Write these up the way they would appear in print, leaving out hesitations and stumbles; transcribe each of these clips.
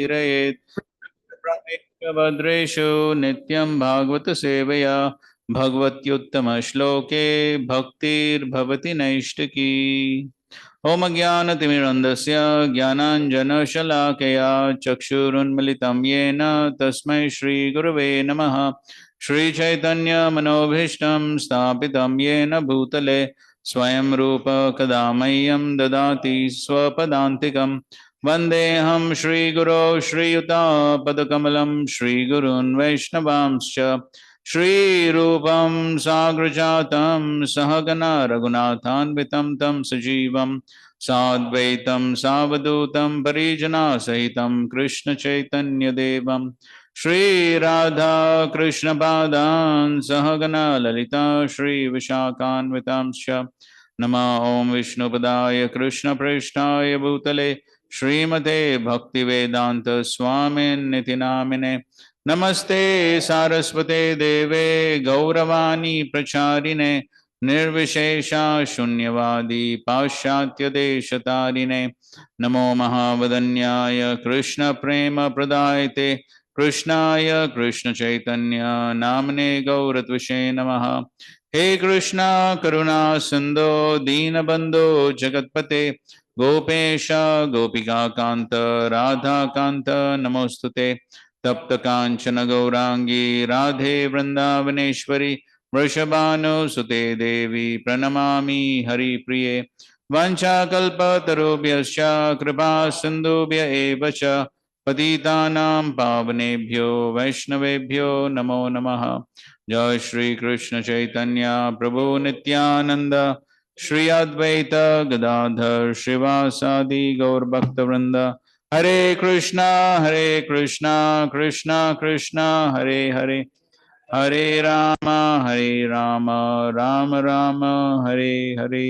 कीरयेत् भद्रेषु नित्यं भागवत सेवया भगवत्युत्तमश्लोके भक्तिर्भवति नैष्टिकी। ओम ज्ञानतिमिरन्धस्य ज्ञानाञ्जनशलाकया चक्षुरुन्मिलितं येन तस्मै श्रीगुरवे नमः। श्रीचैतन्यमनोभीष्टं स्थापितं येन भूतले स्वयं रूप कदा मह्यं ददाति स्वपदान्तिकम्। वन्देऽहं श्रीगुरो श्रीयुतापदकमलं श्रीगुरून् वैष्णवांश्च श्रीरूपं साग्रजातं सहगना रघुनाथान्वितं तं सजीवं साद्वैतं सावधूतं परिजनासहितं कृष्णचैतन्यदेवं श्रीराधा कृष्णपादान् सहगना ललिता श्रीविशाखान्वितांश्च नमः। ॐ विष्णुपदाय कृष्णप्रेष्ठाय भूतले श्रीमते भक्तिवेदांत स्वामिनिति नामिने नमस्ते सारस्वते देवे गौरवाणी प्रचारिणे निर्विशेषा शून्यवादी पाश्चात्य देशतारिणे नमो महावदन्याय कृष्ण प्रेम प्रदायते कृष्णाय कृष्ण चैतन्य नामने गौरत्विषे नमः। हे कृष्णा करुणा सिंधो दीनबंधो जगत्पते गोपेश गोपिका कांत राधा कांत नमोस्तुते तप्त कांचन गौरांगी राधे वृंदावनेश्वरी वृषभानुसुते देवी प्रणमामि हरिप्रिये वाञ्छाकल्पतरुभ्यश्च कृपा सिन्धुभ्य एव च पतितानां पावनेभ्यो वैष्णवेभ्यो नमो नमः। जय श्री कृष्ण चैतन्य प्रभु नित्यानंद श्री अद्वैत गदाधर श्रीवासादि गौर भक्तवृंद हरे Krishna Krishna Krishna Hare Hare Hare Ram Ram Ram Hare Hare.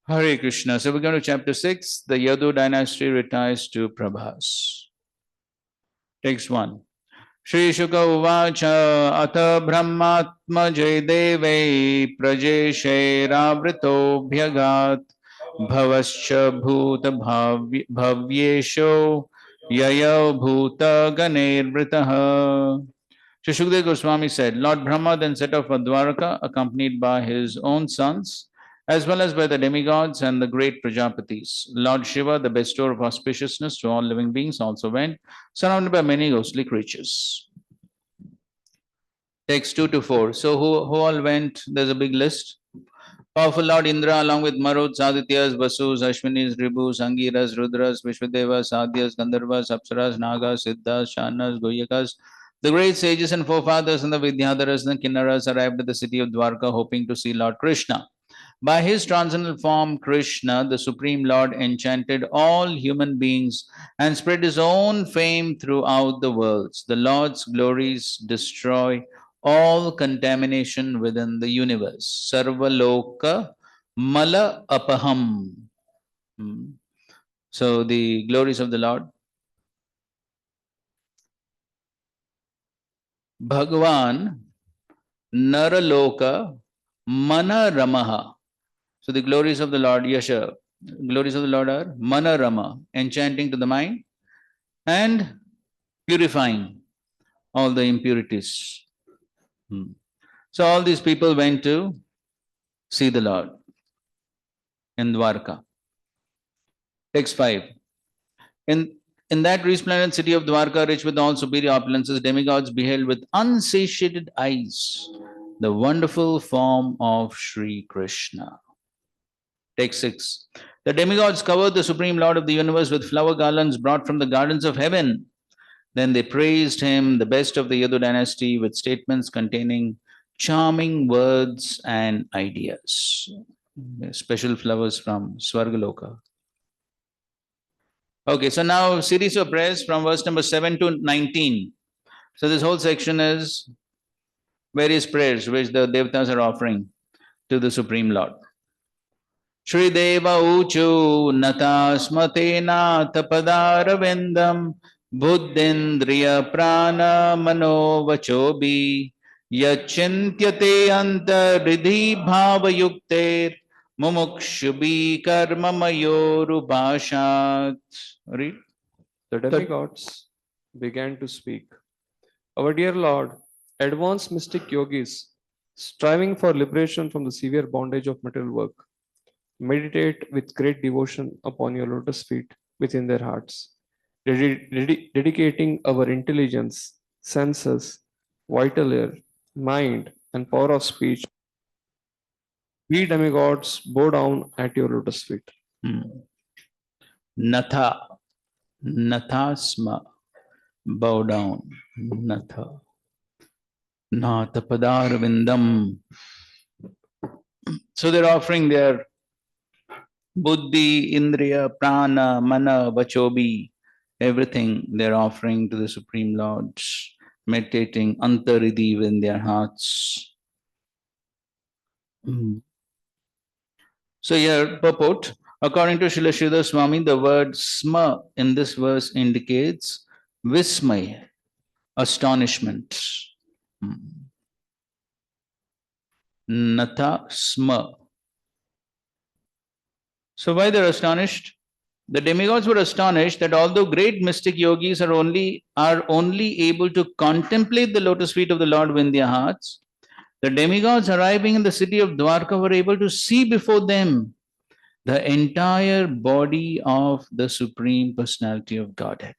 Hare Krishna. So we're going to chapter 6. The Yadu dynasty retires to Prabhas. Text 1. Shri Shuka Uvacha Atha Brahmatma Jayadeve Prajeshe Ravrito Bhyagat Bhavascha Bhuta Bhavyesho Yaya Bhuta Ganer Vritaha. Shri Shukdev Goswami said, Lord Brahma then set off for Dwaraka accompanied by his own sons as well as by the demigods and the great Prajapatis. Lord Shiva, the bestower of auspiciousness to all living beings, also went, surrounded by many ghostly creatures. Text 2 to 4. So who all went? There's a big list. Powerful Lord Indra, along with Maruts, Adityas, Vasus, Ashwinis, Ribus, Angiras, Rudras, Vishwadevas, Sadyas, Gandharvas, Apsaras, Nagas, Siddhas, Shanas, Goyakas, the great sages and forefathers and the Vidyadharas and Kinnaras arrived at the city of Dwarka hoping to see Lord Krishna. By his transcendental form, Krishna, the Supreme Lord, enchanted all human beings and spread his own fame throughout the worlds. The Lord's glories destroy all contamination within the universe. Sarvaloka mala apaham. So the glories of the Lord. Bhagavan Naraloka Manaramaha. So the glories of the Lord, Yasha, glories of the Lord are Manarama, enchanting to the mind and purifying all the impurities. So all these people went to see the Lord in Dwarka. Text 5. In that resplendent city of Dwarka, rich with all superior opulences, demigods beheld with unsatiated eyes the wonderful form of Sri Krishna. Text 6. The demigods covered the Supreme Lord of the universe with flower garlands brought from the gardens of heaven. Then they praised him, the best of the Yadu dynasty, with statements containing charming words and ideas. Special flowers from Swargaloka. Okay, so now series of prayers from verse number 7 to 19. So this whole section is various prayers which the Devatas are offering to the Supreme Lord. Shri Deva Uchu Natasmate Natapadaravindam Buddhindriya Prana Mano Vachobi Yachintyate Antaridhi Bhavayukter Mumukshubi Karma Mayorubhashat. Read. The demigods began to speak. Our dear Lord, advanced mystic yogis, striving for liberation from the severe bondage of material work, meditate with great devotion upon your lotus feet within their hearts, dedicating our intelligence, senses, vital air, mind, and power of speech. We demigods bow down at your lotus feet. Natha, nathasma, bow down, natha. Nathapadarvindam. So they're offering their buddhi, indriya, prana, mana, vachobi, everything they're offering to the Supreme Lord, meditating antaridhi in their hearts. So here, purport, according to Srila Sridhar Swami, the word sma in this verse indicates vismay, astonishment. Natha sma. So why they're astonished? The demigods were astonished that although great mystic yogis are only able to contemplate the lotus feet of the Lord within their hearts, the demigods arriving in the city of Dwarka were able to see before them the entire body of the Supreme Personality of Godhead.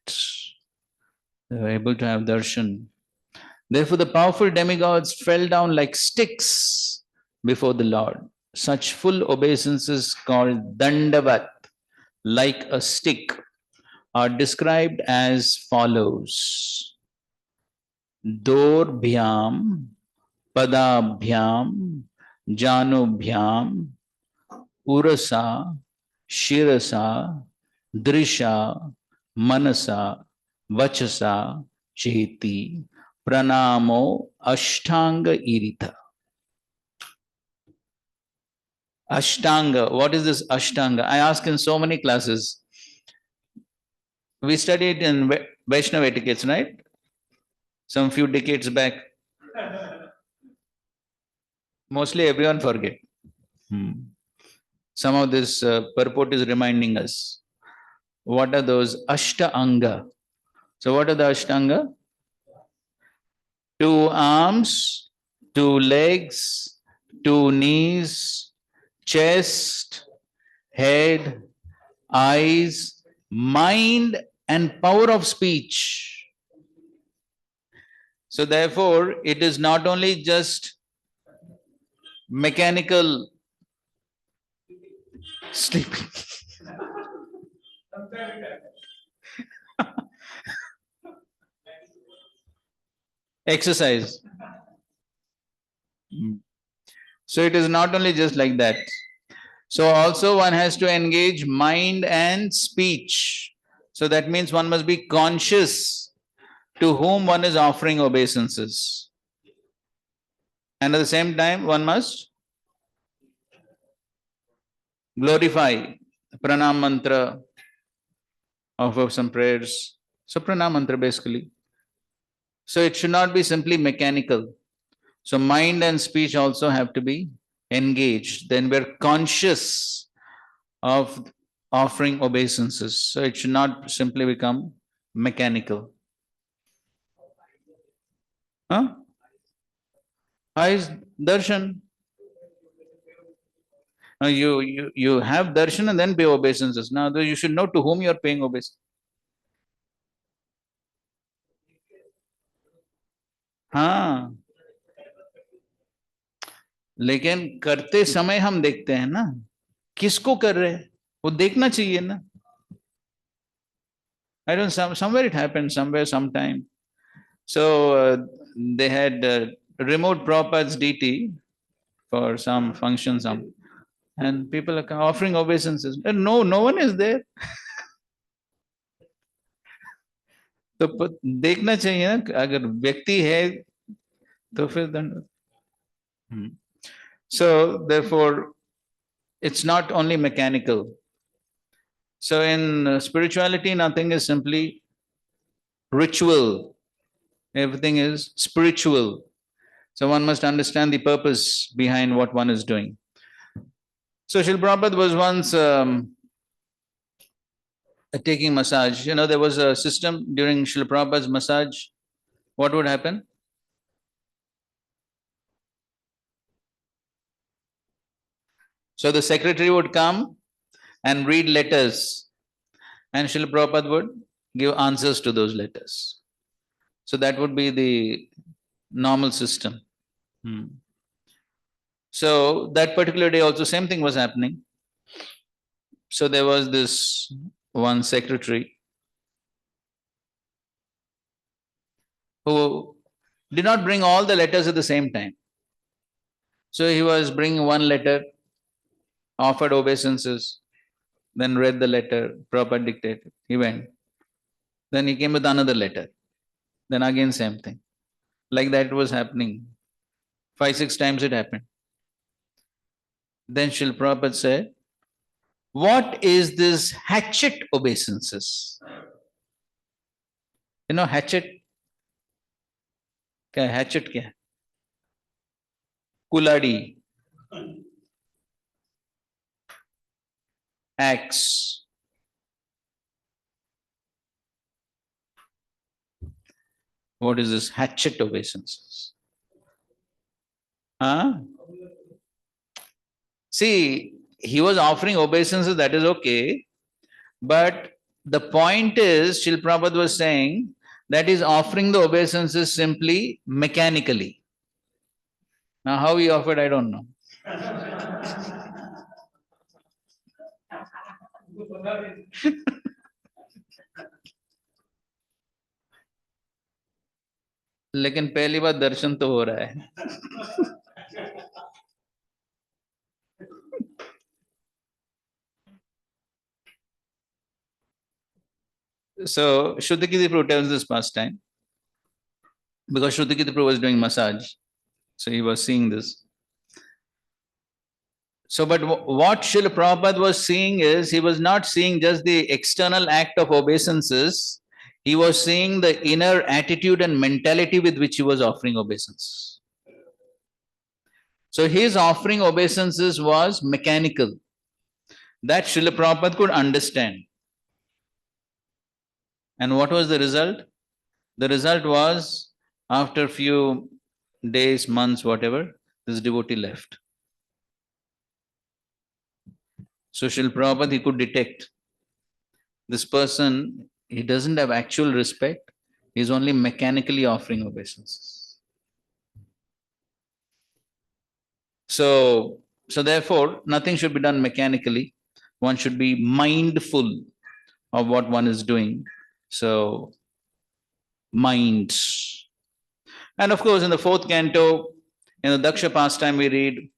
They were able to have darshan. Therefore, the powerful demigods fell down like sticks before the Lord. Such full obeisances called dandavat, like a stick, are described as follows. Dorbhyam, padabhyam, janubhyam, urasa, shirasa, drisha, manasa, vachasa, cheti, pranamo, ashtanga irita. Ashtanga, what is this Ashtanga? I ask in so many classes. We studied in Vaishnava etiquettes, right? Some few decades back. Mostly everyone forget. Some of this purport is reminding us. What are those Ashtanga? So what are the Ashtanga? 2 arms, 2 legs, 2 knees, chest, head, eyes, mind, and power of speech. So therefore, it is not only just mechanical sleeping. Exercise. So it is not only just like that. So also one has to engage mind and speech. So that means one must be conscious to whom one is offering obeisances. And at the same time, one must glorify pranam mantra, offer some prayers. So pranam mantra basically. So it should not be simply mechanical. So mind and speech also have to be engaged. Then we're conscious of offering obeisances. So it should not simply become mechanical. Huh? Eyes, darshan. Now you have darshan and then pay obeisances. Now you should know to whom you are paying obeisance. हाँ, लेकिन करते समय हम देखते हैं ना, किसको कर रहे हैं वो देखना चाहिए ना. I don't know, somewhere it happened, somewhere, sometime. So they had removed Prabhupada's DT for some function, and people are offering obeisances. And no one is there. तो देखना चाहिए ना, अगर व्यक्ति है तो फिर दंड. So therefore, it's not only mechanical. So in spirituality, nothing is simply ritual. Everything is spiritual. So one must understand the purpose behind what one is doing. So Srila Prabhupada was once taking massage. You know, there was a system during Srila Prabhupada's massage. What would happen? So the secretary would come and read letters, and Srila Prabhupada would give answers to those letters. So that would be the normal system. So that particular day also same thing was happening. So there was this one secretary who did not bring all the letters at the same time. So he was bringing one letter, offered obeisances, then read the letter, Prabhupada dictated. He went. Then he came with another letter. Then again same thing. Like that was happening. 5-6 times it happened. Then Srila Prabhupada said, what is this hatchet obeisances? You know hatchet? क्या है hatchet क्या है? Kuladi, axe. What is this hatchet obeisances? Huh? See, he was offering obeisances, that is okay. But the point is, Srila Prabhupada was saying that is offering the obeisances simply mechanically. Now, how he offered, I don't know. लेकिन पहली बार दर्शन तो हो रहा है. So Shrutikiti Prabhu tells this pastime because Shrutikiti Prabhu was doing massage, so he was seeing this. So, but what Srila Prabhupada was seeing is, he was not seeing just the external act of obeisances, he was seeing the inner attitude and mentality with which he was offering obeisance. So his offering obeisances was mechanical. That Srila Prabhupada could understand. And what was the result? The result was, after a few days, months, whatever, this devotee left. So Srila Prabhupada, he could detect this person, he doesn't have actual respect, he's only mechanically offering obeisances. So therefore, nothing should be done mechanically. One should be mindful of what one is doing. So, mind. And of course, in the 4th canto, in the Daksha pastime, we read,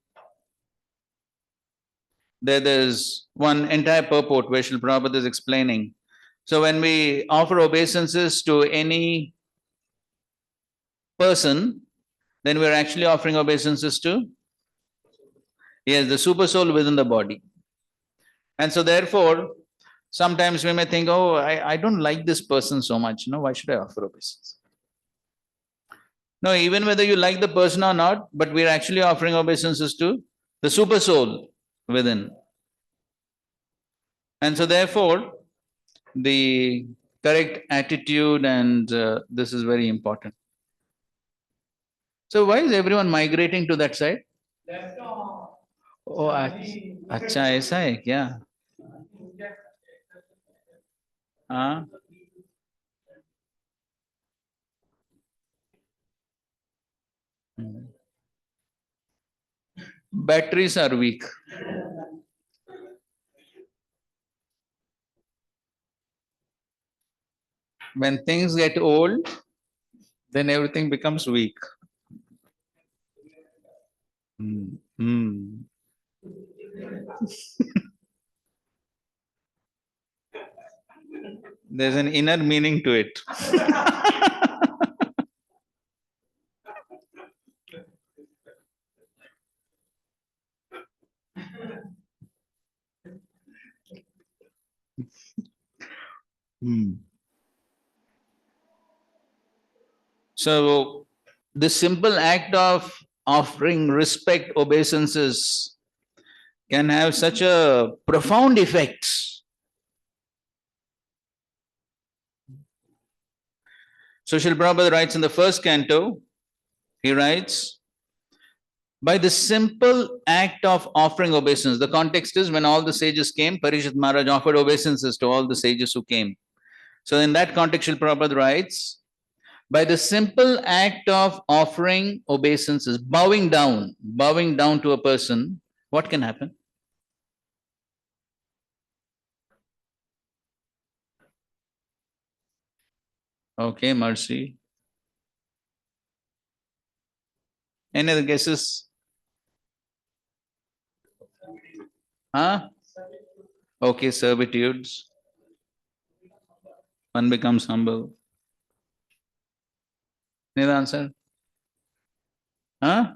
there's one entire purport where Srila Prabhupada is explaining. So when we offer obeisances to any person, then we're actually offering obeisances to, yes, the super soul within the body. And so therefore, sometimes we may think, oh, I don't like this person so much, why should I offer obeisance? No, even whether you like the person or not, but we're actually offering obeisances to the super soul within. And so therefore, the correct attitude and this is very important. So why is everyone migrating to that side? Oh, अच्छा ऐसा है क्या? हाँ. Batteries are weak. When things get old, then everything becomes weak. There's an inner meaning to it. So, the simple act of offering respect, obeisances can have such a profound effect. So Srila Prabhupada writes in the first canto, he writes, by the simple act of offering obeisance, the context is when all the sages came, Parishit Maharaj offered obeisances to all the sages who came. So in that context, Srila Prabhupada writes, by the simple act of offering obeisances, bowing down to a person, what can happen? Okay, mercy. Any other guesses? Huh? Okay, servitudes. One becomes humble. Any other answer? Huh?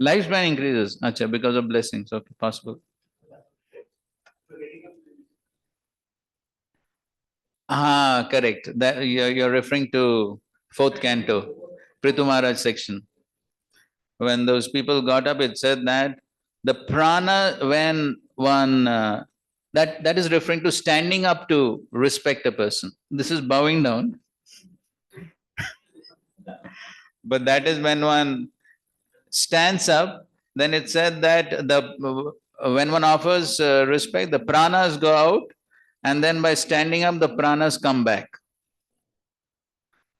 Lifespan increases. Acha, because of blessings. Okay, possible. Ah, correct. That you're referring to fourth canto, Prithu Maharaj section. When those people got up, it said that the prana, when one that is referring to standing up to respect a person. This is bowing down, but that is when one stands up. Then it said that the when one offers respect, the pranas go out, and then by standing up, the pranas come back.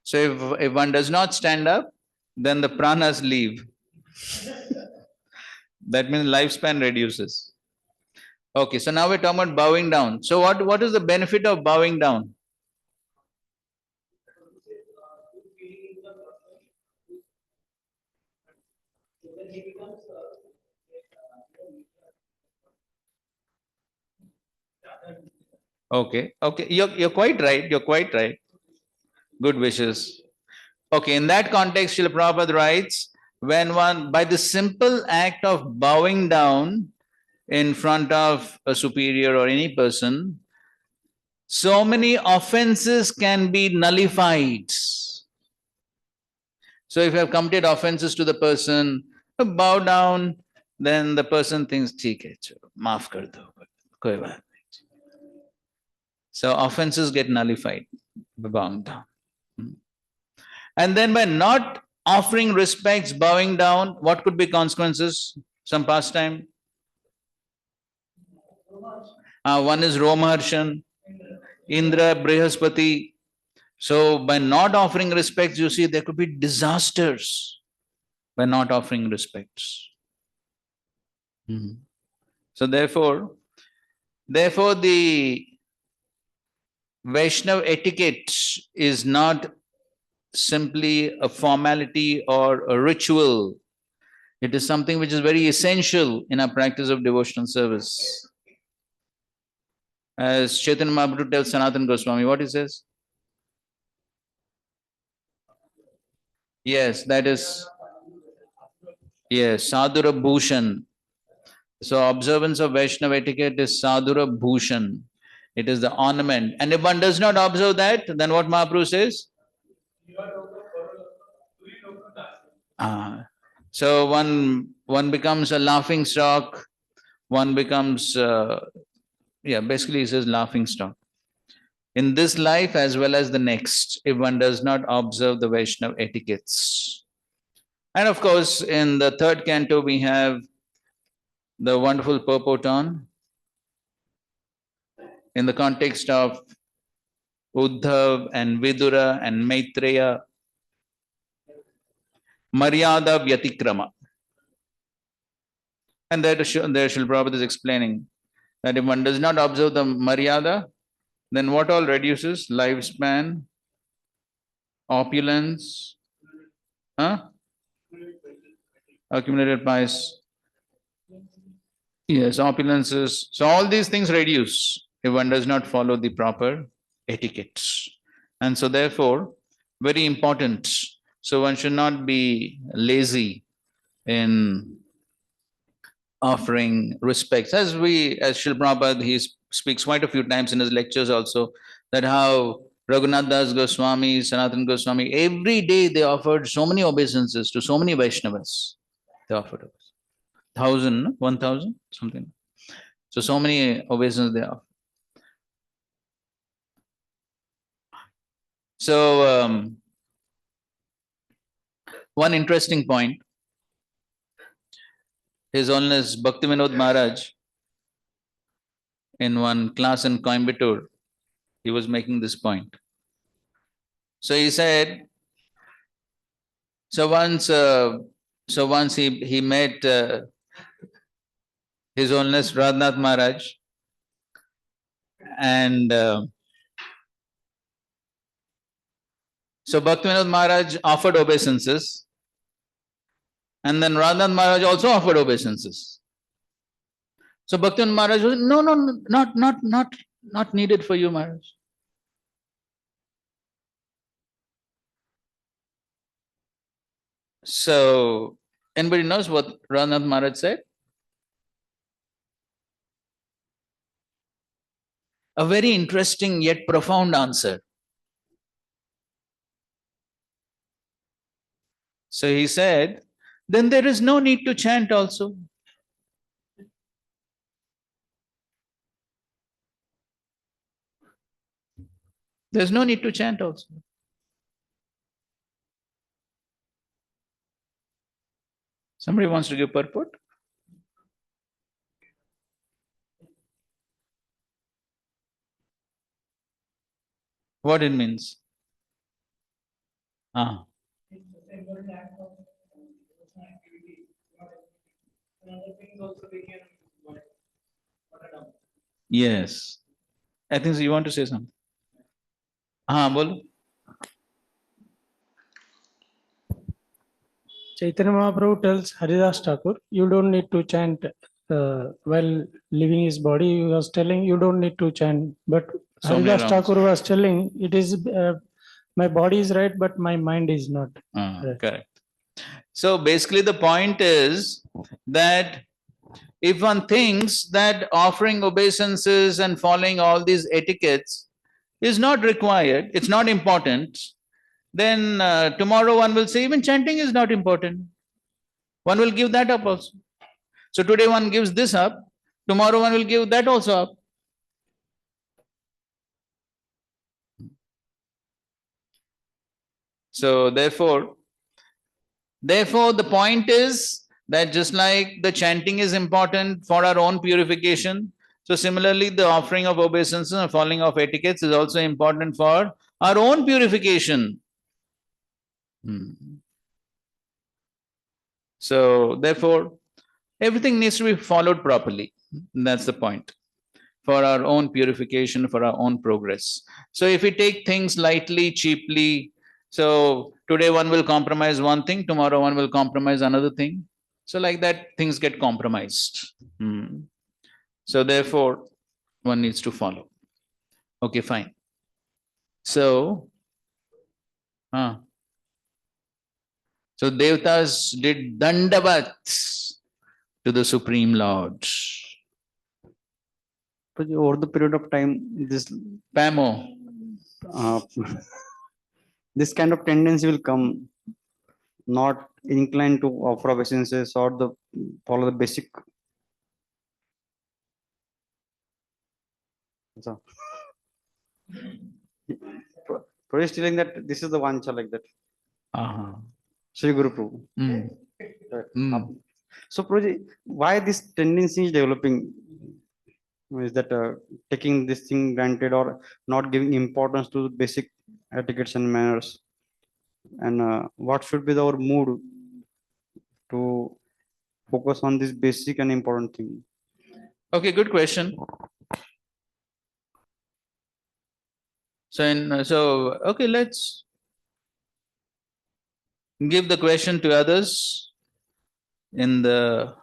So if one does not stand up, then the pranas leave. That means lifespan reduces. Okay, so now we're talking about bowing down. So what is the benefit of bowing down? Okay, okay, you're quite right. You're quite right. Good wishes. Okay, in that context, Srila Prabhupada writes, when one, by the simple act of bowing down in front of a superior or any person, so many offenses can be nullified. So if you have committed offenses to the person, bow down, then the person thinks, "ठीक है, चलो, माफ कर दो, कोई बात नहीं." So offenses get nullified by bowing down. And then by not offering respects, bowing down, what could be consequences? Some pastime. One is Romaharshan, Indra, Brihaspati. So by not offering respects, you see, there could be disasters by not offering respects. So therefore, the Vaishnav etiquette is not simply a formality or a ritual. It is something which is very essential in our practice of devotional service. As Chaitanya Mahaprabhu tells Sanatana Goswami, what he says? Yes, that is, yes, Sadhura Bhushan. So observance of Vaishnava etiquette is Sadhura Bhushan. It is the ornament. And if one does not observe that, then what Mahaprabhu says? So one becomes a laughing stock, one becomes, basically he says laughing stock. In this life as well as the next, if one does not observe the Vaishnava etiquettes. And of course, in the third canto, we have the wonderful purport on, in the context of Uddhav and Vidura and Maitreya, Maryada Vyatikrama. And there Srila Prabhupada is explaining that if one does not observe the Maryada, then what all reduces? Lifespan, opulence, accumulated pious. Yes, opulences. So all these things reduce if one does not follow the proper etiquettes. And so therefore, very important. So one should not be lazy in offering respects. As Srila Prabhupada, he speaks quite a few times in his lectures also, that how Raghunath Das Goswami, Sanatana Goswami, every day they offered so many obeisances to so many Vaishnavas. They offered 1,000, 1,000, something. So many obeisances they offer. So, one interesting point, His Holiness Bhaktivinoda Maharaj, in one class in Coimbatore, he was making this point. So he said, so once he met His Holiness Radhanath Maharaj, and so Bhaktivinoda Maharaj offered obeisances, and then Radhanath Maharaj also offered obeisances. So Bhaktivinoda Maharaj was, no, not needed for you, Maharaj. So anybody knows what Radhanath Maharaj said? A very interesting yet profound answer. So he said, then there is no need to chant also. There's no need to chant also. Somebody wants to give purport? What it means? Ah. Yes. I think so you want to say something. Bolo. Chaitanya Mahaprabhu tells Haridas Thakur, you don't need to chant while leaving his body. He was telling you don't need to chant. But So many Haridas rounds. Thakur was telling it is my body is right, but my mind is not. Right. Correct. So basically the point is that if one thinks that offering obeisances and following all these etiquettes is not required, it's not important, then tomorrow one will say even chanting is not important. One will give that up also. So today one gives this up, tomorrow one will give that also up. So therefore, the point is that just like the chanting is important for our own purification, so similarly the offering of obeisances and following of etiquettes is also important for our own purification. So therefore, everything needs to be followed properly. That's the point. For our own purification, for our own progress. So if we take things lightly, cheaply, so today one will compromise one thing, tomorrow one will compromise another thing. So like that, things get compromised. So therefore, one needs to follow. Okay, fine. So, so Devatas did Dandavat to the Supreme Lord. But over the period of time, this Pamo. This kind of tendency will come, not inclined to offer obeisances or the follow the basic. So, Prabhu is telling that this is the vancha like that. Sri Guru Prabhu. So, Prabhuji, why this tendency is developing? Is that taking this thing granted or not giving importance to basic etiquettes and manners? And what should be our mood to focus on this basic and important thing? Okay, good question. So okay, let's give the question to others in the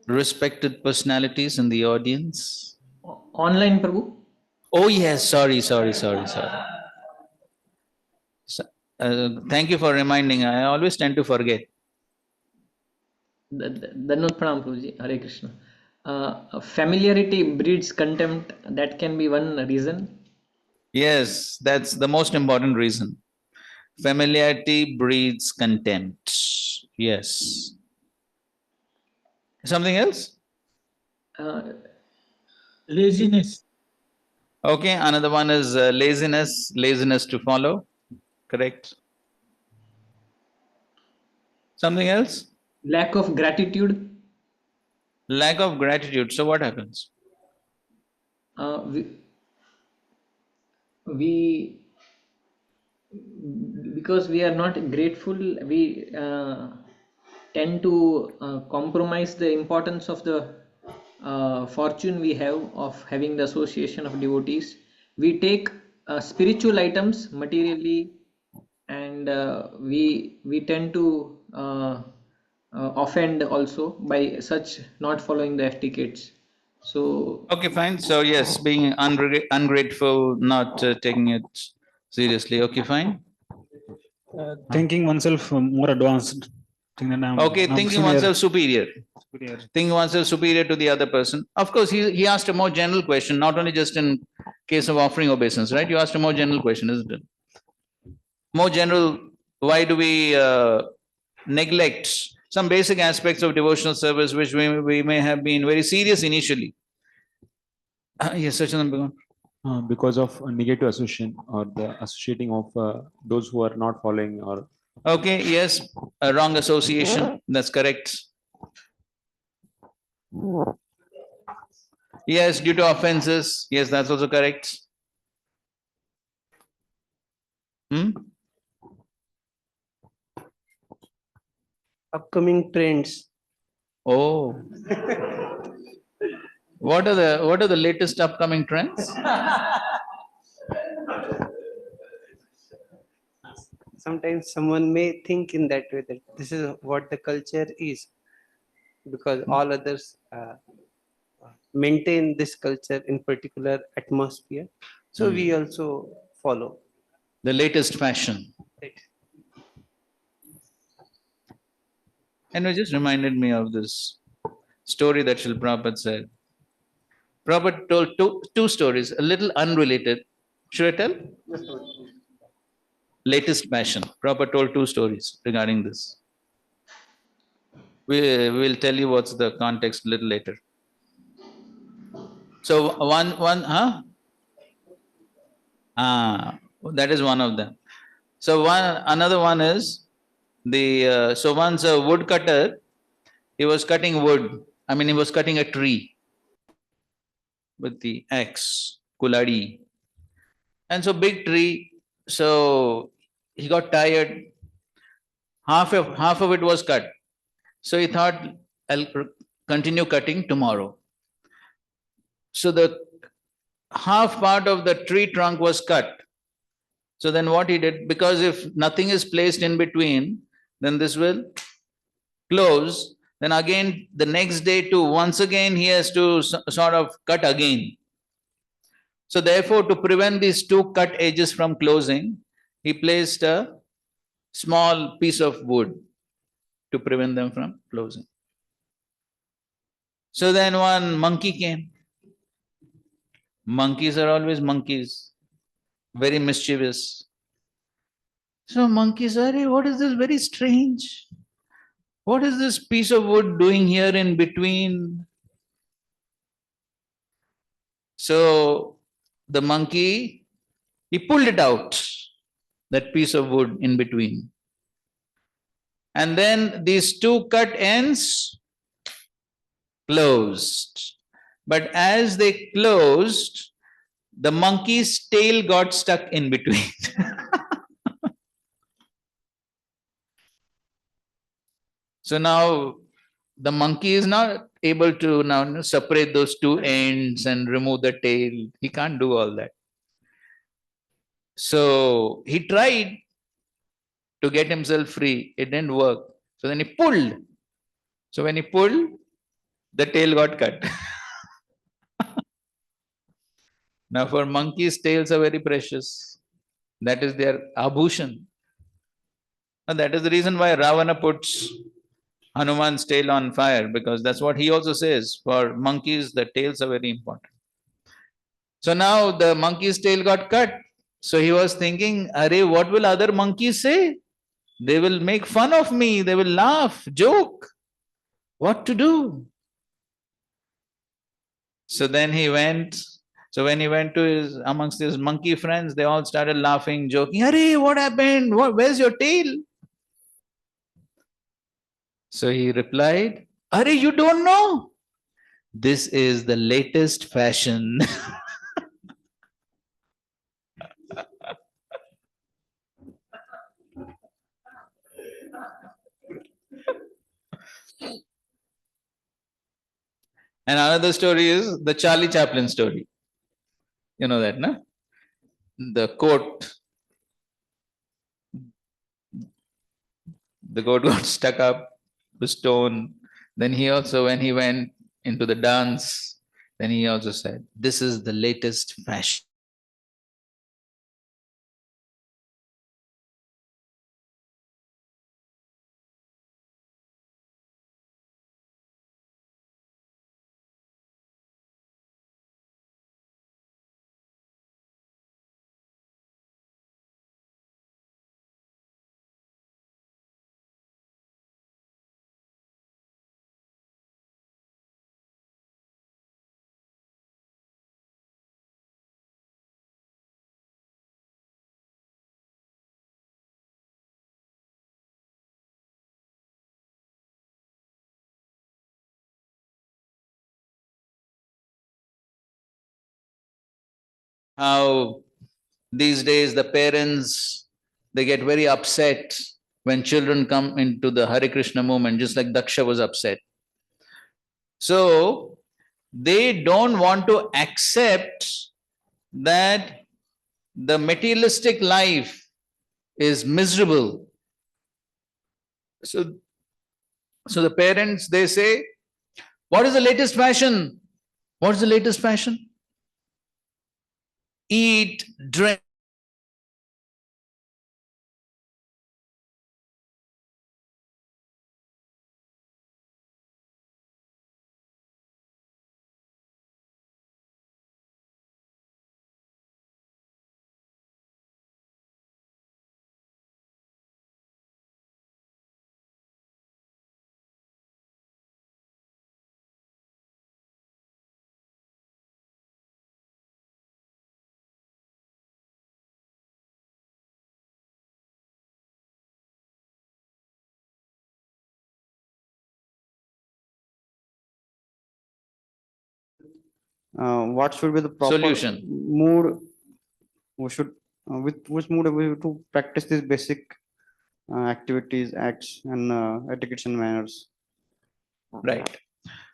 respected personalities in the audience. Online, Prabhu? Oh yes, sorry. Thank you for reminding. I always tend to forget. Dhanot Pranam, Prabhuji. Hare Krishna. Familiarity breeds contempt. That can be one reason. Yes, that's the most important reason. Familiarity breeds contempt. Yes. Something else? Laziness. Okay, another one is laziness, laziness to follow. Correct. Something else? Lack of gratitude. Lack of gratitude. So what happens? Uh, we, we because we are not grateful, we tend to compromise the importance of the fortune we have of having the association of devotees. We take spiritual items materially, and we tend to offend also by such not following the etiquettes. So Okay, fine. So yes, being ungrateful, not taking it seriously. Okay, fine. Thinking oneself more advanced. Okay, thinking oneself superior. Thinking oneself superior to the other person. Of course, he asked a more general question, not only just in case of offering obeisance, right? You asked a more general question, isn't it? More general, why do we neglect some basic aspects of devotional service which we may have been very serious initially? Yes, Sachindan. Because of a negative association or the associating of those who are not following or Okay, yes, a wrong association. That's correct. Yes, due to offenses. Yes, that's also correct. Hmm? Upcoming trends. Oh. What are the latest upcoming trends? Sometimes someone may think in that way that this is what the culture is, because all others maintain this culture in particular atmosphere. So we also follow. The latest fashion. Right. And it just reminded me of this story that Srila Prabhupada said. Prabhupada told two stories, a little unrelated. Should I tell? Latest fashion. Prabhupada told two stories regarding this. We will tell you what's the context a little later. So that is one of them. So another one is so once a woodcutter, he was cutting wood. I mean, he was cutting a tree with the axe, kuladi. And so big tree, so he got tired. Half of it was cut. So he thought, I'll continue cutting tomorrow. So the half part of the tree trunk was cut. So then what he did, because if nothing is placed in between, then this will close. Then again, the next day too, once again, he has to sort of cut again. So therefore, to prevent these two cut edges from closing, he placed a small piece of wood to prevent them from closing. So then one monkey came. Monkeys are always monkeys, very mischievous. So monkey said, "Hey, what is this very strange? What is this piece of wood doing here in between?" So the monkey, he pulled it out, that piece of wood in between. And then these two cut ends closed. But as they closed, the monkey's tail got stuck in between. So now the monkey is not able to now separate those two ends and remove the tail. He can't do all that. So he tried to get himself free. It didn't work. So then he pulled. So when he pulled, the tail got cut. Now for monkeys, tails are very precious. That is their abhushan. And that is the reason why Ravana puts Hanuman's tail on fire, because that's what he also says. For monkeys, the tails are very important. So now the monkey's tail got cut. So he was thinking, Arey, what will other monkeys say? They will make fun of me. They will laugh, joke. What to do? So then he went. So when he went to amongst his monkey friends, they all started laughing, joking. Hare, what happened? Where's your tail? So he replied, Hare, you don't know? This is the latest fashion. And another story is the Charlie Chaplin story. You know that, no? The coat got stuck up to stone. Then he also, when he went into the dance, then he also said, this is the latest fashion. How these days the parents, they get very upset when children come into the Hare Krishna movement, just like Daksha was upset. So they don't want to accept that the materialistic life is miserable. So the parents, they say, what is the latest fashion? What is the latest fashion? Eat, drink. What should be the proper Solution. mood? We should with which mood we have to practice these basic activities, acts, and etiquettes and manners. Right.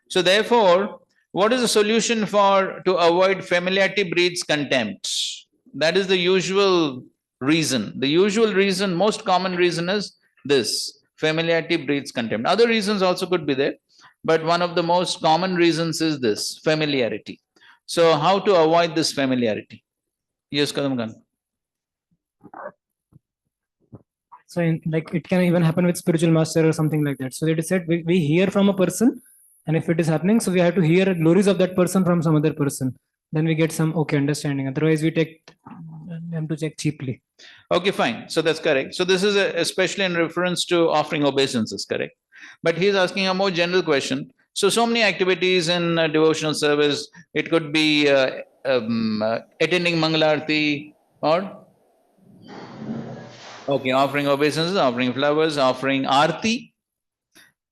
So therefore, what is the solution to avoid familiarity breeds contempt? That is the usual reason. The usual reason, most common reason is this: familiarity breeds contempt. Other reasons also could be there, but one of the most common reasons is this: familiarity. So how to avoid this familiarity? Yes, Kadamgan. So it can even happen with spiritual master or something like that. So it is said we hear from a person, and if it is happening, so we have to hear glories of that person from some other person. Then we get some understanding. Otherwise, we take them to check cheaply. Okay, fine. So that's correct. So this is especially in reference to offering obeisances, correct? But he's asking a more general question. So many activities in devotional service. It could be attending Mangalarti or offering obeisances, offering flowers, offering arti,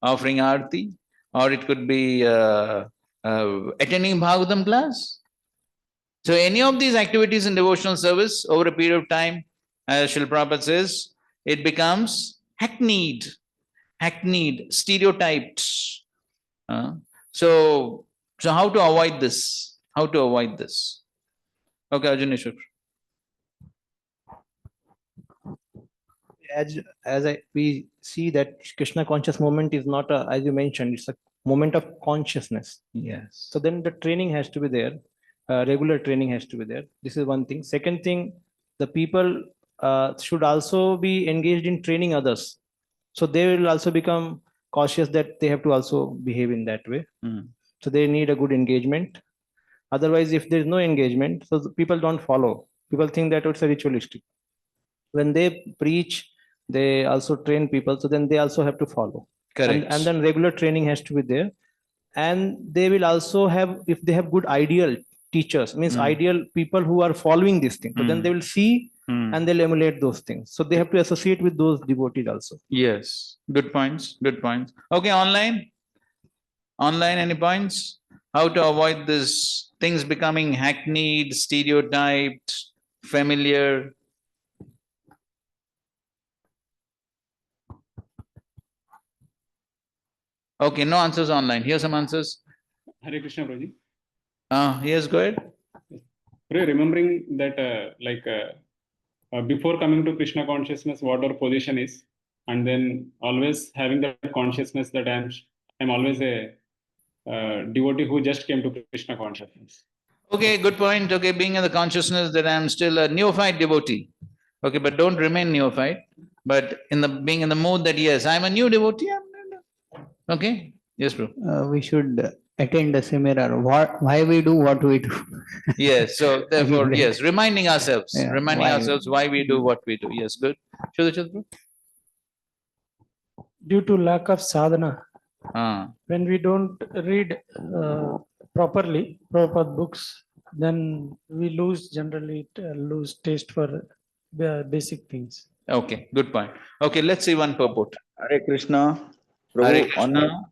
or it could be attending Bhagavatam class. So any of these activities in devotional service over a period of time, as Srila Prabhupada says, it becomes hackneyed, stereotyped. So how to avoid this? How to avoid this? Okay, Arjuneshwar. We see that Krishna conscious movement is not a, as you mentioned, it's a moment of consciousness. Yes. So then the training has to be there. Regular training has to be there. This is one thing. Second thing, the people should also be engaged in training others. So they will also become cautious that they have to also behave in that way. So they need a good engagement. Otherwise, if there is no engagement, so people don't follow. People think that it's a ritualistic. When they preach, they also train people. So then they also have to follow. Correct. And then regular training has to be there. And they will also have, if they have good ideal teachers, means Mm. ideal people who are following this thing. So then Mm. they will see and they'll emulate those things. So they have to associate with those devotees also. Yes, good points, good points. Okay, online? Online, any points? How to avoid this things becoming hackneyed, stereotyped, familiar? Okay, no answers online. Here's some answers. Hare Krishna, Prabhuji. Yes, go ahead. Prabhuji, remembering that before coming to Krishna consciousness, what our position is, and then always having that consciousness that I'm always a devotee who just came to Krishna consciousness. Okay, good point. Okay, being in the consciousness that I'm still a neophyte devotee. Okay, but don't remain neophyte. But in the being in the mood that yes, I'm a new devotee. Okay, yes, bro. We should attend the seminar. Why we do what we do. Yes, so therefore, yes, reminding ourselves, Yeah, reminding why? ourselves why we do what we do. Yes, good. Bro. Due to lack of sadhana, when we don't read properly, proper books, then we generally lose taste for the basic things. Okay, good point. Okay, let's see one purport. Hare Krishna. Hare Prabhu, Krishna.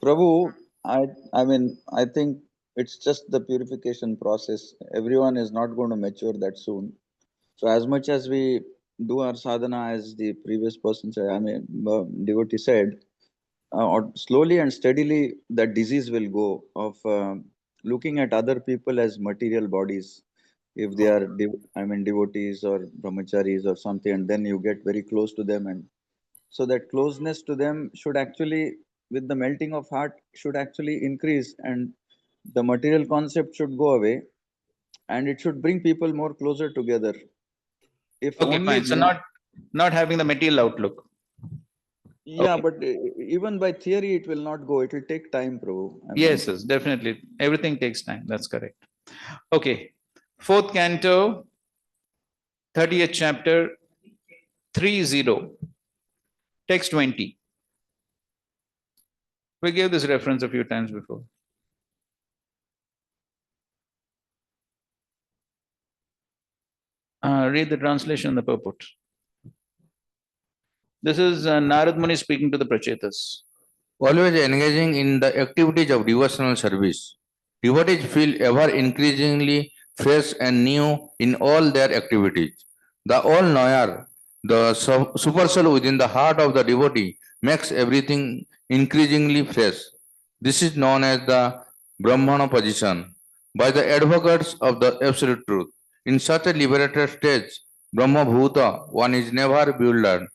Prabhu, I mean, I think it's just the purification process. Everyone is not going to mature that soon. So as much as we do our sadhana, as the previous person said, I mean, devotee said, or slowly and steadily that disease will go of looking at other people as material bodies. If they are, devotees or brahmacharis or something, and then you get very close to them, and so that closeness to them should actually, with the melting of heart, should actually increase, and the material concept should go away, and it should bring people more closer together. If Okay, only fine. So not having the material outlook. Yeah, Okay. but even by theory, it will not go. It will take time, Prabhu. Yes, yes, definitely. Everything takes time. That's correct. Okay. 4th canto, 30th chapter, 3-0. Text 20. We gave this reference a few times before. Read the translation and the purport. This is Narad Muni speaking to the Prachetas. Always engaging in the activities of devotional service, devotees feel ever increasingly fresh and new in all their activities. The all-knower, the super soul within the heart of the devotee, makes everything increasingly fresh. This is known as the Brahmana position by the advocates of the absolute truth. In such a liberated stage, Brahma Bhuta, one is never bewildered,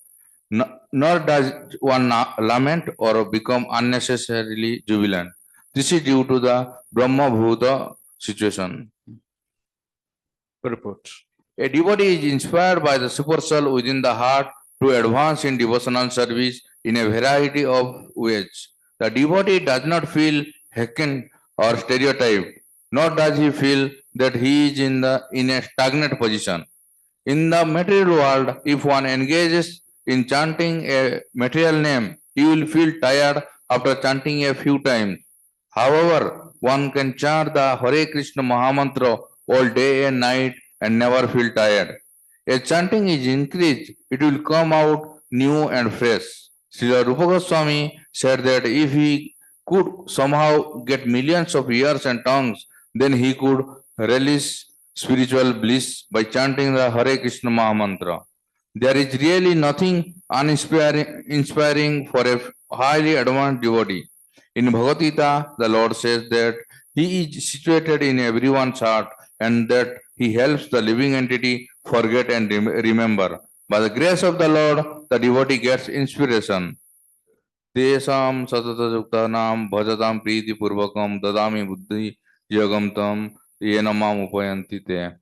nor does one lament or become unnecessarily jubilant. This is due to the Brahma Bhuta situation. Purport. A devotee is inspired by the super soul within the heart to advance in devotional service in a variety of ways. The devotee does not feel heckled or stereotyped, nor does he feel that he is in a stagnant position. In the material world, if one engages in chanting a material name, he will feel tired after chanting a few times. However, one can chant the Hare Krishna Mahamantra all day and night and never feel tired. As chanting is increased, it will come out new and fresh. Srila Rupa Goswami said that if he could somehow get millions of ears and tongues, then he could relish spiritual bliss by chanting the Hare Krishna Mahamantra. There is really nothing inspiring for a highly advanced devotee. In Bhagavad Gita, the Lord says that He is situated in everyone's heart and that He helps the living entity forget and remember. By the grace of the Lord, the devotee gets inspiration. Tesam satata bhajatam priti purvakam dadami buddhi yagam tam yenamam upayanti te.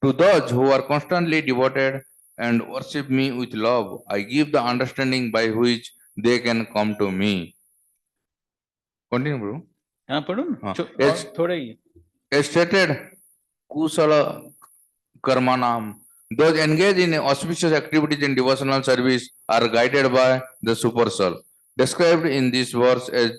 To those who are constantly devoted and worship me with love, I give the understanding by which they can come to me. Continue, bro. As stated, kusala karmanam. Those engaged in auspicious activities in devotional service are guided by the super soul, described in this verse as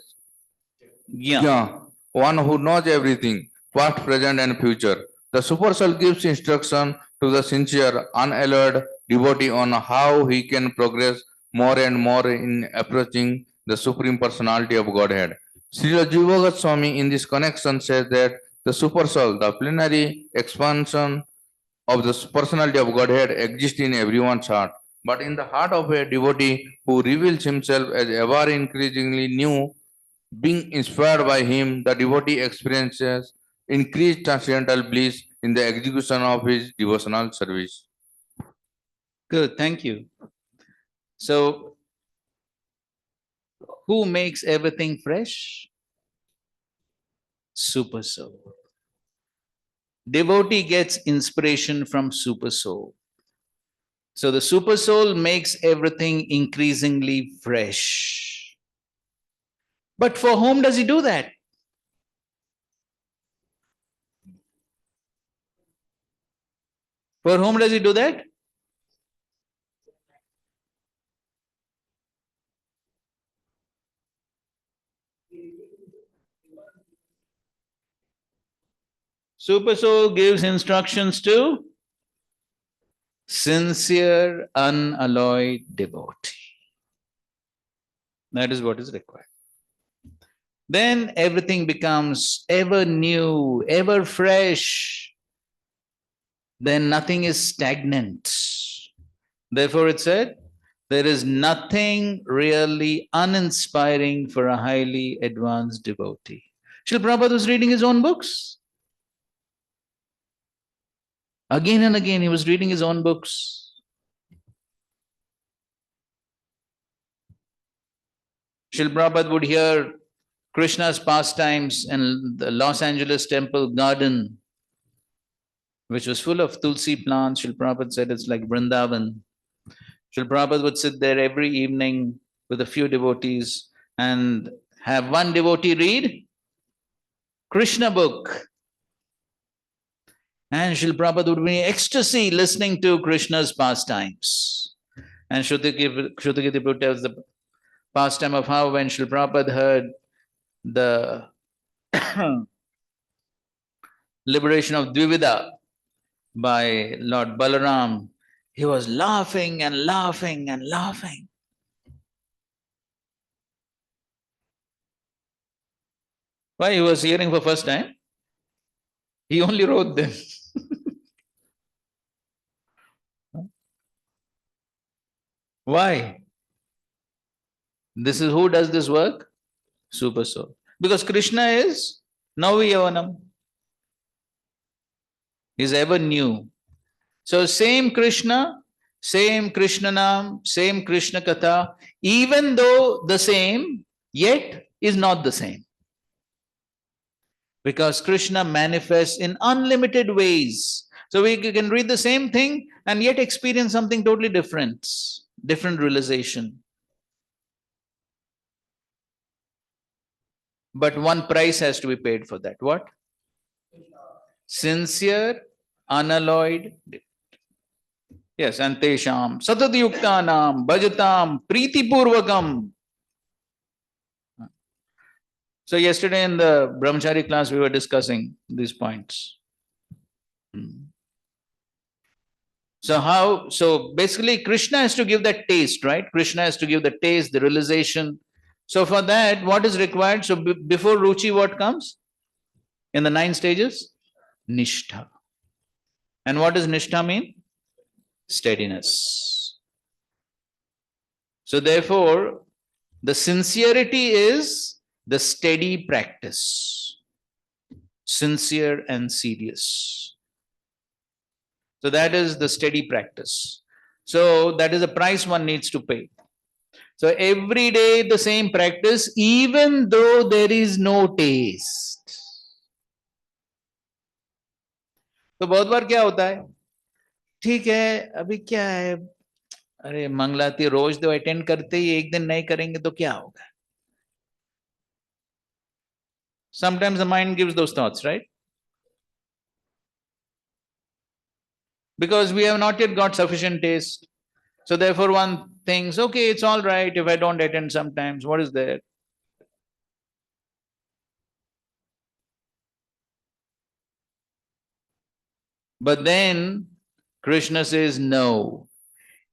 Gya, one who knows everything, past, present, and future. The super soul gives instruction to the sincere, unalloyed devotee on how he can progress more and more in approaching the Supreme Personality of Godhead. Srila Jiva Goswami in this connection says that the super soul, the plenary expansion of the personality of Godhead, exists in everyone's heart. But in the heart of a devotee who reveals himself as ever increasingly new, being inspired by him, the devotee experiences increased transcendental bliss in the execution of his devotional service. Good, thank you. So, who makes everything fresh? Super soul. Devotee gets inspiration from super soul. So the super soul makes everything increasingly fresh. But for whom does he do that? For whom does he do that? Super soul gives instructions to sincere, unalloyed devotee. That is what is required. Then everything becomes ever new, ever fresh. Then nothing is stagnant. Therefore, it said, there is nothing really uninspiring for a highly advanced devotee. Srila Prabhupada was reading his own books. Again and again, he was reading his own books. Srila Prabhupada would hear Krishna's pastimes in the Los Angeles temple garden, which was full of tulsi plants. Srila Prabhupada said it's like Vrindavan. Srila Prabhupada would sit there every evening with a few devotees and have one devotee read Krishna book. And Srila Prabhupada would be in ecstasy listening to Krishna's pastimes. And Shruti Prabhu tells the pastime of how when Srila Prabhupada heard the liberation of Dvivida by Lord Balaram, he was laughing and laughing and laughing. Why? He was hearing for first time. He only wrote them. Why? This is who does this work? Super soul. Because Krishna is Naviyavanam. He's ever new. So same Krishna Nam, same Krishna Katha, even though the same, yet is not the same. Because Krishna manifests in unlimited ways. So we can read the same thing and yet experience something totally different, different realization. But one price has to be paid for that. What? Sincere, unalloyed. Yes, and tesham, satadayuktanam, bhajatam, priti purvakam. So yesterday in the brahmachari class, we were discussing these points. So basically Krishna has to give that taste, right? Krishna has to give the taste, the realization. So for that, what is required? So before Ruchi, what comes? In the 9 stages? Nishtha. And what does Nishtha mean? Steadiness. So therefore, the sincerity is the steady practice. Sincere and serious. So that is the steady practice. So that is the price one needs to pay. So every day the same practice, even though there is no taste. तो बहुत बार क्या होता है, ठीक है अभी क्या है, अरे मंगलाती रोज तो अटेंड करते ही एक दिन नहीं करेंगे तो क्या होगा. Sometimes the mind gives those thoughts, right? Because we have not yet got sufficient taste. So therefore one thinks, okay, it's all right if I don't attend sometimes, what is there? But then Krishna says no.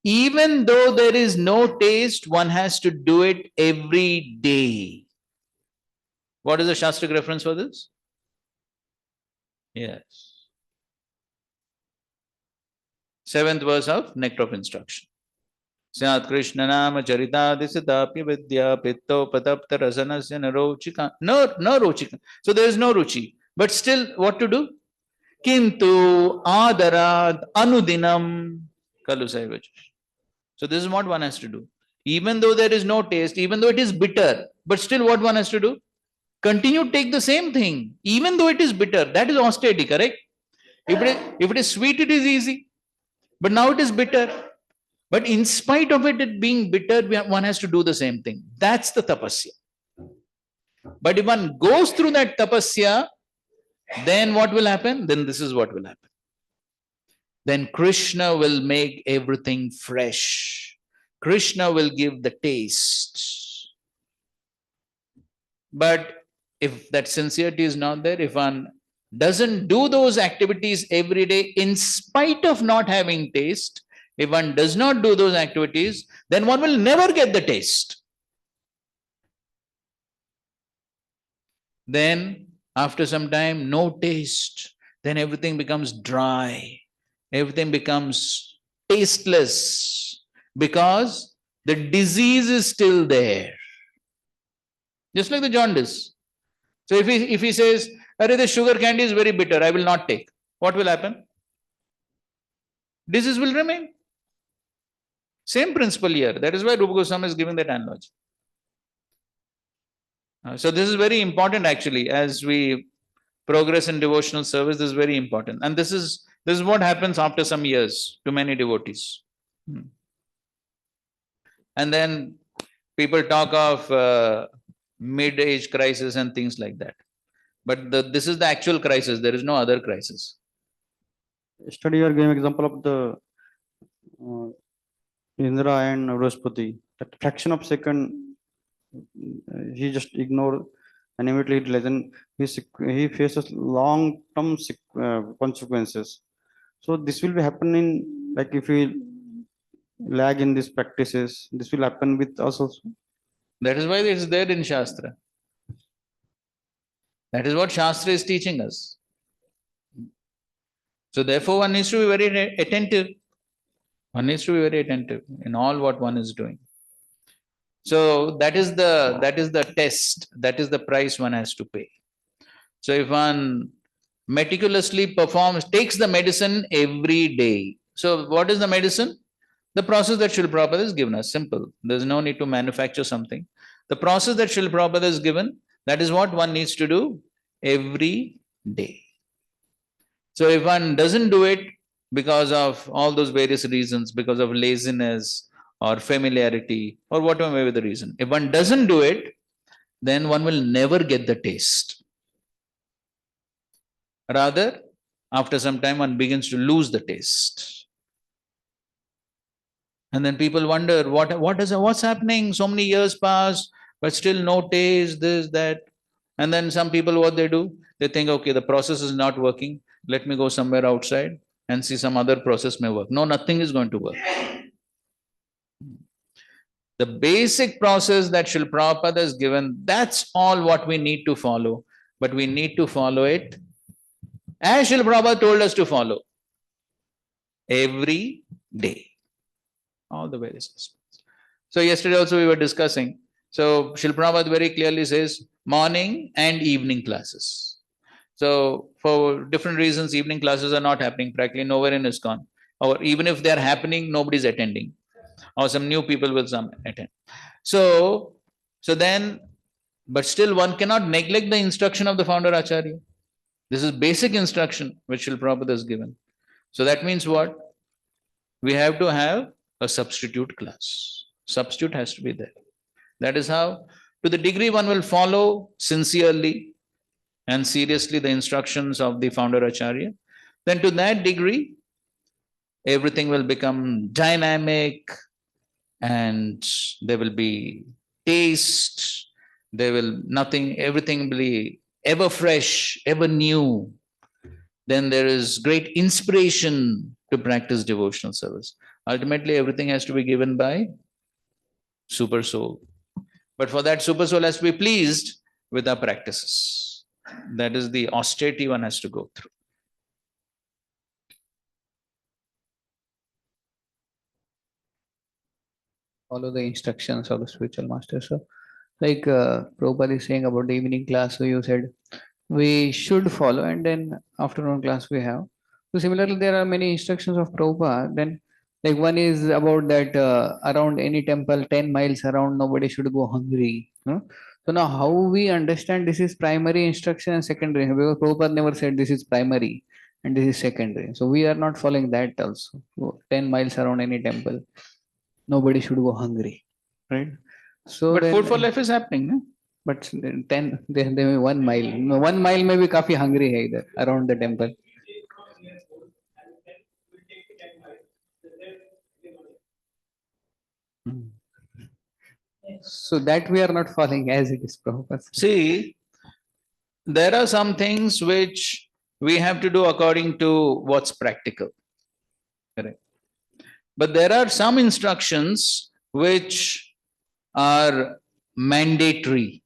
Even though there is no taste, one has to do it every day. What is the Shastric reference for this? Yes. 7th verse of Nectar of Instruction. Syat Krishna Nama Charita Disitapi Vidya Pitto Patapta Rasanasya Narochika. No Rochika. So there is no Ruchi. But still, what to do? Kintu Adarad Anudinam Kalu Saivaja. So this is what one has to do. Even though there is no taste, even though it is bitter, but still what one has to do? Continue to take the same thing, even though it is bitter. That is austerity, correct? If it is sweet, it is easy. But now it is bitter. But in spite of it being bitter, one has to do the same thing. That's the tapasya. But if one goes through that tapasya, then what will happen? Then this is what will happen. Then Krishna will make everything fresh. Krishna will give the taste. But if that sincerity is not there, if one doesn't do those activities every day in spite of not having taste, if one does not do those activities, then one will never get the taste. Then after some time, no taste. Then everything becomes dry. Everything becomes tasteless because the disease is still there. Just like the jaundice. So if he says, "Arey, the sugar candy is very bitter, I will not take," what will happen? Disease will remain. Same principle here. That is why Rupa Goswami is giving that analogy. So this is very important actually as we progress in devotional service. This is very important, and this is what happens after some years to many devotees. And then people talk of mid-age crisis and things like that. But this is the actual crisis. There is no other crisis. Yesterday you are giving example of the Indra and Rospati. That fraction of second, he just ignored and immediately lesson. He faces long-term consequences. So this will be happening, like if we lag in these practices, this will happen with us also. That is why it is there in Shastra. That is what Shastra is teaching us. So therefore one needs to be very attentive. One needs to be very attentive in all what one is doing. So that is the test, that is the price one has to pay. So if one meticulously performs, takes the medicine every day. So what is the medicine? The process that Srila Prabhupada has given us, simple. There's no need to manufacture something. The process that Srila Prabhupada has given, that is what one needs to do every day. So if one doesn't do it because of all those various reasons, because of laziness or familiarity or whatever may be the reason, if one doesn't do it, then one will never get the taste. Rather, after some time, one begins to lose the taste. And then people wonder, what's happening? So many years pass, but still no taste, this, that. And then some people, what they do? They think, okay, the process is not working. Let me go somewhere outside and see some other process may work. No, nothing is going to work. The basic process that Srila Prabhupada has given, that's all what we need to follow. But we need to follow it as Srila Prabhupada told us to follow. Every day. All the various aspects. So yesterday also we were discussing. So Srila Prabhupada very clearly says morning and evening classes. So for different reasons, evening classes are not happening practically nowhere in ISKCON. Or even if they are happening, nobody is attending. Or some new people will attend. So then, but still one cannot neglect the instruction of the founder Acharya. This is basic instruction which Srila Prabhupada has given. So that means what? We have to have a substitute class. Substitute has to be there. That is how, to the degree one will follow sincerely and seriously the instructions of the founder Acharya, then to that degree, everything will become dynamic and there will be taste, everything will be ever fresh, ever new. then there is great inspiration to practice devotional service. Ultimately, everything has to be given by super soul. But for that, super soul has to be pleased with our practices. That is the austerity one has to go through. Follow the instructions of the spiritual master. So, like Prabhupada is saying about the evening class, so you said we should follow, and then afternoon class we have. So similarly, there are many instructions of Prabhupada. Then, like one is about that around any temple, 10 miles around, nobody should go hungry. So now, how we understand this is primary instruction and secondary? Because Prabhupada never said this is primary and this is secondary. So we are not following that also. 10 miles around any temple, nobody should go hungry, right? So but then, food for life is happening, no? but 10, they may 1 mile. No, 1 mile may be kafi hungry hai idhar, around the temple. So that we are not following as it is, Prabhupada. See, there are some things which we have to do according to what's practical. Correct. But there are some instructions which are mandatory.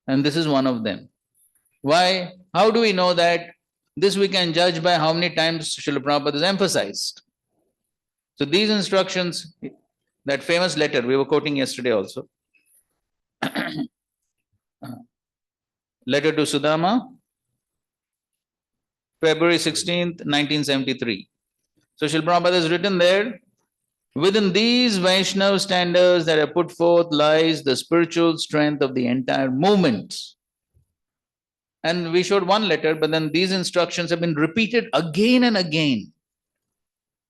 And this is one of them. Why? How do we know that? This we can judge by how many times Srila Prabhupada is emphasized. So these instructions, that famous letter we were quoting yesterday also. Letter to Sudama, February 16th, 1973. So Srila Prabhupada has written there, within these Vaishnava standards that are put forth lies the spiritual strength of the entire movement. And we showed one letter, but then these instructions have been repeated again and again.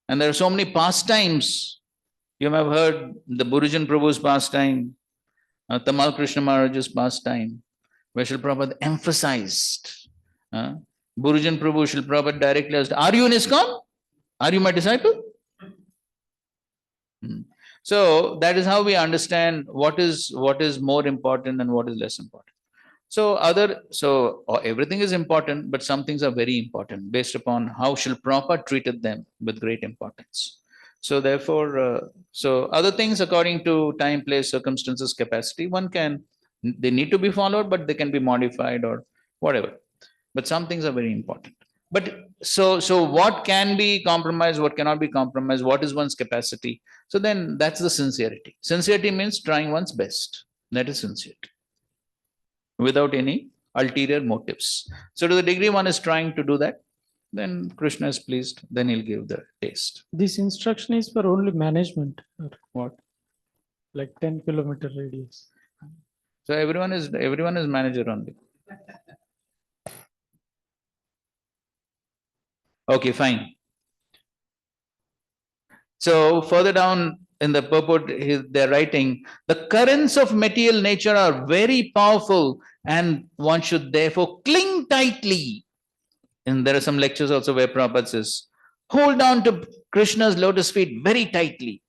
And there are so many pastimes. You may have heard the Burujan Prabhu's pastime, Tamal Krishna Maharaj's pastime, where Srila Prabhupada emphasized. Burujan Prabhu, Srila Prabhupada directly asked, are you in ISKCON? Are you my disciple? So that is how we understand what is more important and what is less important. So everything is important, but some things are very important based upon how Srila Prabhupada treated them with great importance. So therefore, so other things according to time, place, circumstances, capacity, they need to be followed, but they can be modified or whatever. But some things are very important. But so what can be compromised, what cannot be compromised, what is one's capacity? So then that's the sincerity. Sincerity means trying one's best. That is sincerity, without any ulterior motives. So to the degree one is trying to do that, then Krishna is pleased, then he'll give the taste. This instruction is for only management. Or what? Like 10-kilometer radius. So everyone is manager only. Okay, fine. So further down in the purport, they're writing, the currents of material nature are very powerful and one should therefore cling tightly. And there are some lectures also where Prabhupada says, hold on to Krishna's lotus feet very tightly.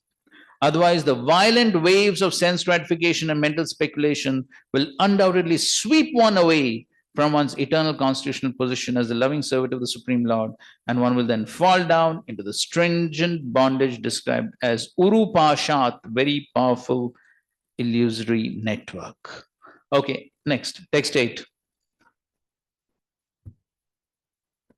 Otherwise, the violent waves of sense gratification and mental speculation will undoubtedly sweep one away from one's eternal constitutional position as the loving servant of the Supreme Lord, and one will then fall down into the stringent bondage described as Urupashat, very powerful illusory network. Okay, next, text 8.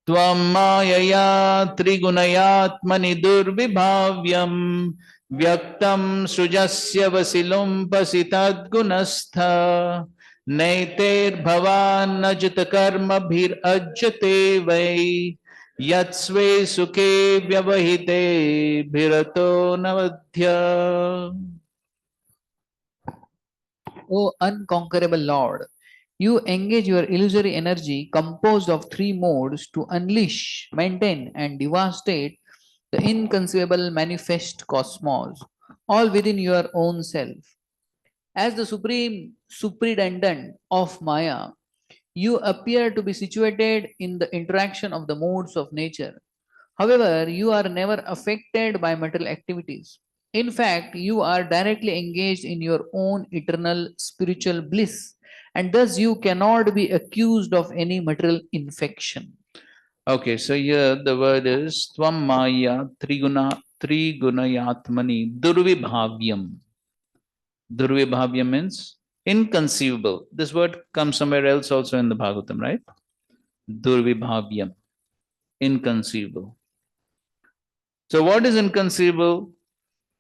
Tvam mayaya trigunayatmani durvibhavyam vyaktam srujasya vasilum pasitad gunastha Naiter bhavan ajita karma bhir ajate vai yatsve sukhe vyavahite bhirato navadhya. O unconquerable Lord, you engage your illusory energy composed of 3 modes to unleash, maintain, and devastate the inconceivable manifest cosmos, all within your own self. As the supreme superintendent of Maya, you appear to be situated in the interaction of the modes of nature. However, you are never affected by material activities. In fact, you are directly engaged in your own eternal spiritual bliss, and thus you cannot be accused of any material infection. Okay, so here the word is Tvam Maya Trigunayatmani Durvibhavyam. Durvibhavyam means inconceivable. This word comes somewhere else also in the Bhagavatam, right? Durvibhavyam, inconceivable. So what is inconceivable?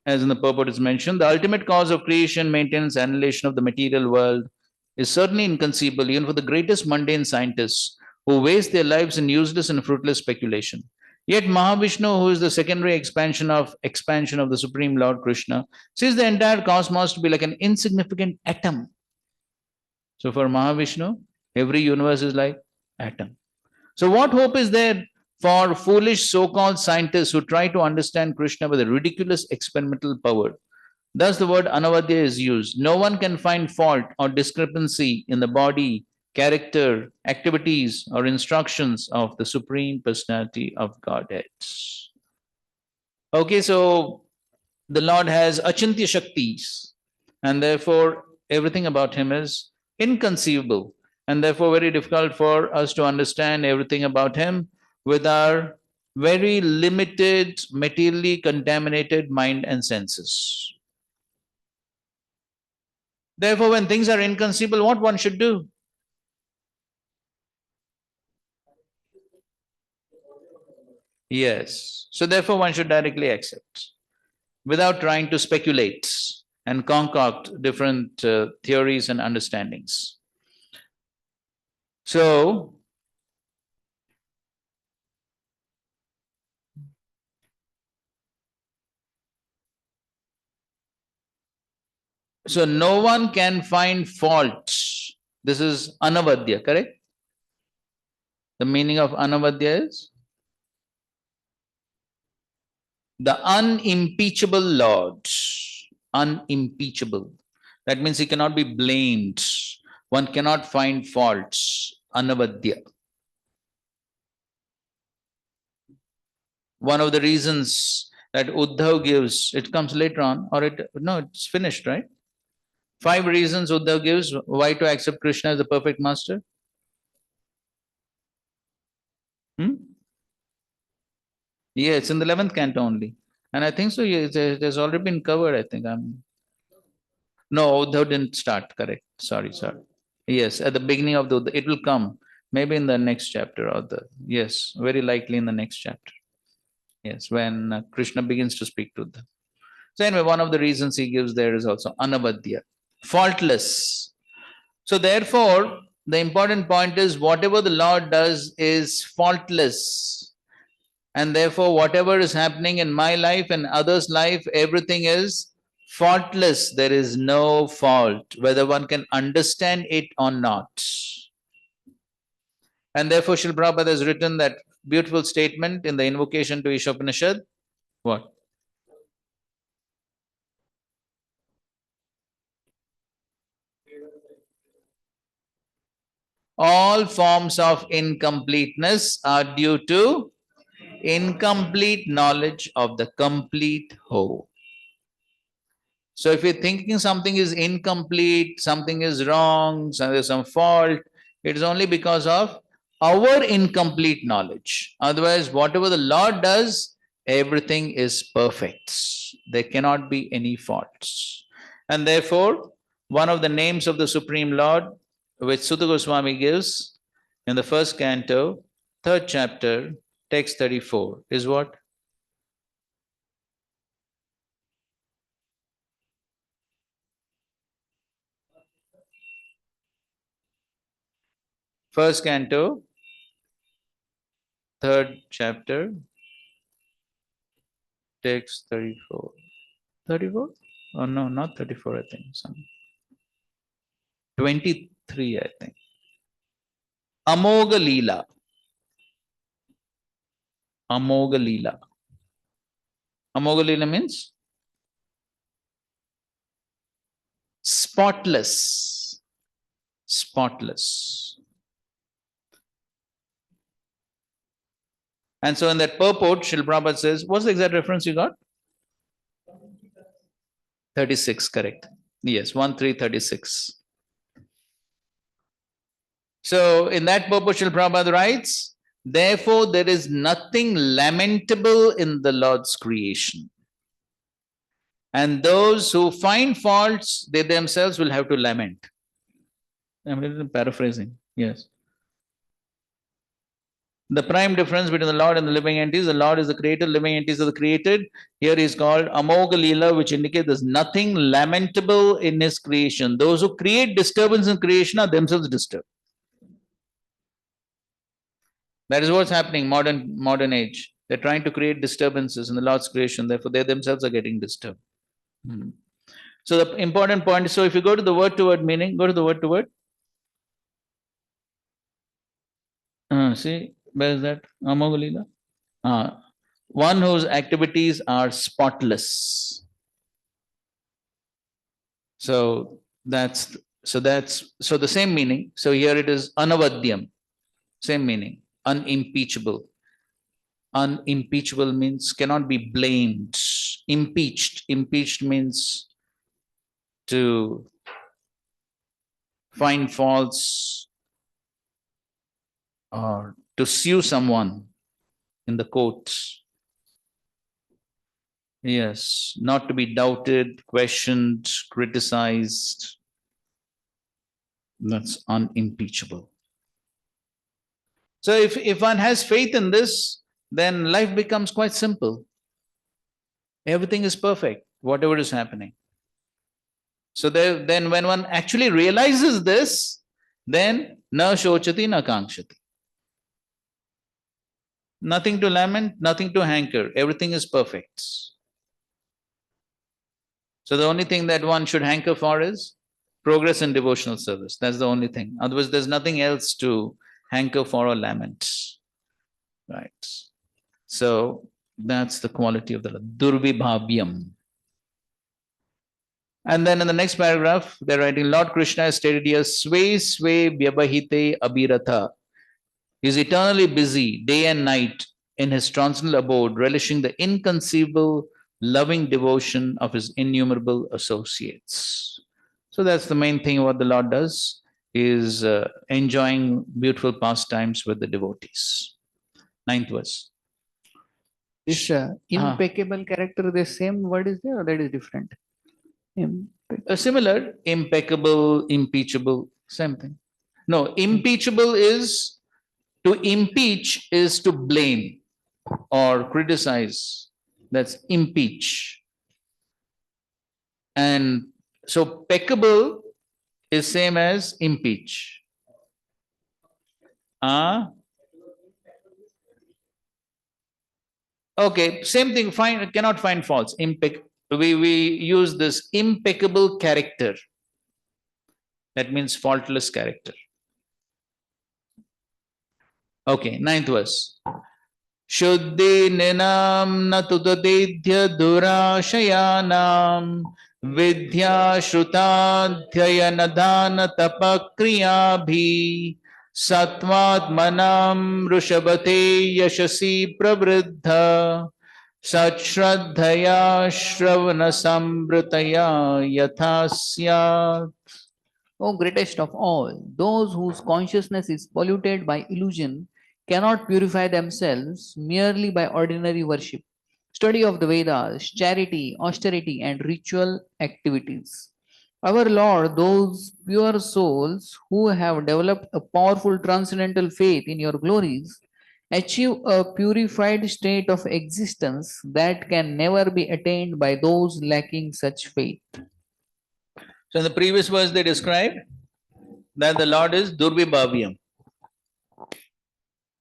As in the purport is mentioned, the ultimate cause of creation, maintenance, annihilation of the material world is certainly inconceivable even for the greatest mundane scientists who waste their lives in useless and fruitless speculation. Yet Mahavishnu, who is the secondary expansion of the Supreme Lord Krishna, sees the entire cosmos to be like an insignificant atom. So for Mahavishnu, every universe is like atom. So what hope is there for foolish so-called scientists who try to understand Krishna with a ridiculous experimental power? Thus the word anavadya is used. No one can find fault or discrepancy in the body, character, activities, or instructions of the Supreme Personality of Godhead. Okay, so the Lord has achintya shaktis, and therefore everything about him is inconceivable, and therefore very difficult for us to understand everything about him with our very limited, materially contaminated mind and senses. Therefore, when things are inconceivable, what one should do? Yes. So therefore, one should directly accept without trying to speculate and concoct different theories and understandings. So no one can find fault. This is anavadya, correct? The meaning of anavadya is the unimpeachable Lord. Unimpeachable. That means he cannot be blamed. One cannot find faults. Anavadya. One of the reasons that Uddhav gives, it comes later on, or it's finished, right? 5 reasons Uddhav gives why to accept Krishna as the perfect master. Yeah, it's in the 11th canto only. And I think so, it has already been covered, I think. No, Uddhav didn't start, correct. Sorry. Yes, at the beginning of it will come. Maybe in the next chapter yes, very likely in the next chapter. Yes, when Krishna begins to speak to Uddhav. So anyway, one of the reasons he gives there is also anavadya, faultless. So therefore, the important point is whatever the Lord does is faultless. And therefore, whatever is happening in my life and others' life, everything is faultless. There is no fault, whether one can understand it or not. And therefore, Srila Prabhupada has written that beautiful statement in the invocation to Ishopanishad. What? All forms of incompleteness are due to incomplete knowledge of the complete whole. So if you're thinking something is incomplete, something is wrong, there's some fault, it is only because of our incomplete knowledge. Otherwise, whatever the Lord does, everything is perfect. There cannot be any faults. And therefore, one of the names of the Supreme Lord, which Sutta Goswami gives in the 1st canto, 3rd chapter, text 34, is what? First canto, 3rd chapter, text 34. 34? Oh no, not 34, I think. 23, I think. Amoga Leela. Amoga Leela. Amoga Leela means spotless. Spotless. And so in that purport, Srila Prabhupada says, what's the exact reference you got? 36, correct. Yes, 1336. So in that purport, Srila Prabhupada writes Therefore, there is nothing lamentable in the Lord's creation. And those who find faults, they themselves will have to lament. I'm paraphrasing, yes. The prime difference between the Lord and the living entities, the Lord is the creator, living entities are the created. Here is called Amoga Leela, which indicates there's nothing lamentable in his creation. Those who create disturbance in creation are themselves disturbed. That is what's happening modern age. They're trying to create disturbances in the Lord's creation, therefore they themselves are getting disturbed. So the important point is, so if you go to the word-to-word meaning, go to the word-to-word. See, where is that? Amoga Leela. One whose activities are spotless. So that's the same meaning. So here it is anavadyam, same meaning, unimpeachable. Unimpeachable means cannot be blamed. Impeached means to find faults or to sue someone in the courts. Yes, not to be doubted, questioned, criticized. That's unimpeachable. So if one has faith in this, then life becomes quite simple. Everything is perfect, whatever is happening. So then when one actually realizes this, then na shochati na kankshati. Nothing to lament, nothing to hanker. Everything is perfect. So the only thing that one should hanker for is progress in devotional service. That's the only thing. Otherwise, there's nothing else to hanker for or lament. Right. So that's the quality of the Durvibhavyam. And then in the next paragraph, they're writing, Lord Krishna is stated here, Sve Sve Vyabahite Abhiratha. He is eternally busy day and night in his transcendental abode, relishing the inconceivable loving devotion of his innumerable associates. So that's the main thing what the Lord does, is enjoying beautiful pastimes with the devotees. 9th verse. This impeccable character, the same word is there or that is different? Similar, impeccable, impeachable, same thing. No, impeachable is, to impeach is to blame or criticize. That's impeach. And so peccable is same as impeach. Okay, same thing, cannot find faults. We use this impeccable character. That means faultless character. Okay, 9th verse. Shuddhi ninam natudadidhya durashayanam vidya shrutadhyayanadhana tapakriyabhi satvatmanam rushabate yashasi pravriddha Satshraddhaya Shravana Sambrutaya Yathasyat. O greatest of all, those whose consciousness is polluted by illusion cannot purify themselves merely by ordinary worship, study of the Vedas, charity, austerity, and ritual activities. Our Lord, those pure souls who have developed a powerful transcendental faith in your glories, achieve a purified state of existence that can never be attained by those lacking such faith. So in the previous verse they described that the Lord is Durvibhavyam.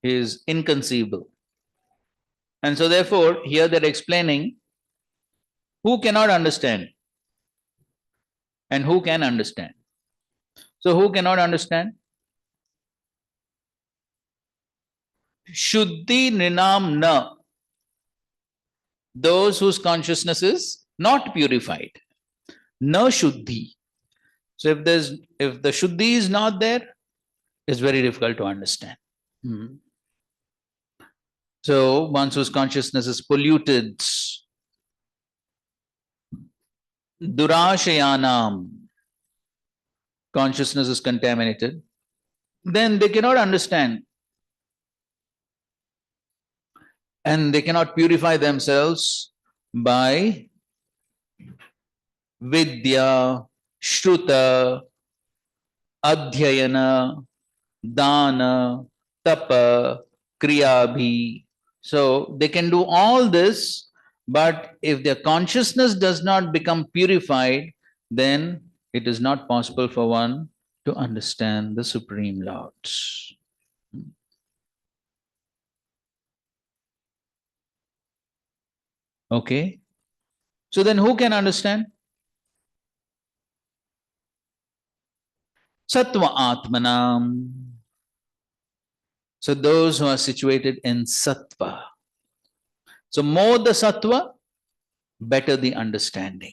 He is inconceivable. And so therefore here they're explaining who cannot understand and who can understand. So who cannot understand? Shuddhi Ninam Na. Those whose consciousness is not purified. Na Shuddhi. So if the Shuddhi is not there, it's very difficult to understand. So one whose consciousness is polluted, Durashayanam, consciousness is contaminated, then they cannot understand and they cannot purify themselves by vidya, shruta, adhyayana, dana, tapa, kriyabhi. So they can do all this, but if their consciousness does not become purified, then it is not possible for one to understand the Supreme Lord. Okay? So then who can understand? Sattva Atmanam. So those who are situated in Sattva. So more the Sattva, better the understanding.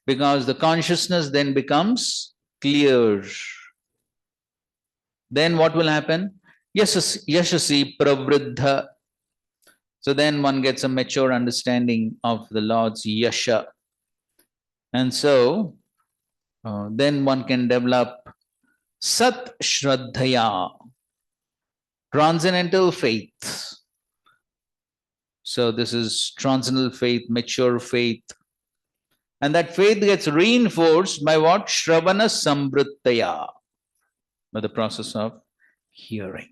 Because the consciousness then becomes clear. Then what will happen? Yashasi pravriddha. So then one gets a mature understanding of the Lord's yasha. And so then one can develop sat shraddhaya, transcendental faith. So this is transcendental faith, mature faith. And that faith gets reinforced by what? Shravana samvrittaya, by the process of hearing.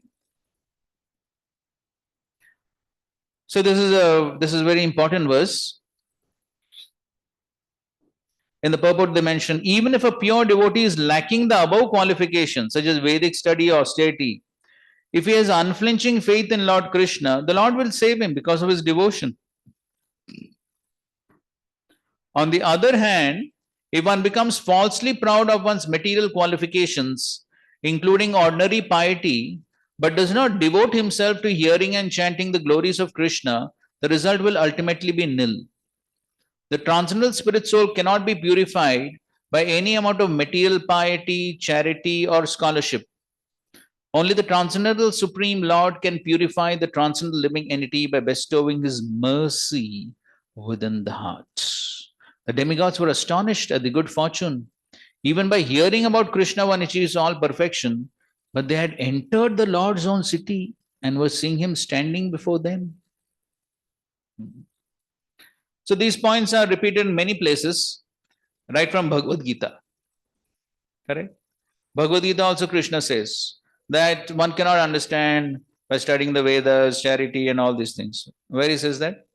So this is a very important verse. In the purport they mention, even if a pure devotee is lacking the above qualifications, such as Vedic study or austerity, if he has unflinching faith in Lord Krishna, the Lord will save him because of his devotion. On the other hand, if one becomes falsely proud of one's material qualifications, including ordinary piety, but does not devote himself to hearing and chanting the glories of Krishna, the result will ultimately be nil. The transcendental spirit soul cannot be purified by any amount of material piety, charity, or scholarship. Only the transcendental Supreme Lord can purify the transcendental living entity by bestowing his mercy within the heart. The demigods were astonished at the good fortune. Even by hearing about Krishna, one achieves all perfection, but they had entered the Lord's own city and were seeing him standing before them. So these points are repeated in many places, right from Bhagavad Gita. Correct? Bhagavad Gita also Krishna says that one cannot understand by studying the Vedas, charity and all these things. Where he says that?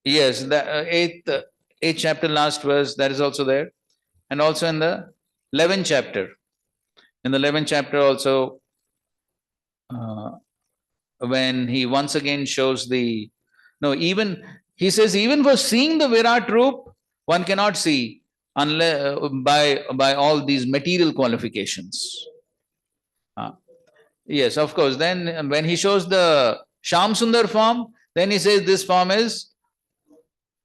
Yes, the eighth chapter, last verse, that is also there. And also in the 11th chapter. In the 11th chapter also, when he once again shows the, no, even, he says, even for seeing the Virat Roop, one cannot see unless by all these material qualifications. Yes, of course. Then when he shows the Sham Sundar form, then he says this form is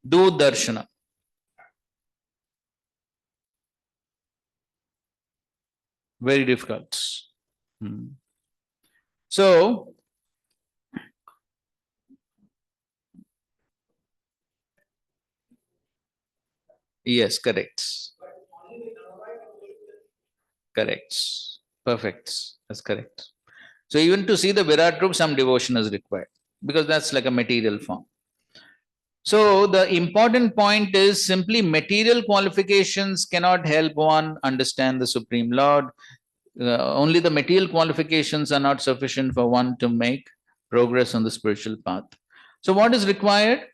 Dud Darshana. Very difficult. So, yes, correct. Correct. Perfect. That's correct. So even to see the Virat Roop, some devotion is required because that's like a material form. So the important point is simply material qualifications cannot help one understand the Supreme Lord. Only the material qualifications are not sufficient for one to make progress on the spiritual path. So what is required?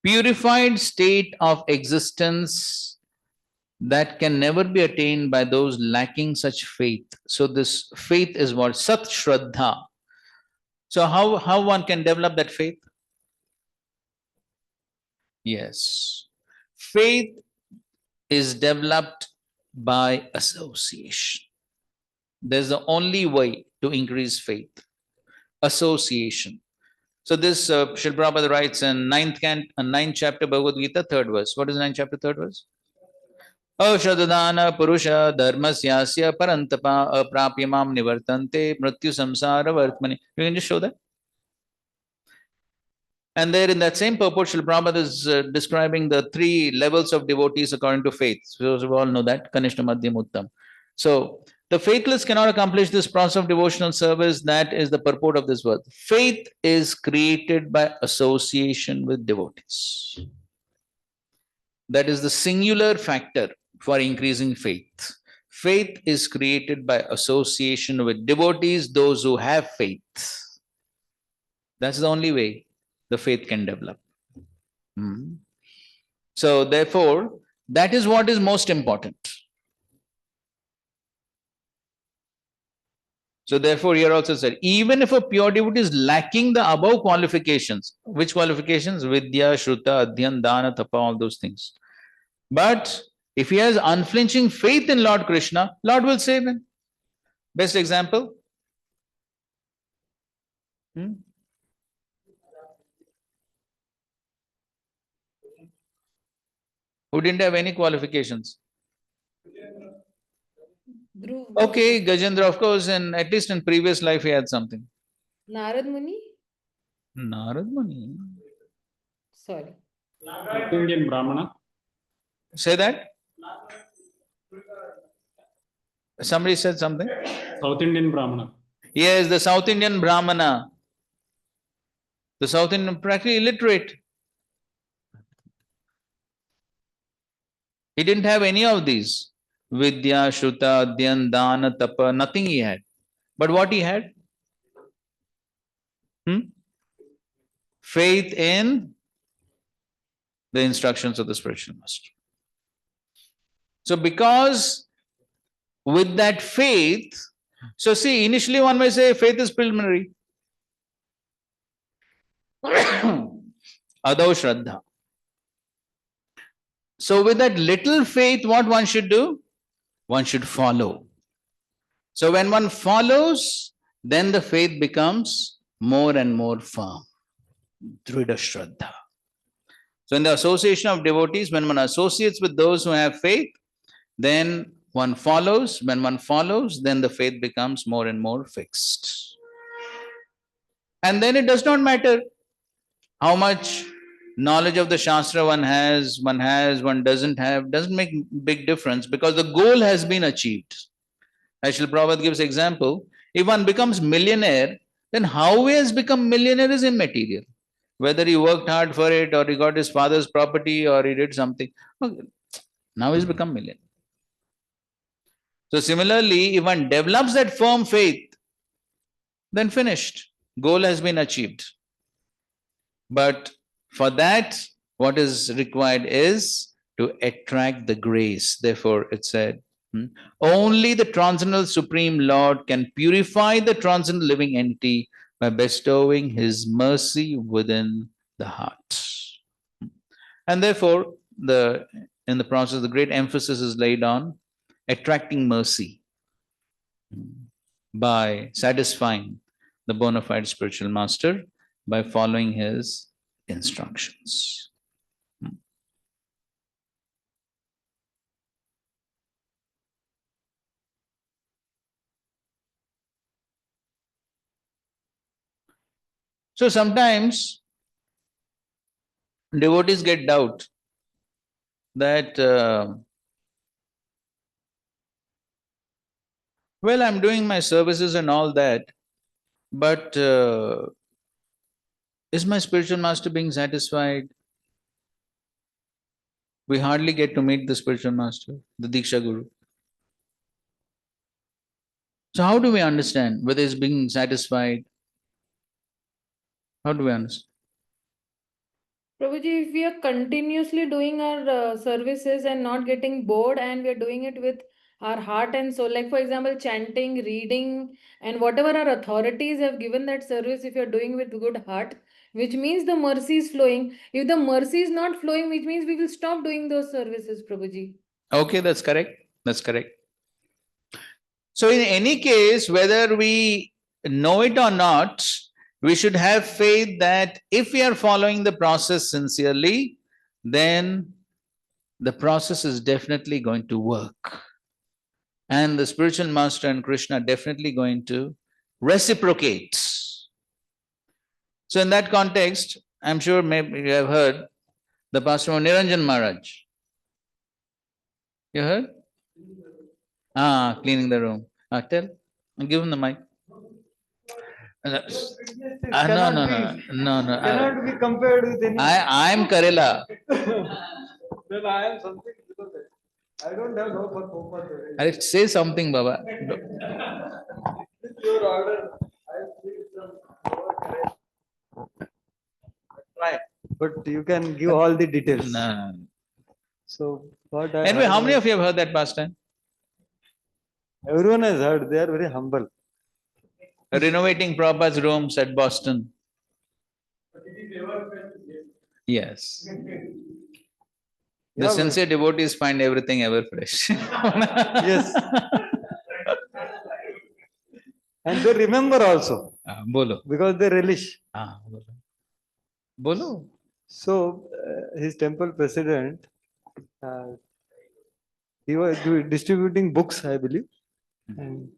Purified state of existence that can never be attained by those lacking such faith. So this faith is what? Sat Shraddha. So how one can develop that faith? Yes. Faith is developed by association. There's the only way to increase faith. Association. So this Srila Prabhupada writes in 9th chapter Bhagavad Gita, 3rd verse. What is 9th chapter, 3rd verse? Aushadadana purusha dharmasyasya parantapa aprapyamam nivartante mrityu samsara vartmani. You can just show that. And there in that same purport, Srila Prabhupada is describing the 3 levels of devotees according to faith. So we all know that, Kanishta Madhyam Uttam. So the faithless cannot accomplish this process of devotional service. That is the purport of this word. Faith is created by association with devotees. That is the singular factor for increasing faith. Faith is created by association with devotees, those who have faith. That's the only way the faith can develop. So therefore, that is what is most important. So therefore, here also said, even if a pure devotee is lacking the above qualifications, which qualifications? Vidya, Shruta, Adhyan, Dana, Tapa, all those things. But if he has unflinching faith in Lord Krishna, Lord will save him. Best example? Who didn't have any qualifications? Okay, Gajendra, of course, and at least in previous life he had something. Narad Muni? Narad Muni. Sorry. Indian Brahmana. Say that. Somebody said something. South Indian Brahmana. Yes, the South Indian Brahmana. The South Indian, practically illiterate. He didn't have any of these. Vidya, Shruta, Adhyan, Dana, Tapa, nothing he had. But what he had? Faith in the instructions of the spiritual master. So because with that faith, so see, initially one may say faith is preliminary. Adau Shraddha. So with that little faith, what one should do? One should follow. So when one follows, then the faith becomes more and more firm. Dhrida Shraddha. So in the association of devotees, when one associates with those who have faith, then one follows. When one follows, then the faith becomes more and more fixed. And then it does not matter how much knowledge of the Shastra one doesn't have, doesn't make big difference because the goal has been achieved. As Srila Prabhupada gives example, if one becomes millionaire, then how he has become millionaire is immaterial. Whether he worked hard for it or he got his father's property or he did something. Okay. Now he's become millionaire. So similarly, if one develops that firm faith, then finished. Goal has been achieved. But for that, what is required is to attract the grace. Therefore, it said, only the transcendental Supreme Lord can purify the transcendental living entity by bestowing His mercy within the heart. And therefore, in the process, the great emphasis is laid on attracting mercy by satisfying the bona fide spiritual master by following his instructions. So sometimes devotees get doubt that well, I'm doing my services and all that, but is my spiritual master being satisfied? We hardly get to meet the spiritual master, the Diksha Guru. So how do we understand whether he's being satisfied? How do we understand? Prabhuji, if we are continuously doing our services and not getting bored and we are doing it with our heart and soul, like for example, chanting, reading, and whatever our authorities have given that service, if you're doing with good heart, which means the mercy is flowing. If the mercy is not flowing, which means we will stop doing those services, Prabhuji. Okay, that's correct. That's correct. So in any case, whether we know it or not, we should have faith that if we are following the process sincerely, then the process is definitely going to work. And the spiritual master and Krishna are definitely going to reciprocate. So in that context, I'm sure maybe you have heard the pastor of Niranjan Maharaj. You heard? Cleaning the room. Tell. Give him the mic. No, no. Cannot be compared with any. I'm Karela. Then I am something below that. I don't have no for Prabhupada. Say something, Baba. With your order, I speak some lower. Try, but you can give all the details. No. So what I Anyway, heard how many was- of you have heard that pastime? Everyone has heard. They are very humble. Renovating Prabhupada's rooms at Boston. Yes. The Yeah, sincere devotees find everything ever fresh. Yes. And they remember also. Bolo. Because they relish. Bolo. So his temple president, he was distributing books, I believe. And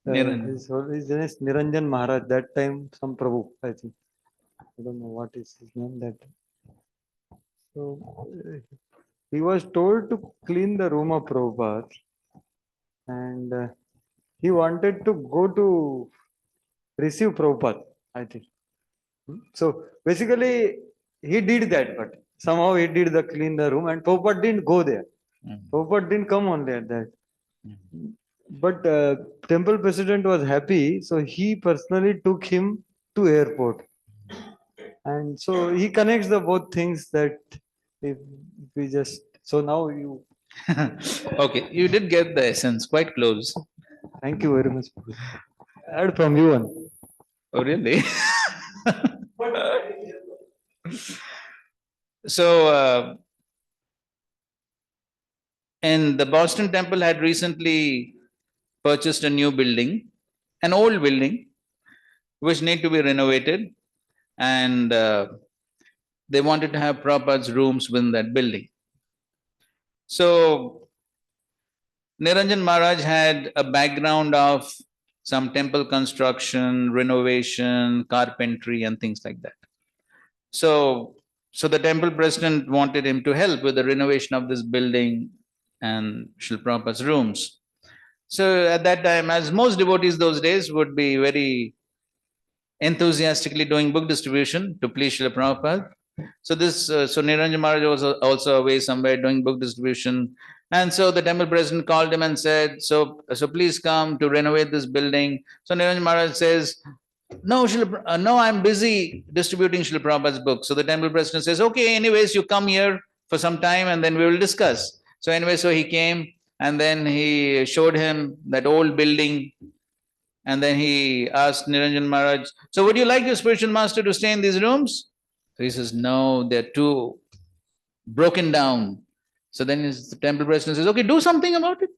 his name is Niranjan Maharaj. That time, some Prabhu, I think. I don't know what is his name that time. So he was told to clean the room of Prabhupada, and he wanted to go to receive Prabhupada, I think. So basically, he did that, but somehow he did the clean the room, and Prabhupada didn't go there. Prabhupada didn't come only at that. But temple president was happy, so he personally took him to airport. And so he connects the both things that if we just, so now you. Okay, you did get the essence, quite close. Thank you very much. I heard from you one. Oh, really? So, and the Boston temple had recently purchased a new building, an old building, which need to be renovated. And they wanted to have Prabhupada's rooms within that building. So, Niranjan Maharaj had a background of some temple construction, renovation, carpentry, and things like that. So the temple president wanted him to help with the renovation of this building and Srila Prabhupada's rooms. So at that time, as most devotees those days would be very enthusiastically doing book distribution to please Srila Prabhupada. So Niranjan Maharaj was also away somewhere doing book distribution. And so the temple president called him and said, so please come to renovate this building. So Niranjan Maharaj says, no, I'm busy distributing Srila Prabhupada's book. So the temple president says, okay, anyways, you come here for some time and then we will discuss. So anyway, so he came and then he showed him that old building. And then he asked Niranjan Maharaj, so would you like your spiritual master to stay in these rooms? So he says, no, they're too broken down. So then the temple president says, okay, do something about it.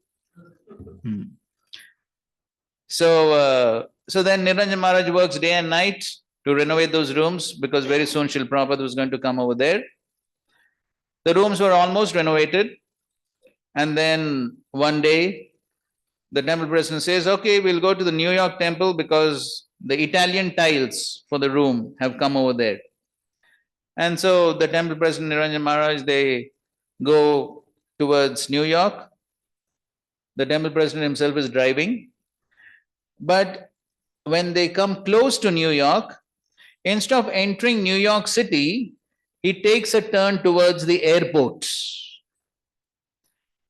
So then Niranjan Maharaj works day and night to renovate those rooms because very soon Srila Prabhupada was going to come over there. The rooms were almost renovated. And then one day, the temple president says, okay, we'll go to the New York temple because the Italian tiles for the room have come over there. And so the temple president Niranjan Maharaj, they go towards New York. The temple president himself is driving. But when they come close to New York, instead of entering New York City, he takes a turn towards the airport.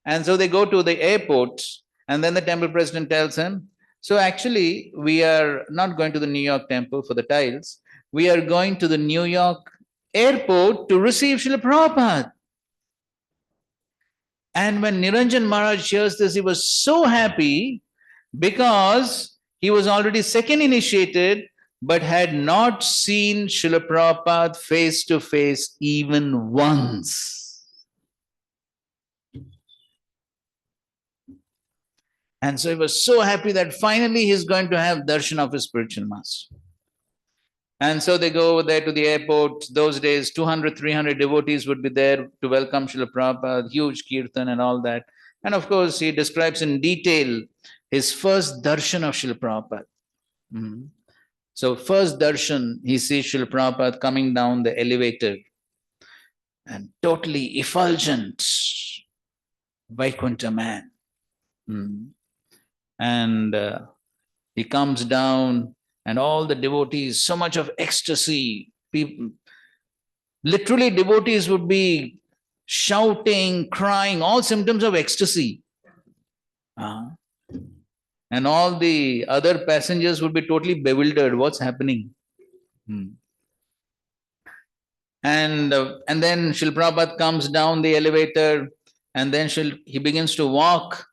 And so they go to the airport, and then the temple president tells him, so actually, we are not going to the New York temple for the tiles. We are going to the New York airport to receive Srila Prabhupada. And when Niranjan Maharaj hears this, he was so happy because he was already second initiated, but had not seen Srila Prabhupada face to face even once. And so he was so happy that finally he's going to have darshan of his spiritual master. And so they go over there to the airport. Those days, 200, 300 devotees would be there to welcome Srila Prabhupada, huge kirtan and all that. And of course, he describes in detail his first darshan of Srila Prabhupada. So first darshan, he sees Srila Prabhupada coming down the elevator and totally effulgent, Vaikuntha man. And he comes down, and all the devotees, so much of ecstasy. People, literally, devotees would be shouting, crying, all symptoms of ecstasy. And all the other passengers would be totally bewildered. What's happening? And then Srila Prabhupada comes down the elevator, and then he begins to walk.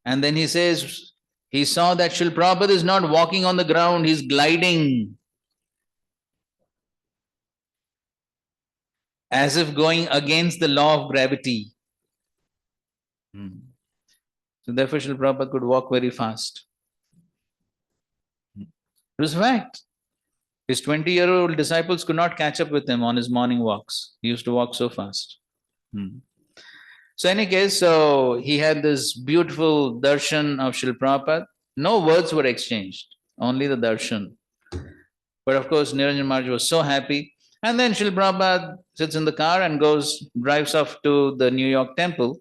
And then he says, he saw that Srila Prabhupada is not walking on the ground, he's gliding, as if going against the law of gravity. So therefore Srila Prabhupada could walk very fast. It was a fact. His 20-year-old disciples could not catch up with him on his morning walks. He used to walk so fast. So in any case, so he had this beautiful darshan of Srila Prabhupada. No words were exchanged, only the darshan. But of course, Niranjan Maharaj was so happy. And then Srila Prabhupada sits in the car and drives off to the New York temple.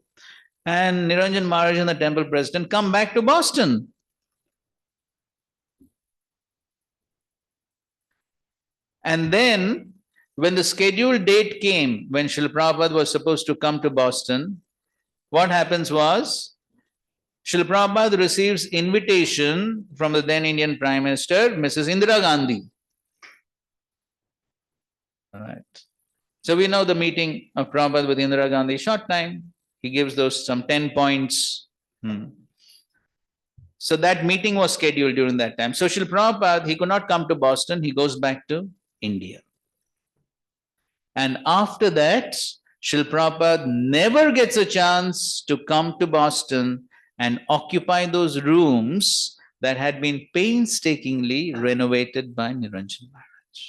And Niranjan Maharaj and the temple president come back to Boston. And then, when the scheduled date came, when Srila Prabhupada was supposed to come to Boston, what happens was, Srila Prabhupada receives invitation from the then Indian Prime Minister, Mrs. Indira Gandhi. All right. So we know the meeting of Prabhupada with Indira Gandhi, short time. He gives those some 10 points. So that meeting was scheduled during that time. So Srila Prabhupada, he could not come to Boston. He goes back to India. And after that, Srila Prabhupada never gets a chance to come to Boston and occupy those rooms that had been painstakingly renovated by Niranjan Maharaj.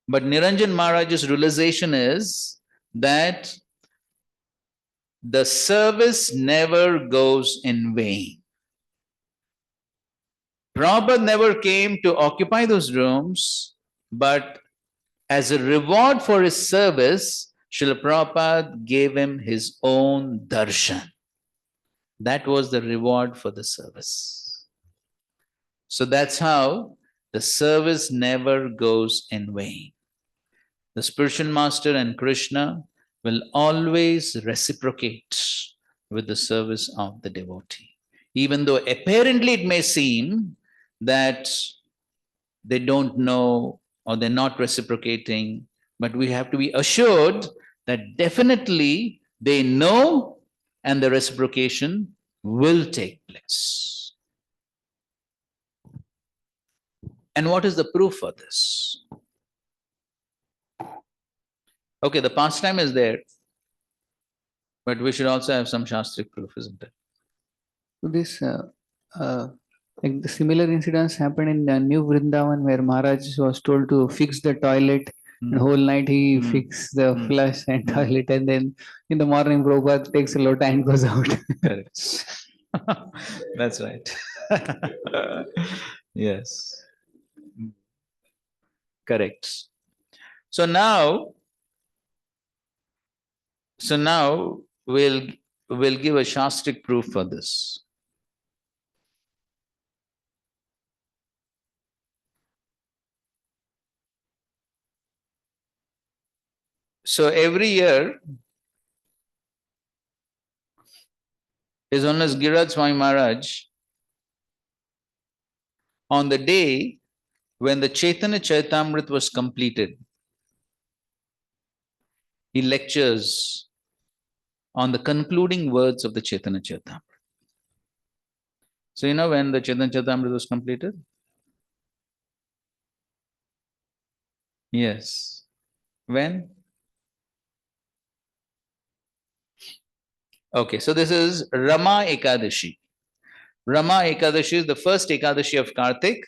But Niranjan Maharaj's realization is that the service never goes in vain. Prabhupada never came to occupy those rooms, but as a reward for his service, Srila Prabhupada gave him his own darshan. That was the reward for the service. So that's how the service never goes in vain. The spiritual master and Krishna will always reciprocate with the service of the devotee. Even though apparently it may seem that they don't know or they're not reciprocating, but we have to be assured that definitely they know and the reciprocation will take place. And what is the proof for this? Okay, the pastime is there, but we should also have some Shastric proof, isn't it? This like the similar incidents happened in New Vrindavan, where Maharaj was told to fix the toilet. The whole night he fixed the flush and toilet, and then in the morning Prabhupada takes a lota and goes out. That's right. Yes. Correct. So now we'll give a Shastric proof for this. So every year, His Holiness Giriraj Swami Maharaj, on the day when the Chaitanya Charitamrita was completed, he lectures on the concluding words of the Chaitanya Charitamrita. So you know when the Chaitanya Charitamrita was completed? Yes. When? Okay, so this is Rama Ekadashi. Rama Ekadashi is the first Ekadashi of Kartik.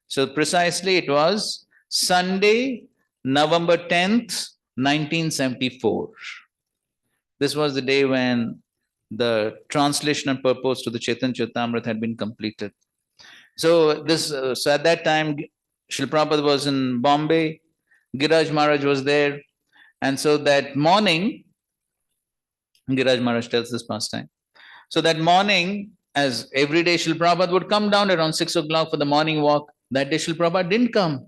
So precisely it was Sunday, November 10th, 1974. This was the day when the translation and purpose to the Chaitanya Charitamrita had been completed. So so at that time, Srila Prabhupada was in Bombay, Giriraj Maharaj was there, and so that morning, Giriraj Maharaj tells this pastime. So that morning, as every day Srila Prabhupada would come down around 6 o'clock for the morning walk. That day Srila Prabhupada didn't come.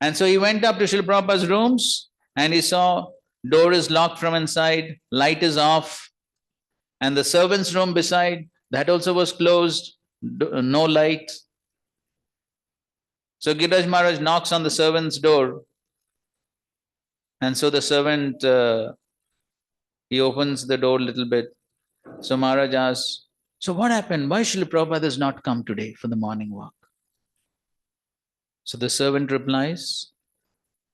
And so he went up to Srila Prabhupada's rooms and he saw door is locked from inside, light is off, and the servant's room beside, that also was closed, no light. So Giriraj Maharaj knocks on the servant's door. And so the servant, he opens the door a little bit. So Maharaj asks, so what happened? Why Srila Prabhupada has not come today for the morning walk? So the servant replies,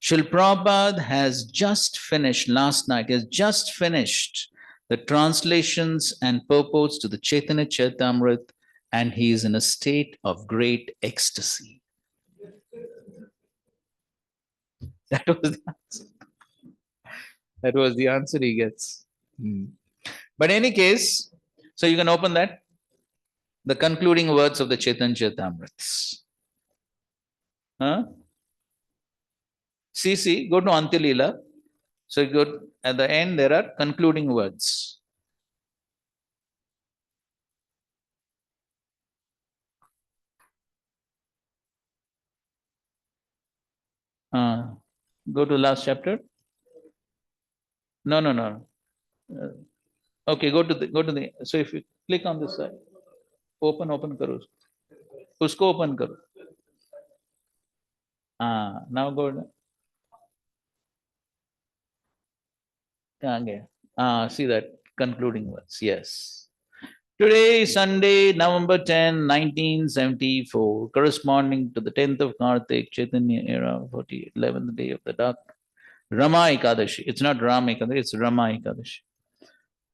Srila Prabhupada has just finished last night, he has just finished the translations and purports to the Chaitanya Charitamrita, and he is in a state of great ecstasy. That was the answer. That was the answer he gets. But in any case, so you can open that. The concluding words of the Chaitanya Charitamrita. See, go to Antilila. So you go at the end, there are concluding words. Go to last chapter. No. Okay, go to the. So if you click on this side, open karo. Usko open karo. Now go. See that concluding words. Yes. Today is Sunday, November 10, 1974, corresponding to the 10th of Kartik, Chaitanya era, 11th day of the duck, Rama Ekadashi. It's not Ram Ekadashi, it's Rama Ekadashi.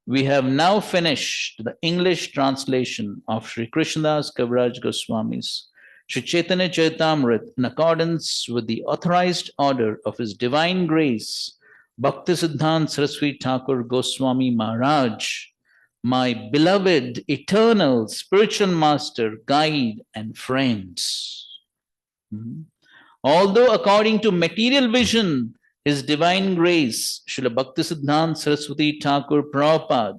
We have now finished the English translation of Sri Krishnadas Kaviraj Goswami's Sri Chaitanya Charitamrita in accordance with the authorized order of His Divine Grace, Bhaktisiddhanta Saraswati Thakur Goswami Maharaj, my beloved, eternal, spiritual master, guide, and friends. Although according to material vision, His Divine Grace, Srila Bhaktisiddhanta Saraswati Thakur Prabhupada,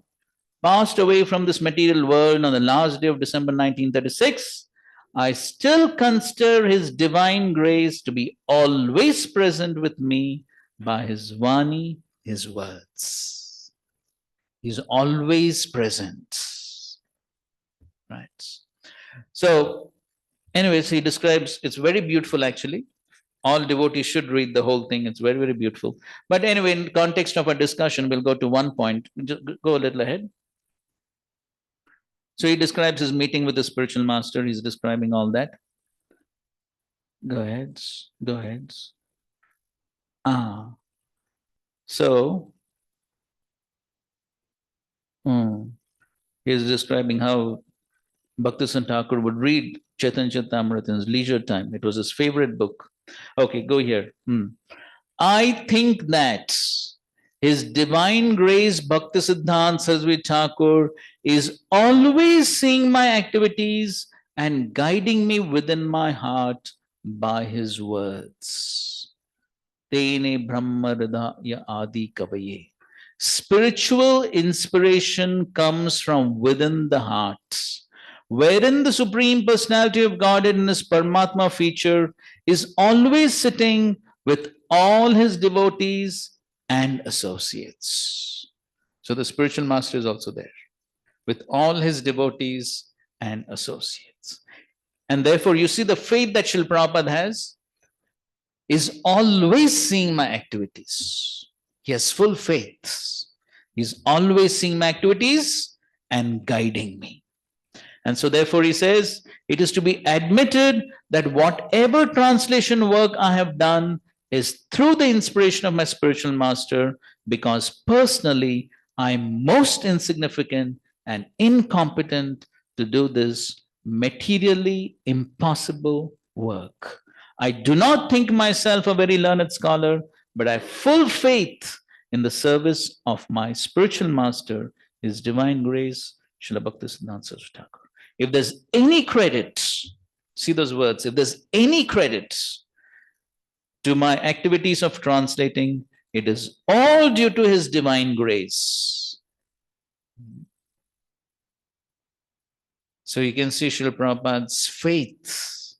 passed away from this material world on the last day of December 1936, I still consider His Divine Grace to be always present with me by His Vani, His words. He's always present. Right. So, anyways, he describes, it's very beautiful actually. All devotees should read the whole thing. It's very, very beautiful. But anyway, in context of our discussion, we'll go to one point. Just go a little ahead. So he describes his meeting with the spiritual master. He's describing all that. Go ahead. So, he's describing how Bhaktisiddhanta Thakur would read Chaitanya Charitamrita in his leisure time. It was his favorite book. Okay, go here. I think that His Divine Grace Bhaktisiddhanta Saraswati Thakur is always seeing my activities and guiding me within my heart by His words. Tene Brahma Hridaya Adi Kavaye. Spiritual inspiration comes from within the heart, wherein the Supreme Personality of Godhead in His Paramatma feature is always sitting with all His devotees and associates. So the spiritual master is also there with all his devotees and associates. And therefore, you see the faith that Srila Prabhupada has is always seeing my activities. He has full faith. He's always seeing my activities and guiding me. And so therefore he says, it is to be admitted that whatever translation work I have done is through the inspiration of my spiritual master, because personally I am most insignificant and incompetent to do this materially impossible work. I do not think myself a very learned scholar, but I have full faith in the service of my spiritual master, His Divine Grace, Srila Bhaktisiddhanta Saraswati Thakur. If there's any credit, see those words, if there's any credit to my activities of translating, it is all due to His Divine Grace. So you can see Srila Prabhupada's faith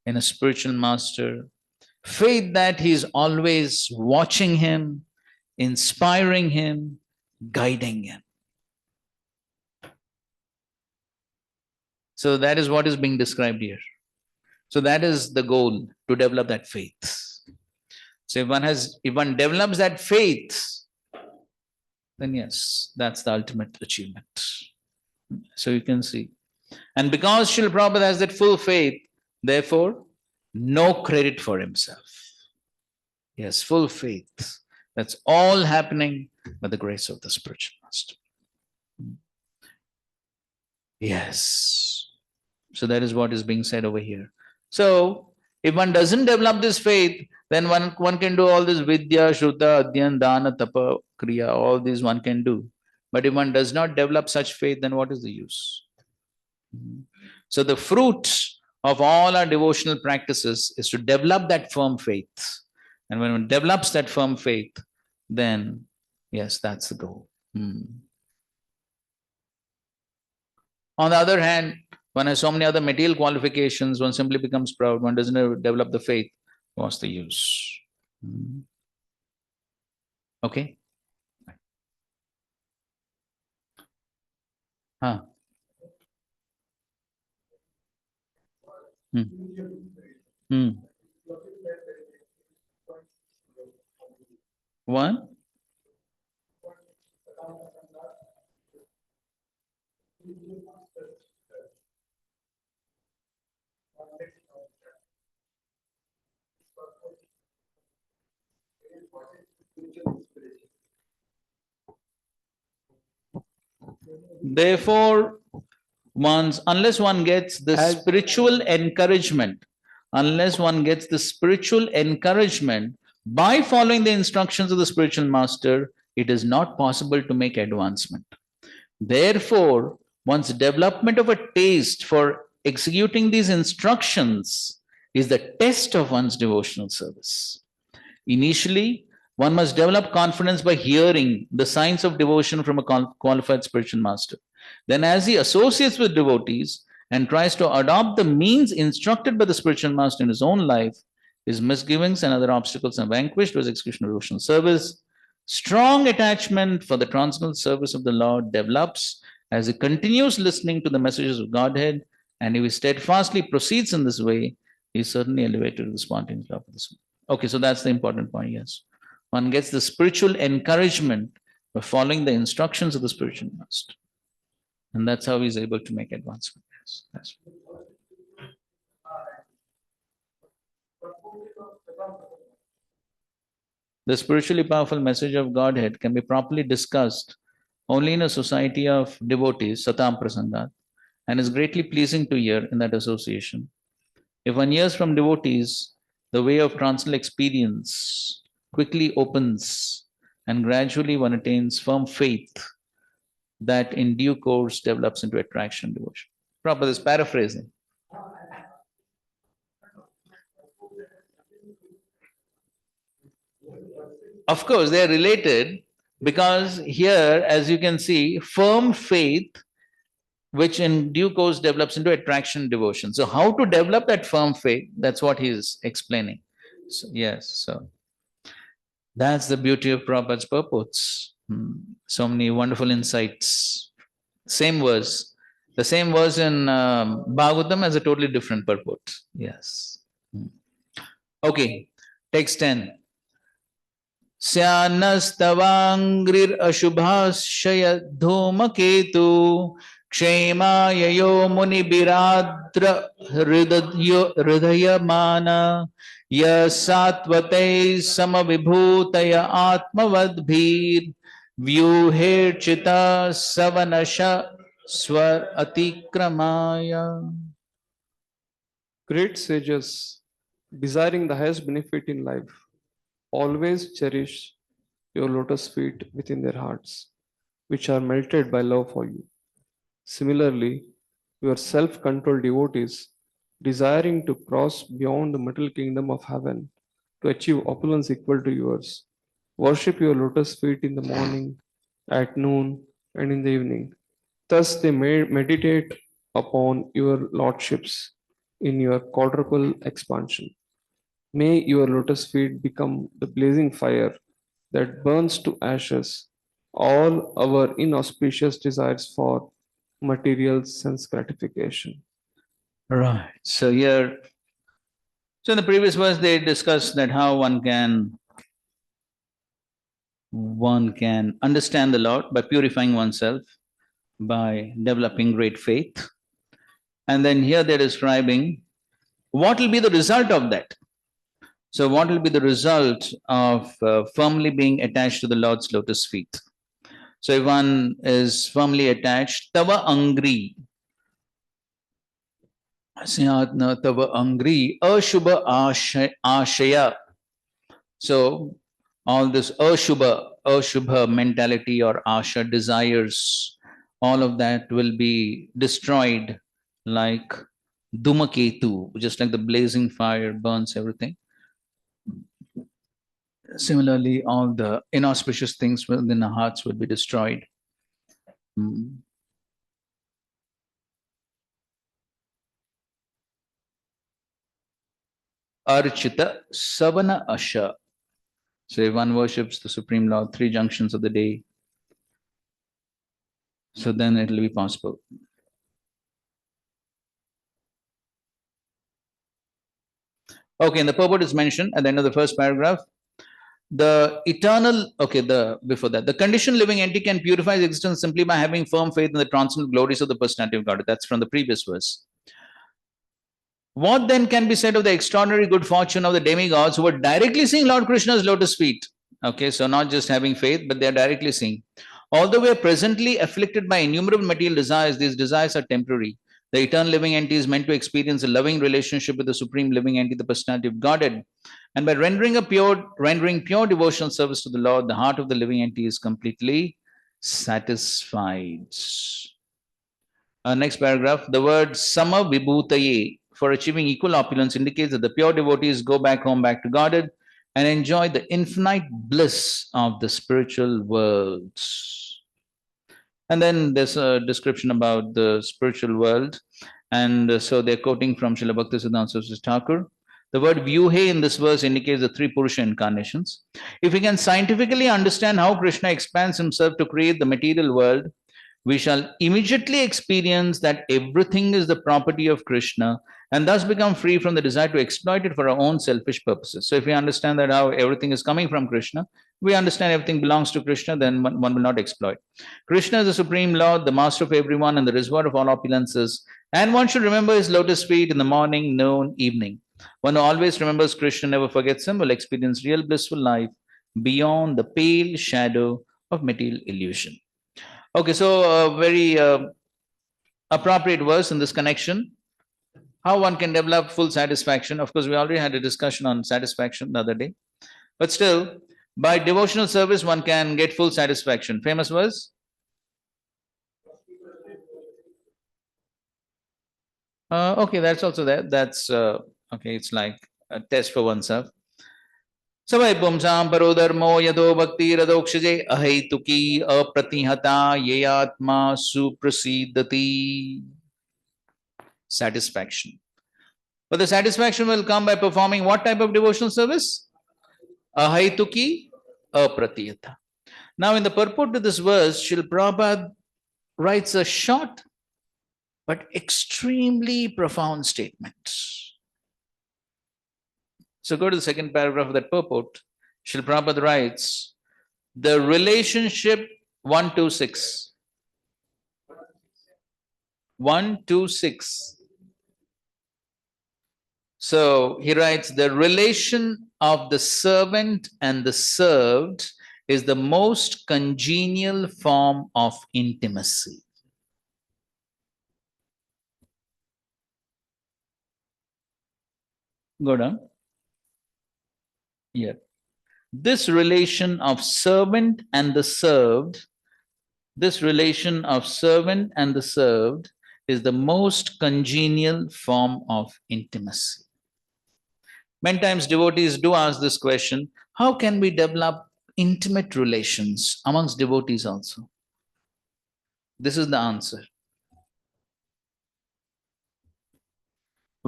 in a spiritual master, faith that he's always watching him, inspiring him, guiding him. So that is what is being described here. So that is the goal, to develop that faith. So if one develops that faith, then yes, that's the ultimate achievement. So you can see. And because Srila Prabhupada has that full faith, therefore, no credit for himself. Yes, full faith. That's all happening by the grace of the spiritual master. Yes. So that is what is being said over here. So if one doesn't develop this faith, then one can do all this vidya, shruta, adhyan, dana, tapa, kriya, all these one can do. But if one does not develop such faith, then what is the use? So the fruit of all our devotional practices is to develop that firm faith. And when one develops that firm faith, then yes, that's the goal. On the other hand, one has so many other material qualifications, one simply becomes proud, one doesn't develop the faith. What's the use? Okay? Huh. One? Therefore, unless one gets the spiritual encouragement, by following the instructions of the spiritual master, it is not possible to make advancement. Therefore, one's development of a taste for executing these instructions is the test of one's devotional service. Initially, one must develop confidence by hearing the signs of devotion from a qualified spiritual master. Then, as he associates with devotees and tries to adopt the means instructed by the spiritual master in his own life, his misgivings and other obstacles are vanquished with execution of devotional service. Strong attachment for the transcendental service of the Lord develops as he continues listening to the messages of Godhead, and if he steadfastly proceeds in this way, he is certainly elevated to the spontaneous love of the soul. Okay, so that's the important point, yes. One gets the spiritual encouragement by following the instructions of the spiritual master. And that's how he's able to make advancement. Yes, that's the spiritually powerful message of Godhead can be properly discussed only in a society of devotees, satam prasangat, and is greatly pleasing to hear in that association. If one hears from devotees, the way of transcendental experience quickly opens, and gradually one attains firm faith that in due course develops into attraction and devotion. Prabhupada is paraphrasing. Of course, they are related because here, as you can see, firm faith, which in due course develops into attraction and devotion. So how to develop that firm faith, that's what he is explaining. So, yes, so that's the beauty of Prabhupada's purports. So many wonderful insights. Same verse. The same verse in Bhagavatam has a totally different purport. Yes. Okay, text 10. Syanasthavangrir ashubhashaya dhomaketu Ksemayayo munibiradra hridayamana yasatvate samavibhutaya atmavadbhir vyuherchita savanasha swar atikramaya. Great sages, desiring the highest benefit in life, always cherish your lotus feet within their hearts, which are melted by love for you. Similarly, your self-controlled devotees, desiring to cross beyond the material kingdom of heaven to achieve opulence equal to yours, worship your lotus feet in the morning, at noon, and in the evening. Thus they may meditate upon your lordships in your quadruple expansion. May your lotus feet become the blazing fire that burns to ashes all our inauspicious desires for material sense gratification. Right. So here, so in the previous verse, they discussed that how one can understand the Lord by purifying oneself, by developing great faith. And then here they're describing what will be the result of that. So, what will be the result of firmly being attached to the Lord's lotus feet? So, if one is firmly attached, tava angri, tava angri, ashubha ashaya. So, all this ashubha mentality or asha desires, all of that will be destroyed like Dhumaketu, just like the blazing fire burns everything. Similarly, all the inauspicious things within our hearts will be destroyed. Archita Savana Asha. So if one worships the Supreme Lord, 3 junctions of the day, so then it will be possible. Okay, and the purport is mentioned at the end of the first paragraph. The eternal, before that, the conditioned living entity can purify its existence simply by having firm faith in the transcendental glories of the personality of God. That's from the previous verse. What then can be said of the extraordinary good fortune of the demigods who were directly seeing Lord Krishna's lotus feet? Okay, so not just having faith, but they are directly seeing. Although we are presently afflicted by innumerable material desires, these desires are temporary. The eternal living entity is meant to experience a loving relationship with the supreme living entity, the personality of Godhead. And by rendering pure devotional service to the Lord, the heart of the living entity is completely satisfied. Next paragraph, the word sama vibhutaye, for achieving equal opulence, indicates that the pure devotees go back home, back to Godhead, and enjoy the infinite bliss of the spiritual worlds. And then there's a description about the spiritual world. And so they're quoting from Srila Bhaktisiddhanta Saraswati Thakur. The word vyuhe in this verse indicates the 3 Purusha incarnations. If we can scientifically understand how Krishna expands himself to create the material world, we shall immediately experience that everything is the property of Krishna and thus become free from the desire to exploit it for our own selfish purposes. So if we understand that how everything is coming from Krishna, we understand everything belongs to Krishna, then one will not exploit. Krishna is the Supreme Lord, the master of everyone and the reservoir of all opulences. And one should remember his lotus feet in the morning, noon, evening. One who always remembers Krishna, never forgets him, will experience real blissful life beyond the pale shadow of material illusion. Okay, so a very appropriate verse in this connection. How one can develop full satisfaction. Of course, we already had a discussion on satisfaction the other day. But still, by devotional service, one can get full satisfaction. Famous verse? Okay, that's also there. That's, okay, it's like a test for oneself. Savai pumsam parodharmo yado bhakti radokshije aheituki apratihata yeyatma suprasidati. Satisfaction. But the satisfaction will come by performing what type of devotional service? Ahaituki apratihata. Now in the purport to this verse, Srila Prabhupada writes a short but extremely profound statement. So go to the second paragraph of that purport. Srila Prabhupada writes, the relationship 126. 126. So he writes, the relation of the servant and the served is the most congenial form of intimacy. Go down. Here. This relation of servant and the served, this relation of servant and the served is the most congenial form of intimacy. Many times devotees do ask this question, how can we develop intimate relations amongst devotees also? This is the answer.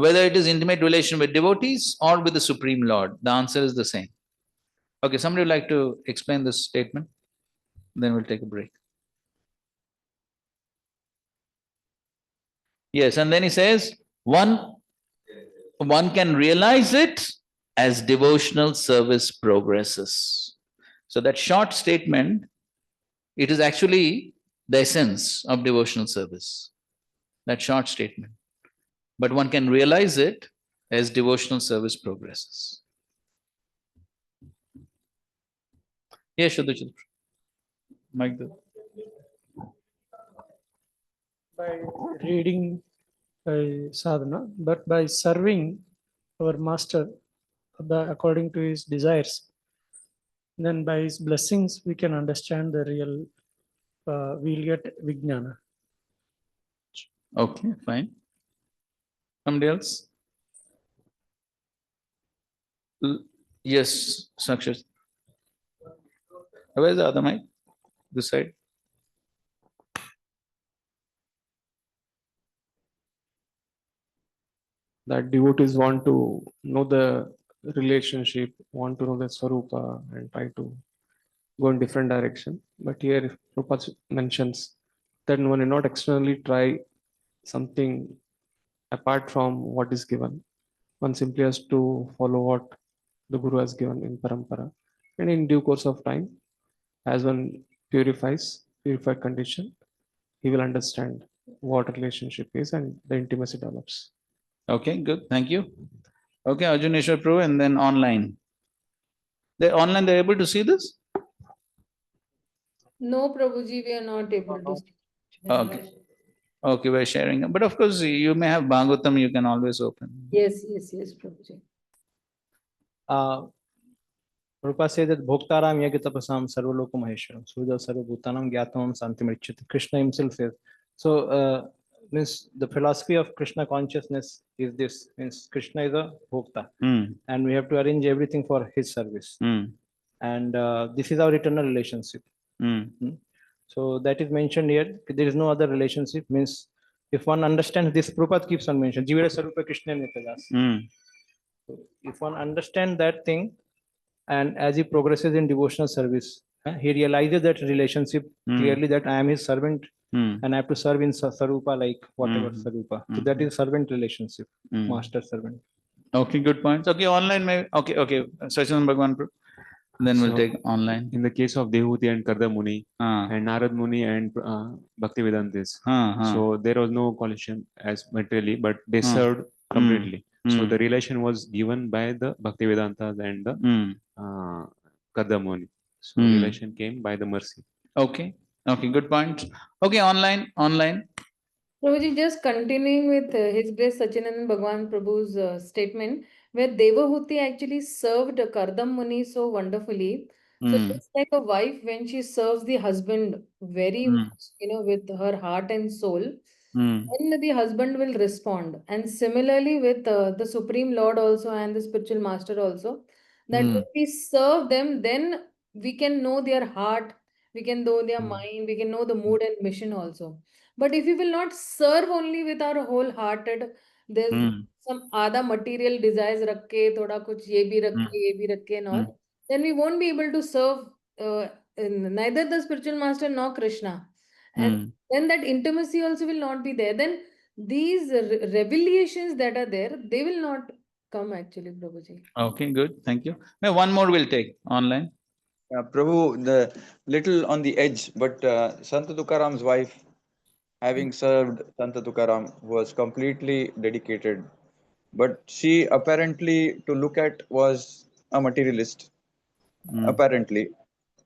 whether it is intimate relation with devotees or with the Supreme Lord, the answer is the same. Okay, somebody would like to explain this statement? Then we'll take a break. Yes, and then he says, one can realize it as devotional service progresses. So that short statement, it is actually the essence of devotional service. That short statement. But one can realize it as devotional service progresses. Yes, Shudhachitra. Mike. By reading sadhana, but by serving our master according to his desires, then by his blessings we can understand the real, we'll get vijnana. Okay, fine. Somebody else? Yes, Sakshit. Where's the other mic? This side. That devotees want to know the relationship, want to know the Swarupa and try to go in different direction. But here Prabhupada mentions that one will not externally try something apart from what is given. One simply has to follow what the Guru has given in Parampara. And in due course of time, as one purified condition, he will understand what relationship is and the intimacy develops. Okay, good. Thank you. Okay, Arjuneshwar Prabhu, and then online. Online, they're able to see this? No, Prabhuji, we are not able to see. Okay. Okay, we're sharing. But of course, you may have Bhagavatam, you can always open. Yes, Prabhuji. Prabhupada says that Bhoktaram Yagitapasam Sarvaloka Maheshwaram Surya Sarvabhutanam Gyatamam Santimrichiti. Krishna himself says. So means the philosophy of Krishna consciousness is this, means Krishna is a Bhokta and we have to arrange everything for his service. And this is our eternal relationship. So that is mentioned here. There is no other relationship. Means if one understands this, Prabhupada keeps on mentioning Jivara Sarupa Krishna Nitadas. So if one understands that thing, and as he progresses in devotional service, he realizes that relationship clearly, that I am his servant and I have to serve in Sarupa, like whatever Sarupa. So that is servant relationship, master servant. Okay, good points. Okay, online may okay. Sachin Bhagwan. Then we'll take online. In the case of Dehuti and Karda Muni and Narad Muni and Bhakti Vedantis, so there was no collision as materially, but they served completely. So the relation was given by the Bhakti Vedantas and the Karda Muni. So relation came by the mercy. Okay. Okay, good point. Okay, online. Prabhuji, just continuing with His Grace Sachinandan Bhagwan Prabhu's statement, where Devahuti actually served Kardam Muni so wonderfully. So just like a wife, when she serves the husband very much, with her heart and soul, then the husband will respond. And similarly with the Supreme Lord also and the spiritual master also, that when we serve them, then we can know their heart, we can know their mind, we can know the mood and mission also. But if we will not serve only with our wholehearted, there's some other material desires rakke, thoda kuch ye bhi rakke and all, then we won't be able to serve neither the spiritual master nor Krishna. And then that intimacy also will not be there. Then these revelations that are there, they will not come actually, Prabhuji. Okay, good. Thank you. Now, one more we'll take online. Prabhu, the little on the edge, but Santa Tukaram's wife, having served Santa Tukaram, was completely dedicated. But she apparently, to look at, was a materialist, apparently.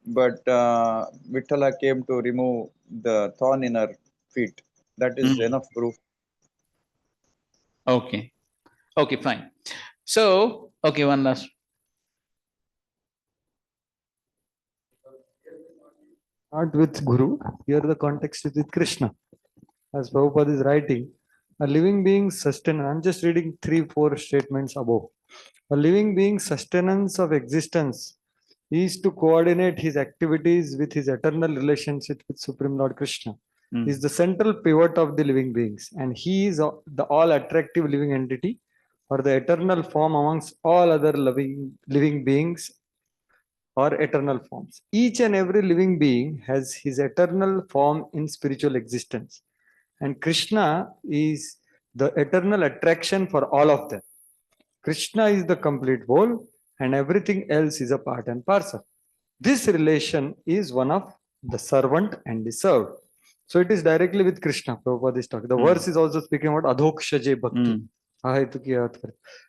But Vithala came to remove the thorn in her feet. That is enough proof. Okay. Okay, fine. So, okay, one last. Not with Guru, here the context is with Krishna. As Prabhupada is writing, a living being sustenance, I'm just reading 3-4 statements above. A living being sustenance of existence is to coordinate his activities with his eternal relationship with Supreme Lord Krishna. is the central pivot of the living beings, and he is the all attractive living entity or the eternal form amongst all other living beings or eternal forms. Each and every living being has his eternal form in spiritual existence, and Krishna is the eternal attraction for all of them. Krishna is the complete whole, and everything else is a part and parcel. This relation is one of the servant and the served. So it is directly with Krishna. Prabhupada is talking. The verse is also speaking about adhokshaje bhakti.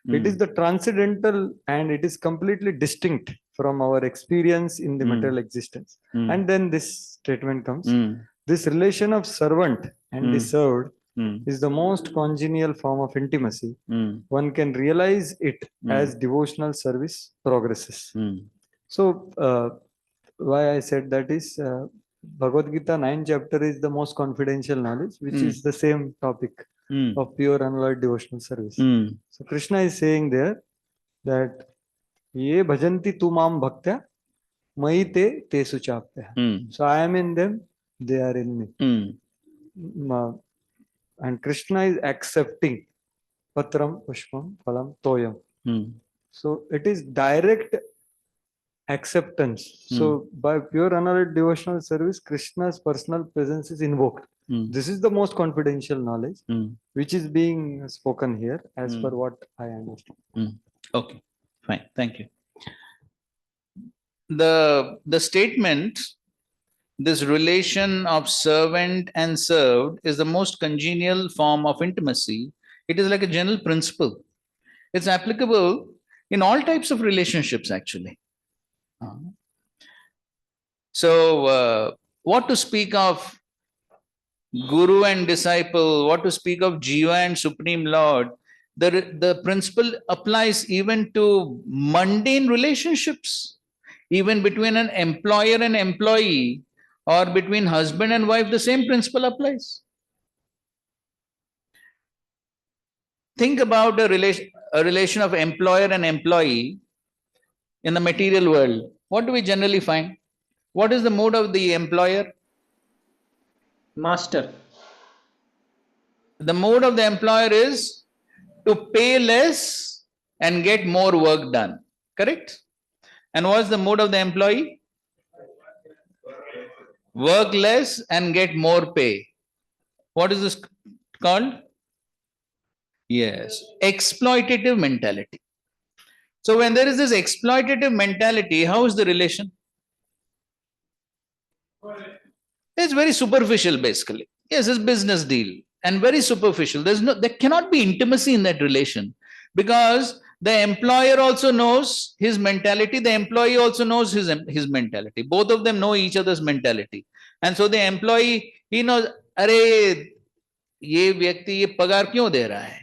It is the transcendental, and it is completely distinct from our experience in the material existence. And then this statement comes. This relation of servant and the served is the most congenial form of intimacy. One can realize it as devotional service progresses. So, why I said that is Bhagavad Gita 9th chapter is the most confidential knowledge, which is the same topic of pure unalloyed devotional service. So Krishna is saying there that ye bhajanti tu mam bhaktya mai te suchapya. So I am in them, they are in me. And Krishna is accepting patram pushpam phalam toyam. So it is direct acceptance. So by pure unalloyed devotional service, Krishna's personal presence is invoked. This is the most confidential knowledge which is being spoken here as per what I understand. Okay, fine, thank you. The statement, this relation of servant and served is the most congenial form of intimacy. It is like a general principle. It's applicable in all types of relationships, actually. So, what to speak of Guru and disciple, what to speak of Jiva and Supreme Lord, the principle applies even to mundane relationships, even between an employer and employee, or between husband and wife, the same principle applies. Think about a relation of employer and employee in the material world. What do we generally find? What is the mood of the employer? Master. The mood of the employer is to pay less and get more work done. Correct? And what's the mood of the employee? Work less and get more pay. What is this called? Yes, exploitative mentality. So when there is this exploitative mentality, how is the relation? It's very superficial, basically. Yes, it's business deal and very superficial. There cannot be intimacy in that relation, because the employer also knows his mentality, the employee also knows his mentality. Both of them know each other's mentality. And so the employee, he knows, अरे ये व्यक्ति ये पगार क्यों दे रहा है?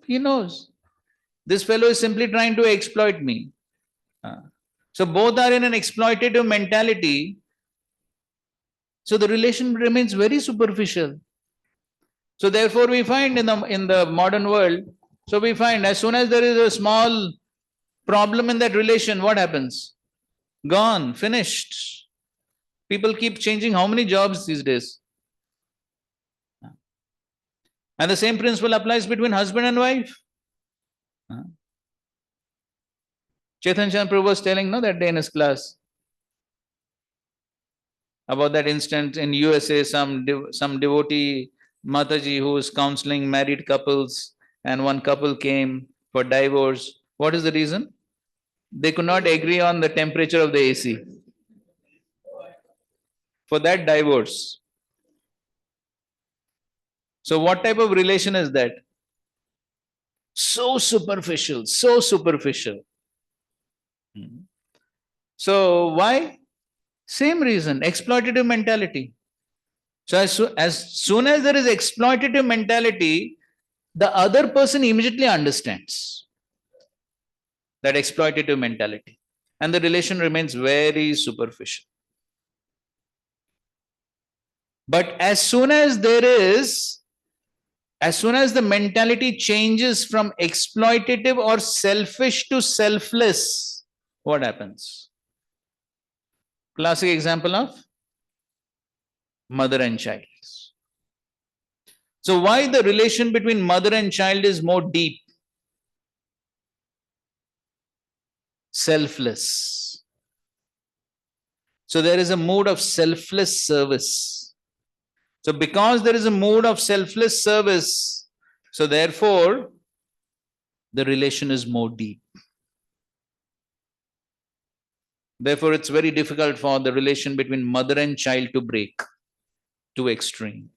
He knows. This fellow is simply trying to exploit me. So both are in an exploitative mentality. So the relation remains very superficial. So therefore we find in the modern world, so we find as soon as there is a small problem in that relation, what happens? Gone, finished. People keep changing how many jobs these days? And the same principle applies between husband and wife. Chetan Chan Prabhu was telling that day in his class about that instance in USA, some devotee Mataji who was counseling married couples, and one couple came for divorce. What is the reason? They could not agree on the temperature of the AC. For that divorce. So what type of relation is that? So superficial, so superficial. So why? Same reason, exploitative mentality. So as soon as there is exploitative mentality, the other person immediately understands that exploitative mentality, and the relation remains very superficial. But as soon as the mentality changes from exploitative or selfish to selfless, what happens? Classic example of mother and child. So why the relation between mother and child is more deep? Selfless. So there is a mood of selfless service. So because there is a mood of selfless service, so therefore the relation is more deep. Therefore, it's very difficult for the relation between mother and child to break too extreme.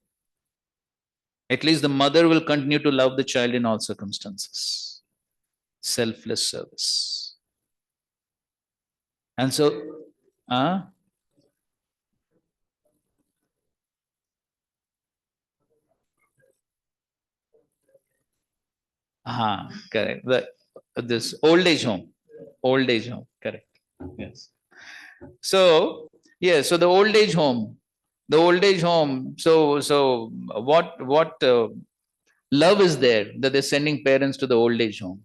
At least the mother will continue to love the child in all circumstances. Selfless service. And so, correct. This old age home. Old age home, correct. Yes. So, yes, so the old age home. The old age home. So what love is there that they're sending parents to the old age home?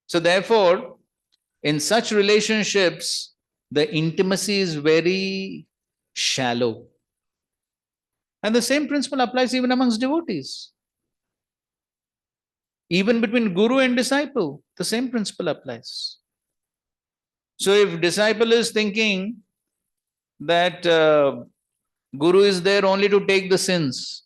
So therefore, in such relationships, the intimacy is very shallow. And the same principle applies even amongst devotees. Even between guru and disciple, the same principle applies. So if disciple is thinking that guru is there only to take the sins,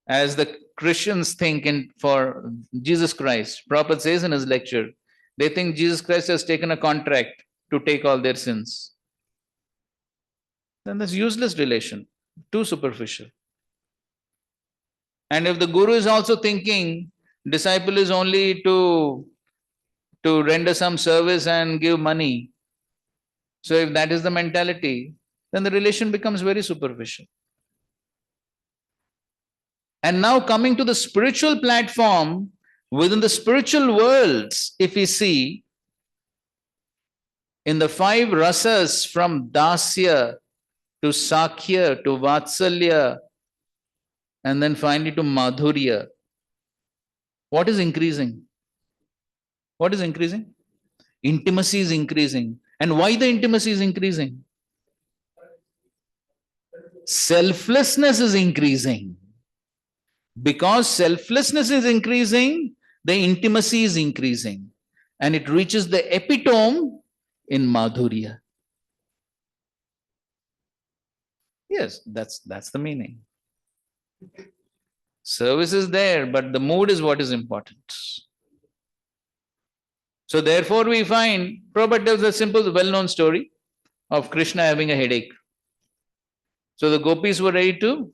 as the Christians think for Jesus Christ, Prabhupada says in his lecture, they think Jesus Christ has taken a contract to take all their sins. Then that's useless relation, too superficial. And if the guru is also thinking disciple is only to render some service and give money, so if that is the mentality, then the relation becomes very superficial. And now coming to the spiritual platform, within the spiritual worlds, if we see, in the 5 rasas from Dasya to Sakhya to Vatsalya, and then finally to Madhurya, what is increasing? What is increasing? Intimacy is increasing. And why the intimacy is increasing? Selflessness is increasing. Because selflessness is increasing, the intimacy is increasing. And it reaches the epitome in Madhurya. Yes, that's the meaning. Service is there, but the mood is what is important. So therefore we find, Prabhupada tells a simple, well-known story of Krishna having a headache. So the gopis were ready to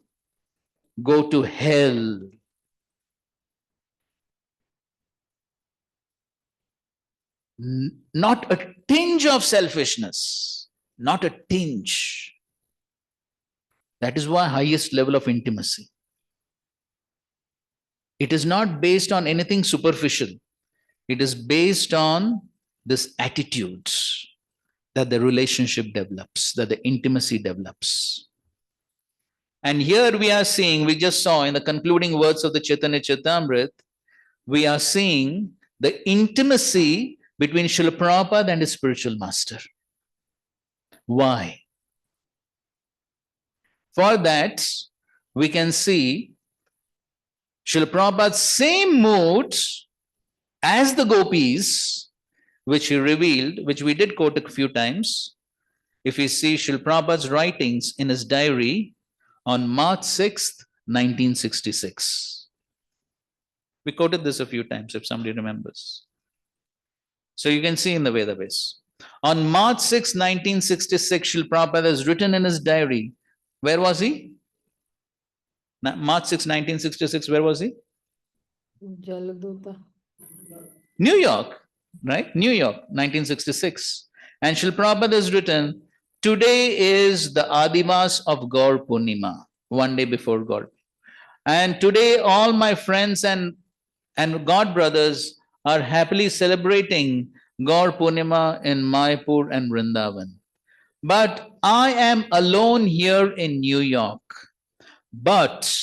go to hell. Not a tinge of selfishness. Not a tinge. That is why highest level of intimacy. It is not based on anything superficial. It is based on this attitude that the relationship develops, that the intimacy develops. And here we are seeing, we just saw in the concluding words of the Chaitanya Charitamrita, we are seeing the intimacy between Srila Prabhupada and his spiritual master. Why? For that, we can see Srila Prabhupada's same mood as the gopis, which he revealed, which we did quote a few times. If you see Srila Prabhupada's writings in his diary on March 6th, 1966. We quoted this a few times, if somebody remembers. So you can see in the Vedas. On March 6, 1966, Srila Prabhupada has written in his diary. Where was he? March 6, 1966, where was he? Jaladuta. New York, right? New York, 1966. And Srila Prabhupada has written, today is the Adivas of Gaur Purnima, one day before Gaur. And today all my friends and God brothers are happily celebrating Gaur Purnima in Mayapur and Vrindavan. But I am alone here in New York. But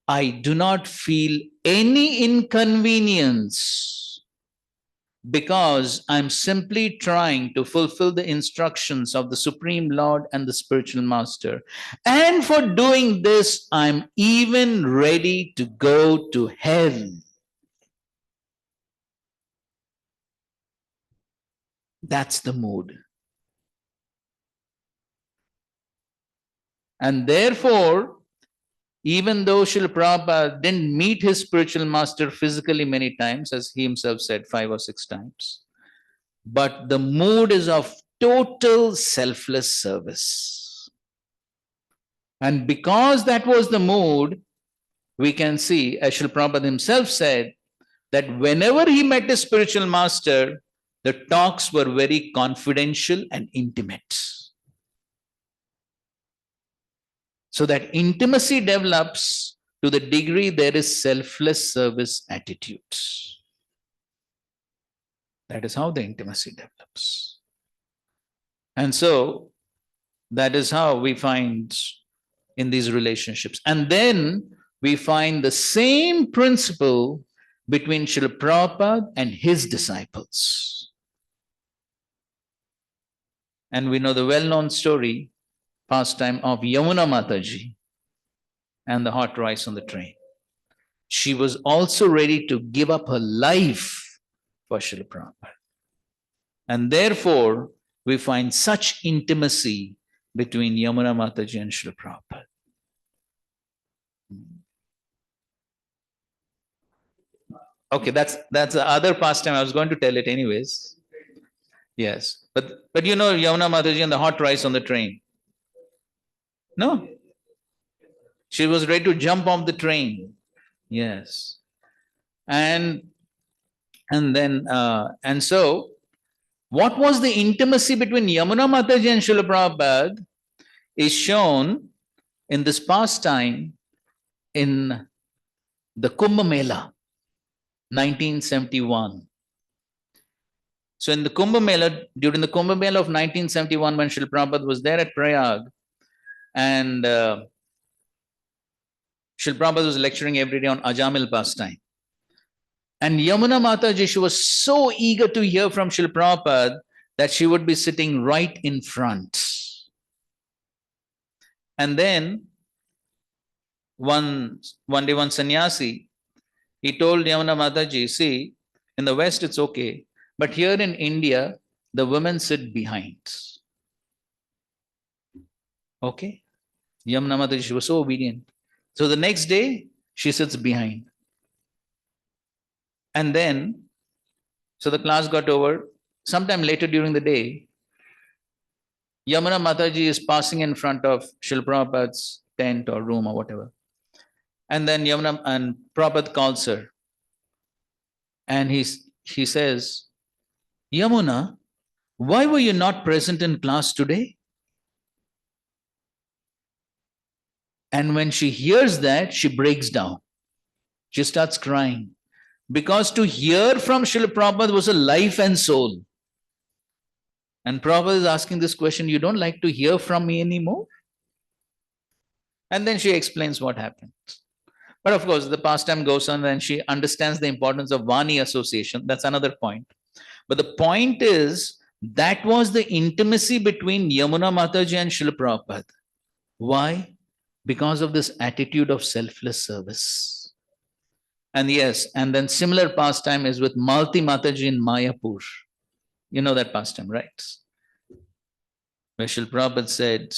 I do not feel any inconvenience because I'm simply trying to fulfill the instructions of the Supreme Lord and the spiritual master. And for doing this, I'm even ready to go to hell. That's the mood. And therefore, even though Srila Prabhupada didn't meet his spiritual master physically many times, as he himself said 5 or 6 times, but the mood is of total selfless service. And because that was the mood, we can see, as Srila Prabhupada himself said, that whenever he met his spiritual master, the talks were very confidential and intimate. So that intimacy develops to the degree there is selfless service attitudes. That is how the intimacy develops. And so that is how we find in these relationships. And then we find the same principle between Srila Prabhupada and his disciples. And we know the well-known story, pastime of Yamuna Mataji and the hot rice on the train. She was also ready to give up her life for Srila Prabhupada. And therefore, we find such intimacy between Yamuna Mataji and Srila Prabhupada. Okay, that's the other pastime. I was going to tell it anyways. Yes, but you know Yamuna Mataji and the hot rice on the train. No, she was ready to jump off the train. Yes, and so what was the intimacy between Yamuna Mataji and Srila Prabhupada is shown in this pastime in the Kumbh Mela, 1971. So in the Kumbh Mela, during the Kumbh Mela of 1971, when Srila Prabhupada was there at Prayag, and Srila Prabhupada was lecturing every day on Ajamil pastime. And Yamuna Mataji, she was so eager to hear from Srila Prabhupada that she would be sitting right in front. And then one day, one sannyasi, he told Yamuna Mataji, see, in the West it's okay, but here in India, the women sit behind. Okay? Yamuna Mataji, she was so obedient. So the next day, she sits behind. And then, so the class got over. Sometime later during the day, Yamuna Mataji is passing in front of Srila Prabhupada's tent or room or whatever. And then Prabhupada calls her. And he says, Yamuna, why were you not present in class today? And when she hears that, she breaks down. She starts crying. Because to hear from Srila Prabhupada was a life and soul. And Prabhupada is asking this question, you don't like to hear from me anymore? And then she explains what happened. But of course, the pastime goes on and she understands the importance of Vani association. That's another point. But the point is, that was the intimacy between Yamuna Mataji and Srila Prabhupada. Why? Because of this attitude of selfless service. And yes, and then similar pastime is with Malti Mataji in Mayapur. You know that pastime, right? Where Srila Prabhupada said,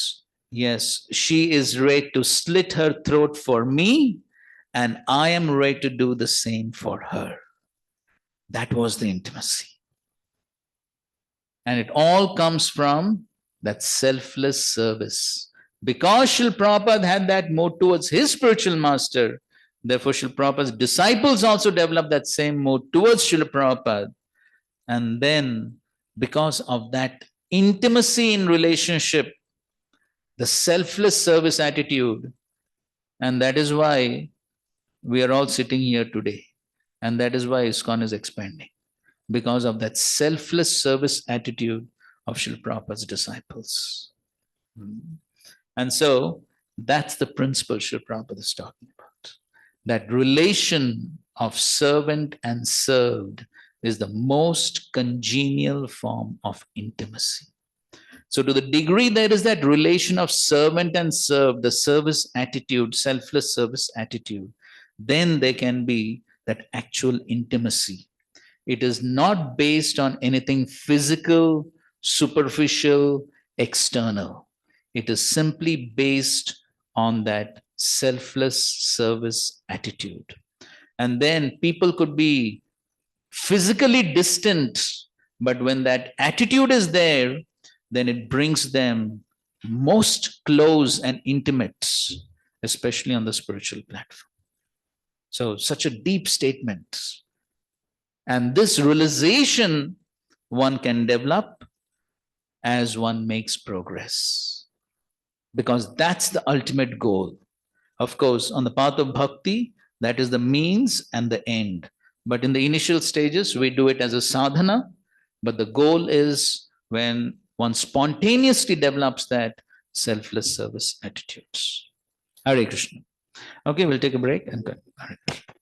yes, she is ready to slit her throat for me, and I am ready to do the same for her. That was the intimacy. And it all comes from that selfless service. Because Srila Prabhupada had that mood towards his spiritual master, therefore Srila Prabhupada's disciples also developed that same mood towards Srila Prabhupada. And then, because of that intimacy in relationship, the selfless service attitude, and that is why we are all sitting here today. And that is why ISKCON is expanding. Because of that selfless service attitude of Srila Prabhupada's disciples. And so, that's the principle Srila Prabhupada is talking about. That relation of servant and served is the most congenial form of intimacy. So to the degree there is that relation of servant and served, the service attitude, selfless service attitude, then there can be that actual intimacy. It is not based on anything physical, superficial, external. It is simply based on that selfless service attitude. And then people could be physically distant, but when that attitude is there, then it brings them most close and intimate, especially on the spiritual platform. So, such a deep statement. And this realization one can develop as one makes progress, because that's the ultimate goal. Of course, on the path of bhakti, that is the means and the end. But in the initial stages, we do it as a sadhana. But the goal is when one spontaneously develops that selfless service attitudes. Hare Krishna. Okay, we'll take a break and go. Hare Krishna.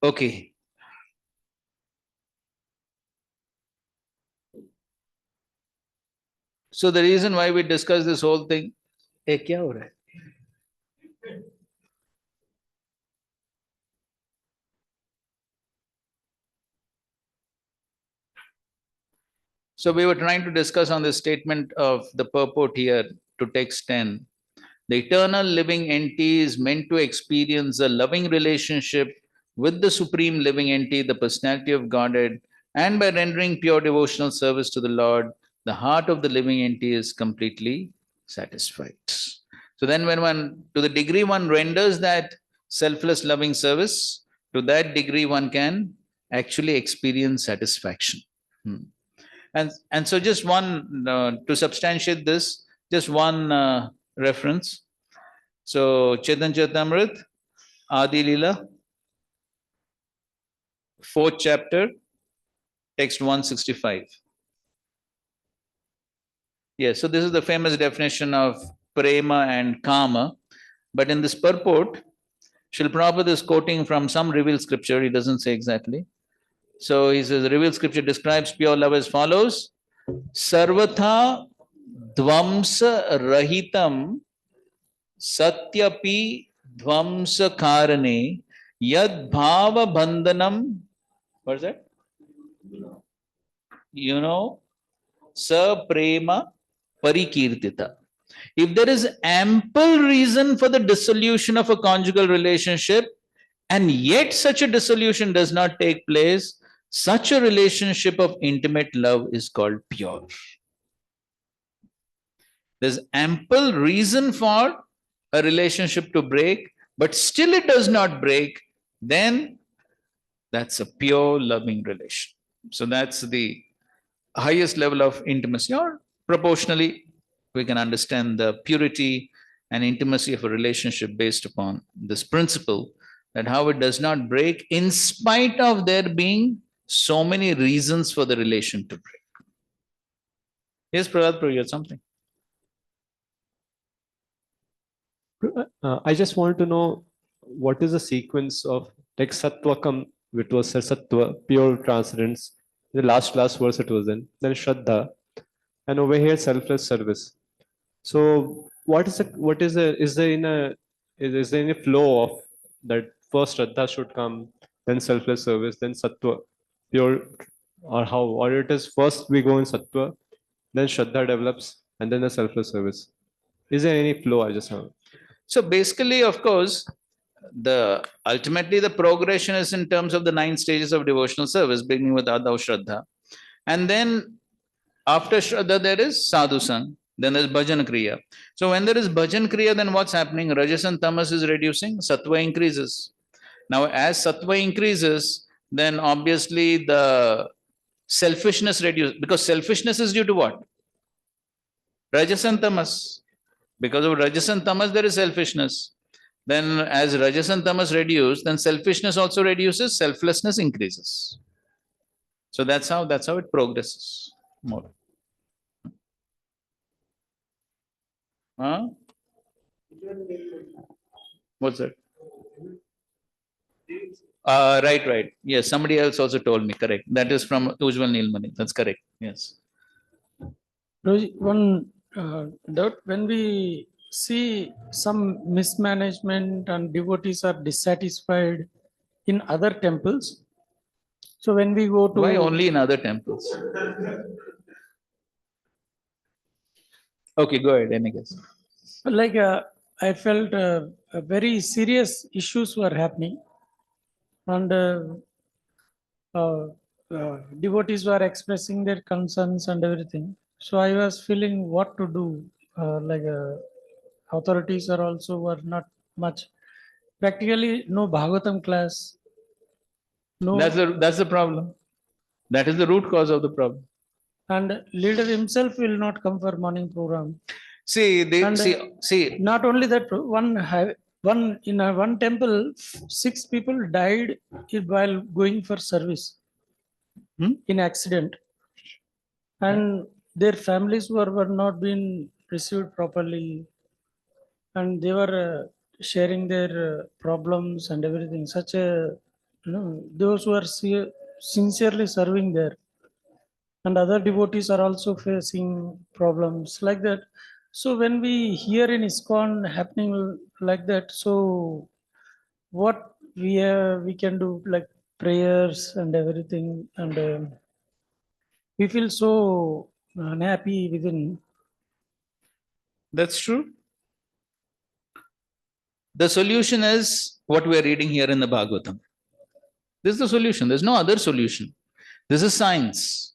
Okay. So the reason why we discuss this whole thing, kya ho raha hai? So we were trying to discuss on the statement of the purport here to text 10. The eternal living entity is meant to experience a loving relationship with the supreme living entity, the personality of Godhead, and by rendering pure devotional service to the Lord, the heart of the living entity is completely satisfied. So then when one, to the degree one renders that selfless loving service, to that degree one can actually experience satisfaction. And so just one, to substantiate this, just one reference. So Chaitanya Charitamrita, Adi Lila, 4th chapter, text 165. Yes, so this is the famous definition of prema and kama. But in this purport, Srila Prabhupada is quoting from some revealed scripture, he doesn't say exactly. So he says, the revealed scripture describes pure love as follows. Sarvatha dvamsa rahitam satyapi dvamsa karane yad bhava bandhanam. What is that? You know, sa prema parikirtita. If there is ample reason for the dissolution of a conjugal relationship, and yet such a dissolution does not take place, such a relationship of intimate love is called pure. There's ample reason for a relationship to break, but still it does not break, then that's a pure loving relation. So that's the highest level of intimacy, or proportionally, we can understand the purity and intimacy of a relationship based upon this principle, that how it does not break in spite of there being so many reasons for the relation to break. Yes, Prahlad Prabhu, you had something. I just want to know what is the sequence of like Sattvakam, which was Sattva, pure transcendence. The last verse it was in. Then Shraddha, and over here selfless service. So is there any flow of that? First Shraddha should come, then selfless service, then Sattva, pure, or how? Or it is first we go in Sattva, then Shraddha develops, and then the selfless service. Is there any flow? I just have. So basically, of course, ultimately the progression is in terms of the 9 stages of devotional service, beginning with Adav Shraddha. And then after Shraddha, there is Sadhusang, then there's Bhajan Kriya. So when there is Bhajan Kriya, then what's happening? Rajas and Tamas is reducing, Sattva increases. Now, as Sattva increases, then obviously the selfishness reduces, because selfishness is due to what? Rajas and Tamas. Because of Rajas and Tamas, there is selfishness. Then as Rajas and Tamas reduce, then selfishness also reduces, selflessness increases. So that's how it progresses more. Huh? What's that? Right. Yes, somebody else also told me, correct. That is from Ujjwal Nilmani. That's correct. Yes. One doubt, when we see some mismanagement and devotees are dissatisfied in other temples, so when we go to... Why only in other temples? Okay, go ahead, any guess. Like I felt very serious issues were happening, and devotees were expressing their concerns and everything. So I was feeling what to do. Authorities were not much. Practically no Bhagavatam class. No. That's the problem. That is the root cause of the problem. And leader himself will not come for morning program. See. Not only that, one temple, 6 people died while going for service in accident, and their families were not being received properly, and they were sharing their problems and everything. Such a those who are sincerely serving there, and other devotees are also facing problems like that. So when we hear in ISKCON happening like that, so what we can do, like prayers and everything, and we feel so unhappy within. That's true. The solution is what we are reading here in the Bhagavatam. This is the solution. There's no other solution. This is science.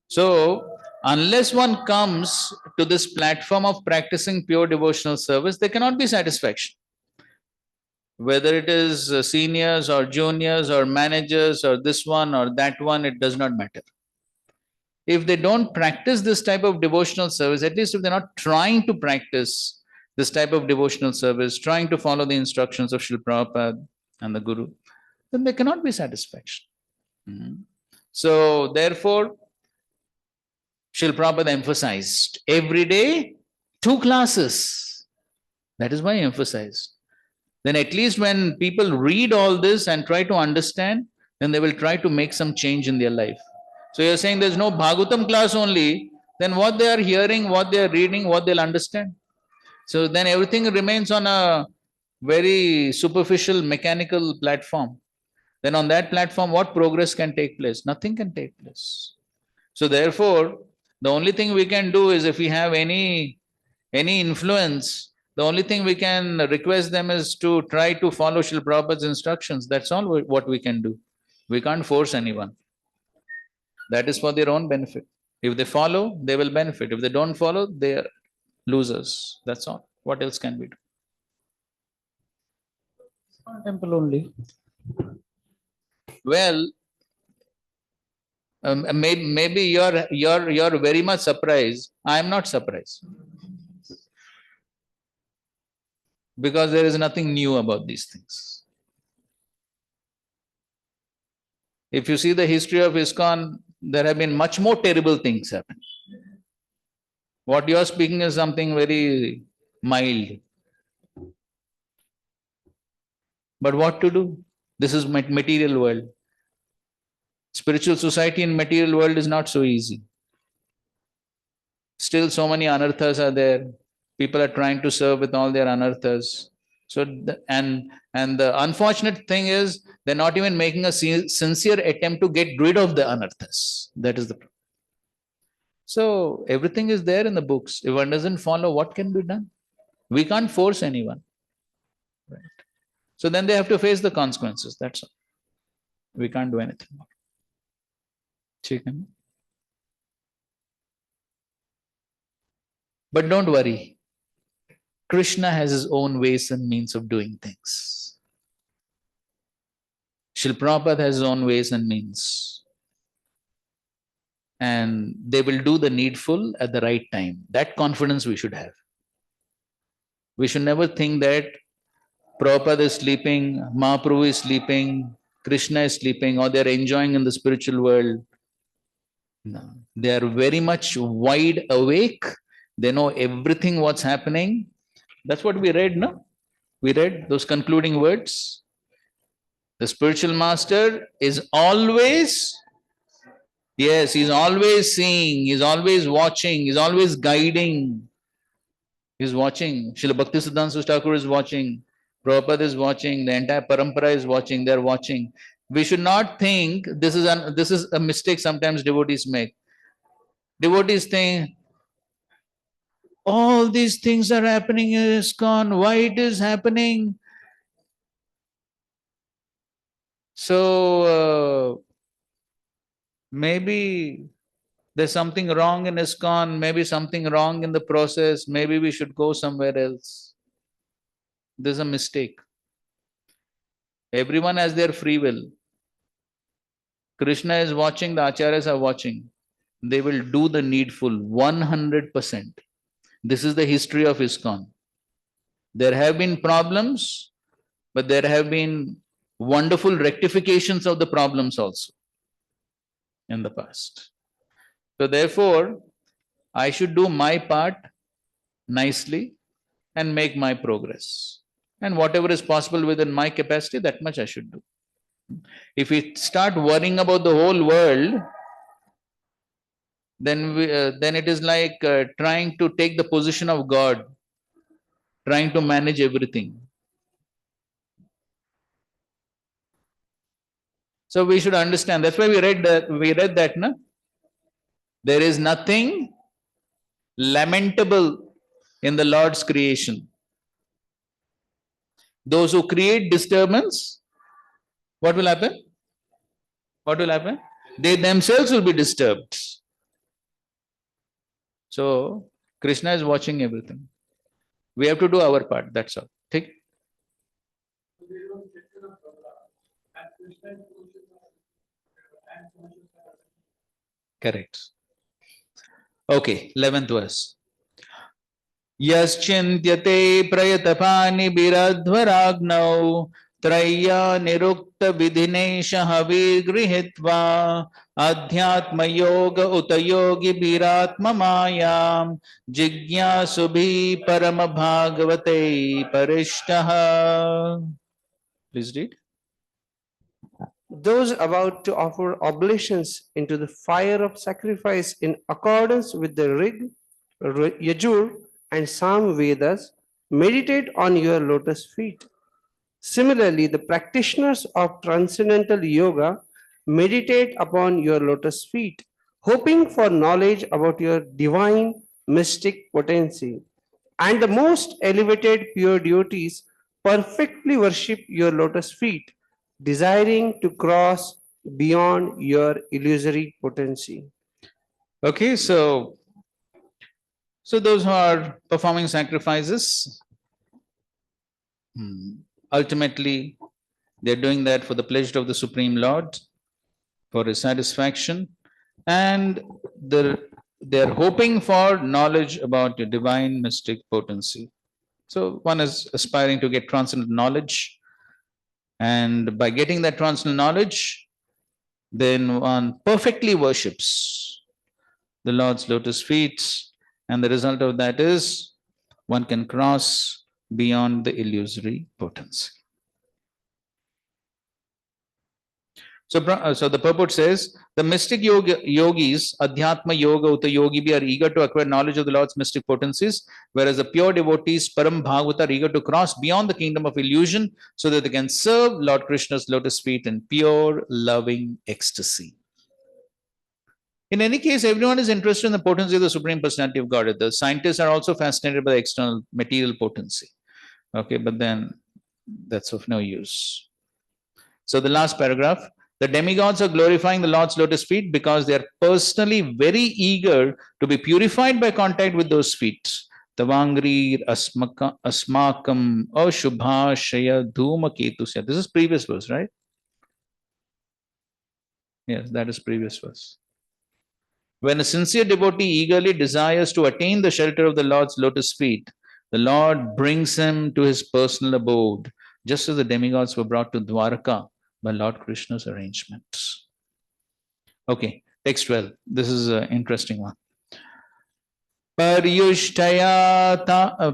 So, unless one comes to this platform of practicing pure devotional service, there cannot be satisfaction. Whether it is seniors or juniors or managers or this one or that one, it does not matter. If they don't practice this type of devotional service, at least if they're not trying to practice this type of devotional service, trying to follow the instructions of Srila Prabhupada and the Guru, then there cannot be satisfaction. So, therefore, Srila Prabhupada emphasized every day 2 classes. That is why he emphasized. Then at least when people read all this and try to understand, then they will try to make some change in their life. So you're saying there's no Bhagavatam class only, then what they are hearing, what they are reading, what they'll understand. So then everything remains on a very superficial mechanical platform. Then on that platform, what progress can take place? Nothing can take place. So therefore, the only thing we can do is, if we have any influence, the only thing we can request them is to try to follow Srila Prabhupada's instructions. That's all what we can do. We can't force anyone. That is for their own benefit. If they follow, they will benefit. If they don't follow, they are losers. That's all. What else can we do? Temple only. Well, maybe you're very much surprised. I am not surprised, because there is nothing new about these things. If you see the history of ISKCON, there have been much more terrible things happen. What you are speaking is something very mild. But what to do? This is material world. Spiritual society in material world is not so easy. Still so many anarthas are there. People are trying to serve with all their anarthas. So, and the unfortunate thing is, they're not even making a sincere attempt to get rid of the anarthas. That is the problem. So everything is there in the books. If one doesn't follow, what can be done? We can't force anyone. Right? So then they have to face the consequences. That's all. We can't do anything more. Chicken. But don't worry. Krishna has his own ways and means of doing things. Srila Prabhupada has his own ways and means. And they will do the needful at the right time. That confidence we should have. We should never think that Prabhupada is sleeping, Mahaprabhu is sleeping, Krishna is sleeping, or they are enjoying in the spiritual world. No. They are very much wide awake. They know everything what's happening. That's what we read, no? We read those concluding words. The spiritual master is always, yes, he's always seeing, he's always watching, he's always guiding. He's watching. Srila Bhakti Siddhanta Thakur is watching. Prabhupada is watching. The entire parampara is watching. They're watching. We should not think this is a mistake sometimes devotees make. Devotees think, all these things are happening in ISKCON. Why it is happening? So maybe there's something wrong in ISKCON, maybe something wrong in the process, maybe we should go somewhere else. There's a mistake. Everyone has their free will. Krishna is watching, the acharyas are watching. They will do the needful 100%. This is the history of ISKCON. There have been problems, but there have been wonderful rectifications of the problems also in the past. So therefore, I should do my part nicely and make my progress. And whatever is possible within my capacity, that much I should do. If we start worrying about the whole world, then it is like trying to take the position of God, trying to manage everything. So we should understand. That's why we read that, no? There is nothing lamentable in the Lord's creation. Those who create disturbance, what will happen? What will happen? They themselves will be disturbed. So Krishna is watching everything. We have to do our part. That's all. Take. Correct. Okay, 11th verse. Yaschintyate prayatapani biradhvaragnav traya nirukta vidhinesha havirgrihitva adhyatma yoga utayogi biratma mayam jigyasubhi parama bhagavate parishtaha. Please read. Those about to offer oblations into the fire of sacrifice in accordance with the Rig, Yajur, and Sam Vedas meditate on your lotus feet. Similarly, the practitioners of transcendental yoga meditate upon your lotus feet, hoping for knowledge about your divine mystic potency. And the most elevated pure devotees perfectly worship your lotus feet, desiring to cross beyond your illusory potency. Okay, so those who are performing sacrifices, ultimately they're doing that for the pleasure of the Supreme Lord, for his satisfaction, and they're hoping for knowledge about your divine mystic potency. So one is aspiring to get transcendental knowledge, and by getting that transcendental knowledge, then one perfectly worships the Lord's lotus feet, and the result of that is one can cross beyond the illusory potency. So the purport says, the mystic yogis, Adhyatma Yoga, Uta Yogi, are eager to acquire knowledge of the Lord's mystic potencies, whereas the pure devotees, Param Bhagavata, are eager to cross beyond the kingdom of illusion so that they can serve Lord Krishna's lotus feet in pure, loving ecstasy. In any case, everyone is interested in the potency of the Supreme Personality of Godhead. The scientists are also fascinated by the external material potency. Okay, but then that's of no use. So the last paragraph, the demigods are glorifying the Lord's lotus feet because they are personally very eager to be purified by contact with those feet. Tavangri asmakam ashubhashaya dhumaketusya. This is previous verse, right? Yes, that is previous verse. When a sincere devotee eagerly desires to attain the shelter of the Lord's lotus feet, the Lord brings him to his personal abode, just as the demigods were brought to Dwarka by Lord Krishna's arrangements. Okay, text 12. This is an interesting one. Paryushtaya tava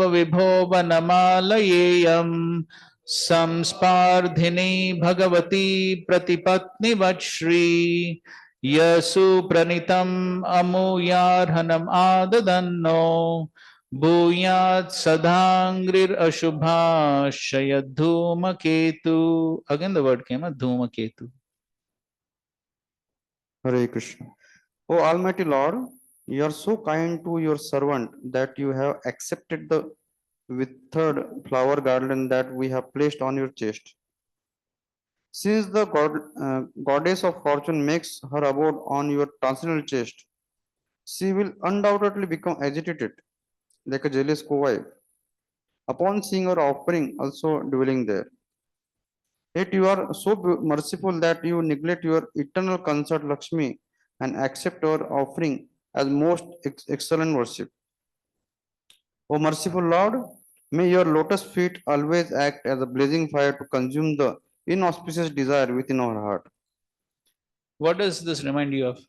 vibho vanamalayeyam samspardhini bhagavati pratipatni vachri yasu pranitam amuyarhanam adadanno bhuyat sadhangrir ashubha shayadhuma ketu. Again the word came, dhuma ketu. Hare Krishna. O Almighty Lord, you are so kind to your servant that you have accepted the withered flower garland that we have placed on your chest. Since the goddess of fortune makes her abode on your transcendental chest, she will undoubtedly become agitated, like a jealous co-wife, upon seeing her offering also dwelling there. Yet you are so merciful that you neglect your eternal consort Lakshmi and accept our offering as most excellent worship. O merciful Lord, may your lotus feet always act as a blazing fire to consume the inauspicious desire within our heart. What does this remind you of?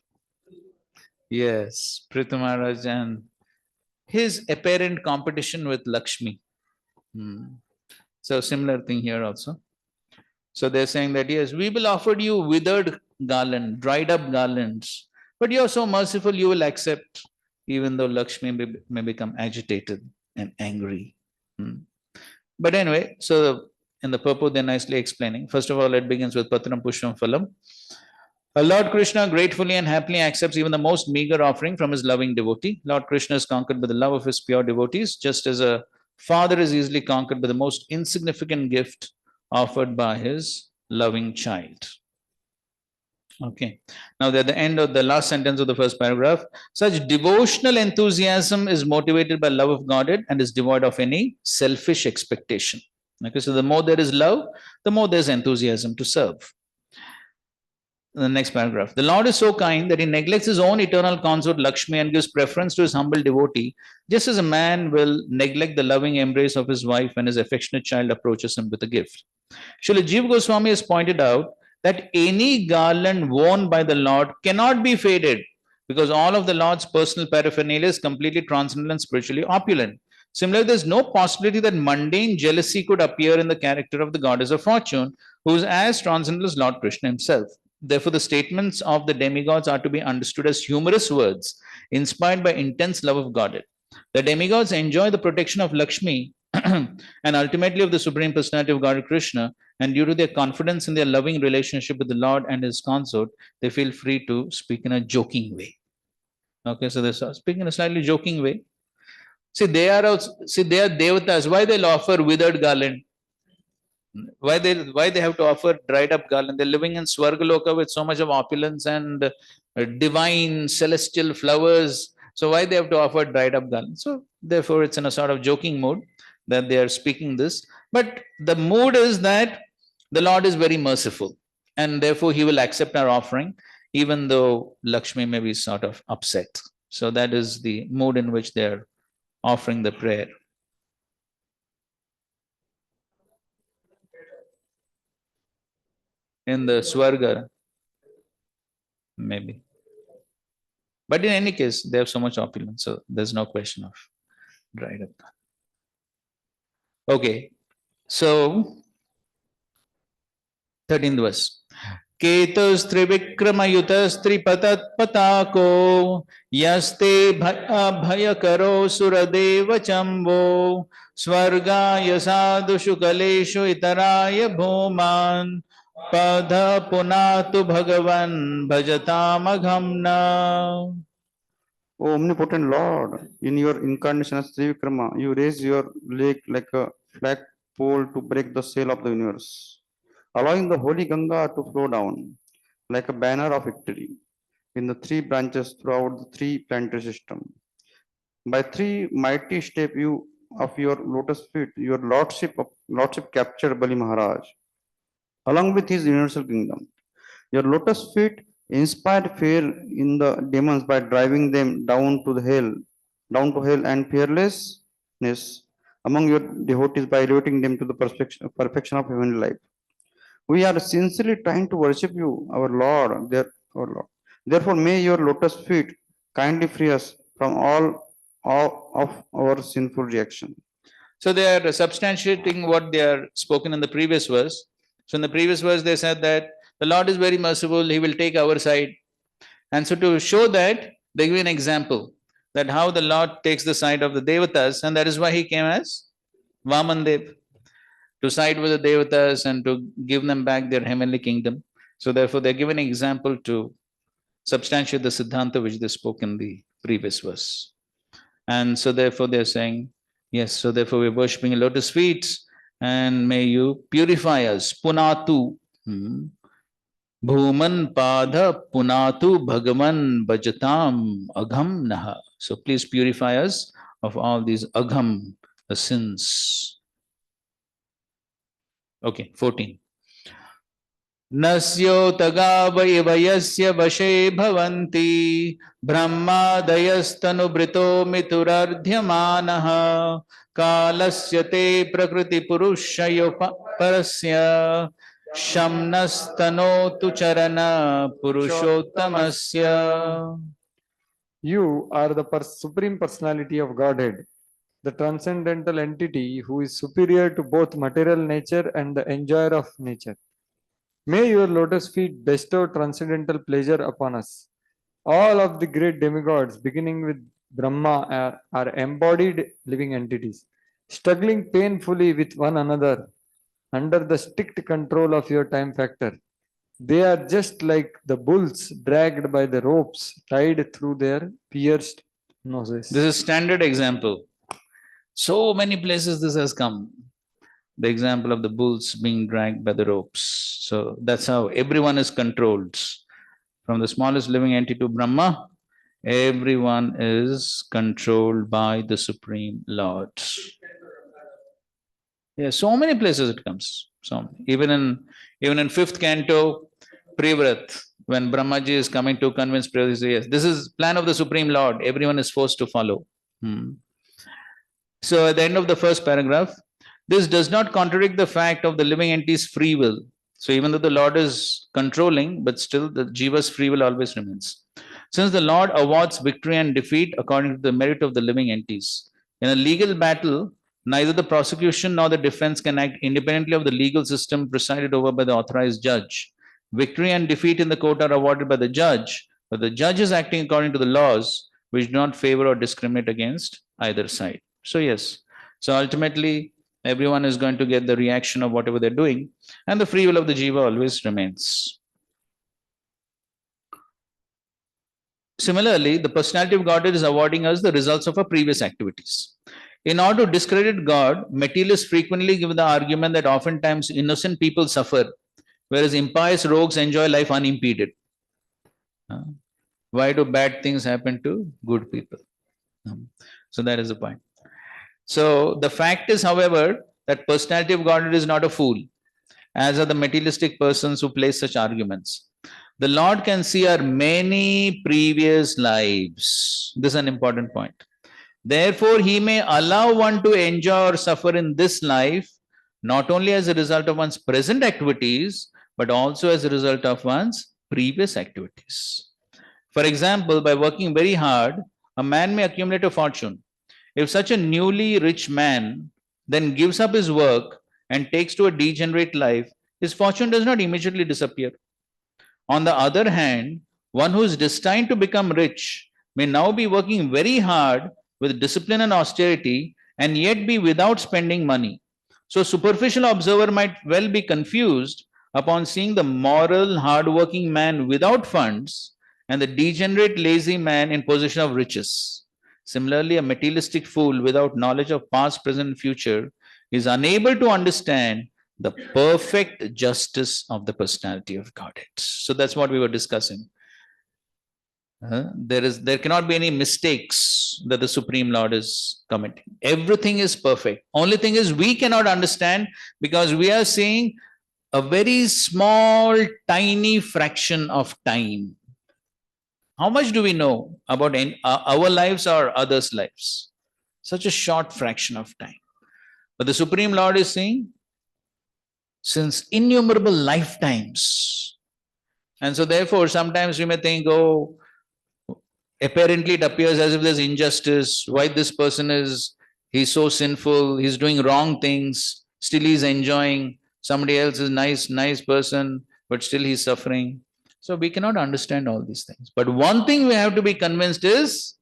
Yes, Prithu Maharaj and his apparent competition with Lakshmi. So similar thing here also. So they're saying that, yes, we will offer you withered garland, dried up garlands, but you're so merciful, you will accept, even though Lakshmi may become agitated and angry. But anyway, so in the purport, they're nicely explaining. First of all, it begins with Patram Pushpam Phalam. Lord Krishna gratefully and happily accepts even the most meager offering from his loving devotee. Lord Krishna is conquered by the love of his pure devotees, just as a father is easily conquered by the most insignificant gift offered by his loving child. Okay. Now, at the end of the last sentence of the first paragraph, such devotional enthusiasm is motivated by love of Godhead and is devoid of any selfish expectation. Okay, so the more there is love, the more there's enthusiasm to serve. The next paragraph. The Lord is so kind that he neglects his own eternal consort Lakshmi and gives preference to his humble devotee, just as a man will neglect the loving embrace of his wife when his affectionate child approaches him with a gift. Srila Jiva Goswami has pointed out that any garland worn by the Lord cannot be faded because all of the Lord's personal paraphernalia is completely transcendental and spiritually opulent. Similarly, there's no possibility that mundane jealousy could appear in the character of the goddess of fortune, who is as transcendental as Lord Krishna himself. Therefore, the statements of the demigods are to be understood as humorous words inspired by intense love of Godhead. The demigods enjoy the protection of Lakshmi and ultimately of the Supreme Personality of God Krishna, and due to their confidence in their loving relationship with the Lord and his consort, they feel free to speak in a joking way. Okay, so they're speaking in a slightly joking way. See, they are devatas. Why they'll offer withered garland? Why they have to offer dried up garland? They're living in Swargaloka with so much of opulence and divine celestial flowers. So why they have to offer dried up garland? So therefore, it's in a sort of joking mood that they are speaking this. But the mood is that the Lord is very merciful, and therefore he will accept our offering, even though Lakshmi may be sort of upset. So that is the mood in which they are offering the prayer. In the Swarga, maybe. But in any case, they have so much opulence, so there's no question of dried up. Okay, so 13th verse. Ketus trivikramayutas tripatat patako yaste bhayakaro suradeva chambo swargaya sadhushu kaleshu itaraya bhuman Padha punatu bhagavan bhajatamaghamna. O omnipotent Lord, in your incarnation as Trivikrama, you raise your leg like a flagpole to break the sail of the universe, allowing the holy Ganga to flow down like a banner of victory in the three branches throughout the three planetary system. By three mighty steps of your lotus feet, your lordship captured Bali Maharaj, along with his universal kingdom. Your lotus feet inspired fear in the demons by driving them down to hell, and fearlessness among your devotees by elevating them to the perfection of heavenly life. We are sincerely trying to worship you, our Lord. Therefore, may your lotus feet kindly free us from all of our sinful reaction. So they are substantiating what they are spoken in the previous verse. So in the previous verse, they said that the Lord is very merciful, he will take our side. And so to show that, they give an example that how the Lord takes the side of the Devatas, and that is why he came as Vamandev, to side with the Devatas and to give them back their heavenly kingdom. So therefore, they're given an example to substantiate the Siddhanta which they spoke in the previous verse. And so therefore, they're saying, yes, so therefore we're worshipping lotus feet, and may you purify us. Punatu. Bhuman Padha Punatu Bhagavan Bhajatam Agham Naha. So please purify us of all these agham, the sins. Okay, 14. Nasyo tagavai vayasya vashe bhavanti brahmadayastanu brito miturardhyamanaha kalasya te prakriti purushayo parasya Shamnastanotu charana purushottamasya. You are the supreme personality of Godhead, the transcendental entity who is superior to both material nature and the enjoyer of nature. May your lotus feet bestow transcendental pleasure upon us. All of the great demigods, beginning with Brahma, are embodied living entities, struggling painfully with one another under the strict control of your time factor. They are just like the bulls dragged by the ropes tied through their pierced noses. This is standard example. So many places this has come. The example of the bulls being dragged by the ropes. So that's how everyone is controlled. From the smallest living entity to Brahma, everyone is controlled by the Supreme Lord. Yeah, so many places it comes. So even in fifth canto, Privrat, when Brahmaji is coming to convince Privrat, he says, yes, this is plan of the Supreme Lord. Everyone is forced to follow. So at the end of the first paragraph, this does not contradict the fact of the living entity's free will. So even though the Lord is controlling, but still the Jiva's free will always remains. Since the Lord awards victory and defeat according to the merit of the living entities. In a legal battle, neither the prosecution nor the defense can act independently of the legal system presided over by the authorized judge. Victory and defeat in the court are awarded by the judge, but the judge is acting according to the laws which do not favor or discriminate against either side. So yes, so ultimately everyone is going to get the reaction of whatever they're doing, and the free will of the jiva always remains. Similarly, the personality of Godhead is awarding us the results of our previous activities. In order to discredit God, materialists frequently give the argument that oftentimes innocent people suffer, whereas impious rogues enjoy life unimpeded. Why do bad things happen to good people? So that is the point. So the fact is, however, that personality of Godhead is not a fool, as are the materialistic persons who place such arguments. The Lord can see our many previous lives. This is an important point. Therefore, he may allow one to enjoy or suffer in this life, not only as a result of one's present activities, but also as a result of one's previous activities. For example, by working very hard, a man may accumulate a fortune. If such a newly rich man then gives up his work and takes to a degenerate life, his fortune does not immediately disappear. On the other hand, one who is destined to become rich may now be working very hard with discipline and austerity and yet be without spending money. So, a superficial observer might well be confused upon seeing the moral, hardworking man without funds and the degenerate, lazy man in possession of riches. Similarly, a materialistic fool without knowledge of past, present, and future is unable to understand the perfect justice of the personality of Godhead. So that's what we were discussing. There cannot be any mistakes that the Supreme Lord is committing. Everything is perfect. Only thing is we cannot understand because we are seeing a very small, tiny fraction of time. How much do we know about our lives or others' lives? Such a short fraction of time. But the Supreme Lord is saying, since innumerable lifetimes. And so therefore, sometimes we may think, oh, apparently it appears as if there's injustice. Why this person he's so sinful, he's doing wrong things, still he's enjoying. Somebody else is nice person, but still he's suffering. So we cannot understand all these things. But one thing we have to be convinced is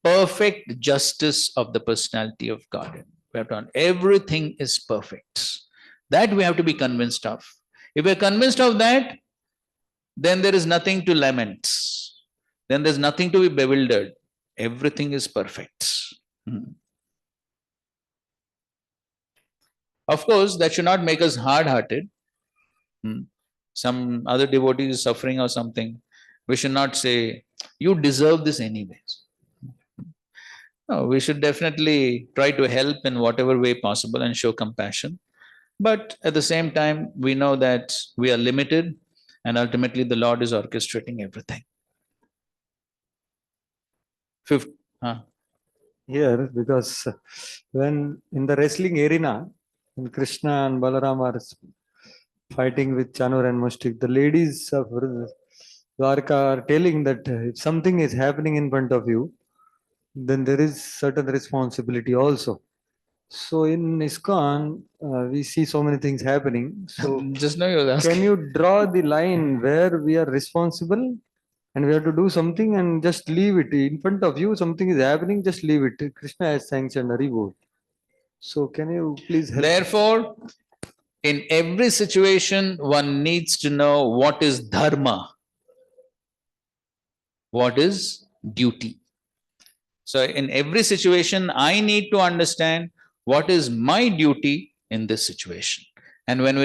perfect justice of the personality of God. We have to everything is perfect. That we have to be convinced of. If we're convinced of that, then there is nothing to lament. Then there's nothing to be bewildered. Everything is perfect. Of course, that should not make us hard-hearted. Some other devotee is suffering or something. We should not say, you deserve this anyways. No, we should definitely try to help in whatever way possible and show compassion. But at the same time, we know that we are limited and ultimately the Lord is orchestrating everything. Fifth, Here, because when in the wrestling arena, when Krishna and Balaram are fighting with Chanur and Mushtik, the ladies of Dwarka are telling that if something is happening in front of you, then there is certain responsibility also. So in ISKCON, we see so many things happening. So Just now you were asking. can you draw the line where we are responsible and we have to do something and just leave it in front of you? Something is happening, just leave it. Krishna has sanctioned Haribol. So can you please help? Therefore, in every situation, one needs to know what is dharma, what is duty. So in every situation, I need to understand what is my duty in this situation. And when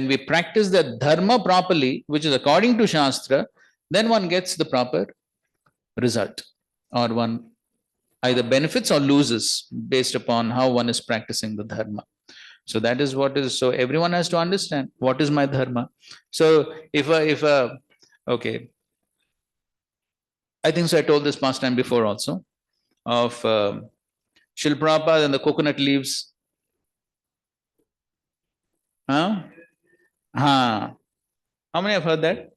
we practice the dharma properly, which is according to Shastra, then one gets the proper result, or one either benefits or loses based upon how one is practicing the dharma. So that is what is, so everyone has to understand what is my dharma. So okay, I think so I told this past time before also, of Srila Prabhupada and the coconut leaves. Huh? How many have heard that?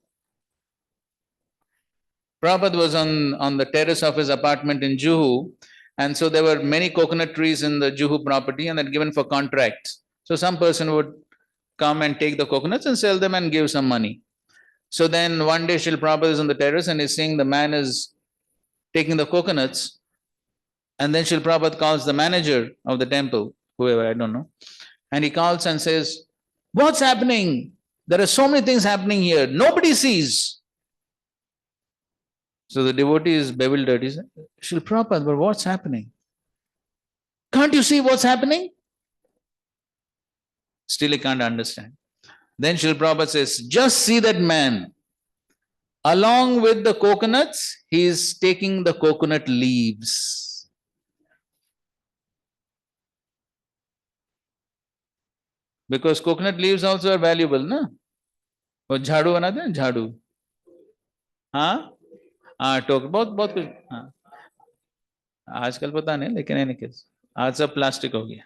Prabhupada was on the terrace of his apartment in Juhu, and so there were many coconut trees in the Juhu property and they're given for contracts. So some person would come and take the coconuts and sell them and give some money. So then one day Srila Prabhupada is on the terrace and he's seeing the man is taking the coconuts, and then Srila Prabhupada calls the manager of the temple, whoever, I don't know, and he calls and says, "What's happening? There are so many things happening here. Nobody sees." So the devotee is bewildered. He said, "Srila Prabhupada, but what's happening? Can't you see what's happening?" Still he can't understand. Then Srila Prabhupada says, "Just see that man. Along with the coconuts, he is taking the coconut leaves." Because coconut leaves also are valuable, na? वो झाड़ू बनाते हैं, झाड़ू, हाँ टोक बहुत बहुत कुछ, हाँ आजकल पता नहीं, लेकिन एनी केस आज सब प्लास्टिक हो गया.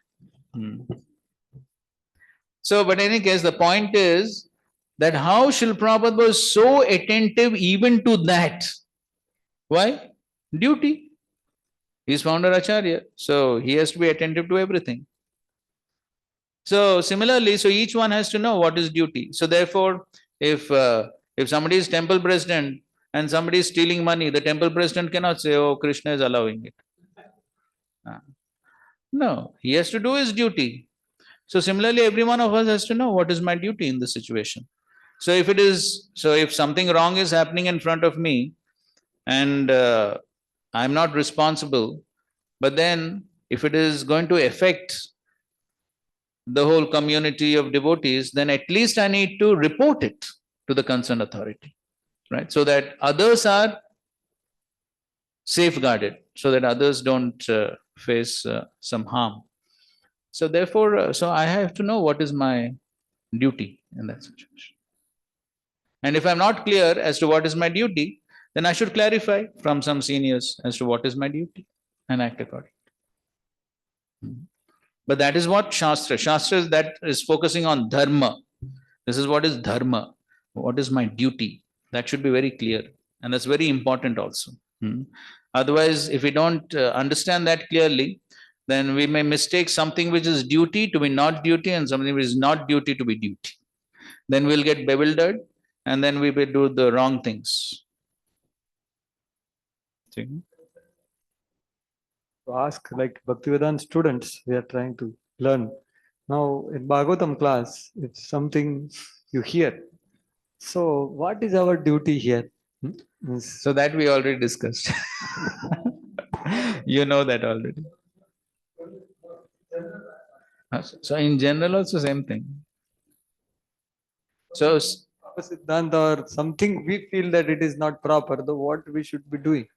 So, but in any case, the point is that how Srila Prabhupada was so attentive even to that. Why? Duty. He's founder Acharya, so he has to be attentive to everything. So similarly, so each one has to know what is duty. So therefore, if somebody is temple president and somebody is stealing money, the temple president cannot say, "Oh, Krishna is allowing it." No, he has to do his duty. So similarly, every one of us has to know what is my duty in this situation. So if something wrong is happening in front of me and I'm not responsible, but then if it is going to affect the whole community of devotees, then at least I need to report it to the concerned authority, right? So that others are safeguarded, so that others don't face some harm. So therefore, so I have to know what is my duty in that situation. And if I'm not clear as to what is my duty, then I should clarify from some seniors as to what is my duty and act accordingly. But that is what Shastra is, that is focusing on dharma. This is what is dharma. What is my duty? That should be very clear. And that's very important also. Otherwise, if we don't understand that clearly, then we may mistake something which is duty to be not duty and something which is not duty to be duty. Then we'll get bewildered and then we will do the wrong things. To ask, like Bhaktivedanta students, we are trying to learn. Now in Bhagavatam class, it's something you hear. So what is our duty here? So that we already discussed. You know that already. So in general also same thing. So Siddhanta or something we feel that it is not proper, though what we should be doing.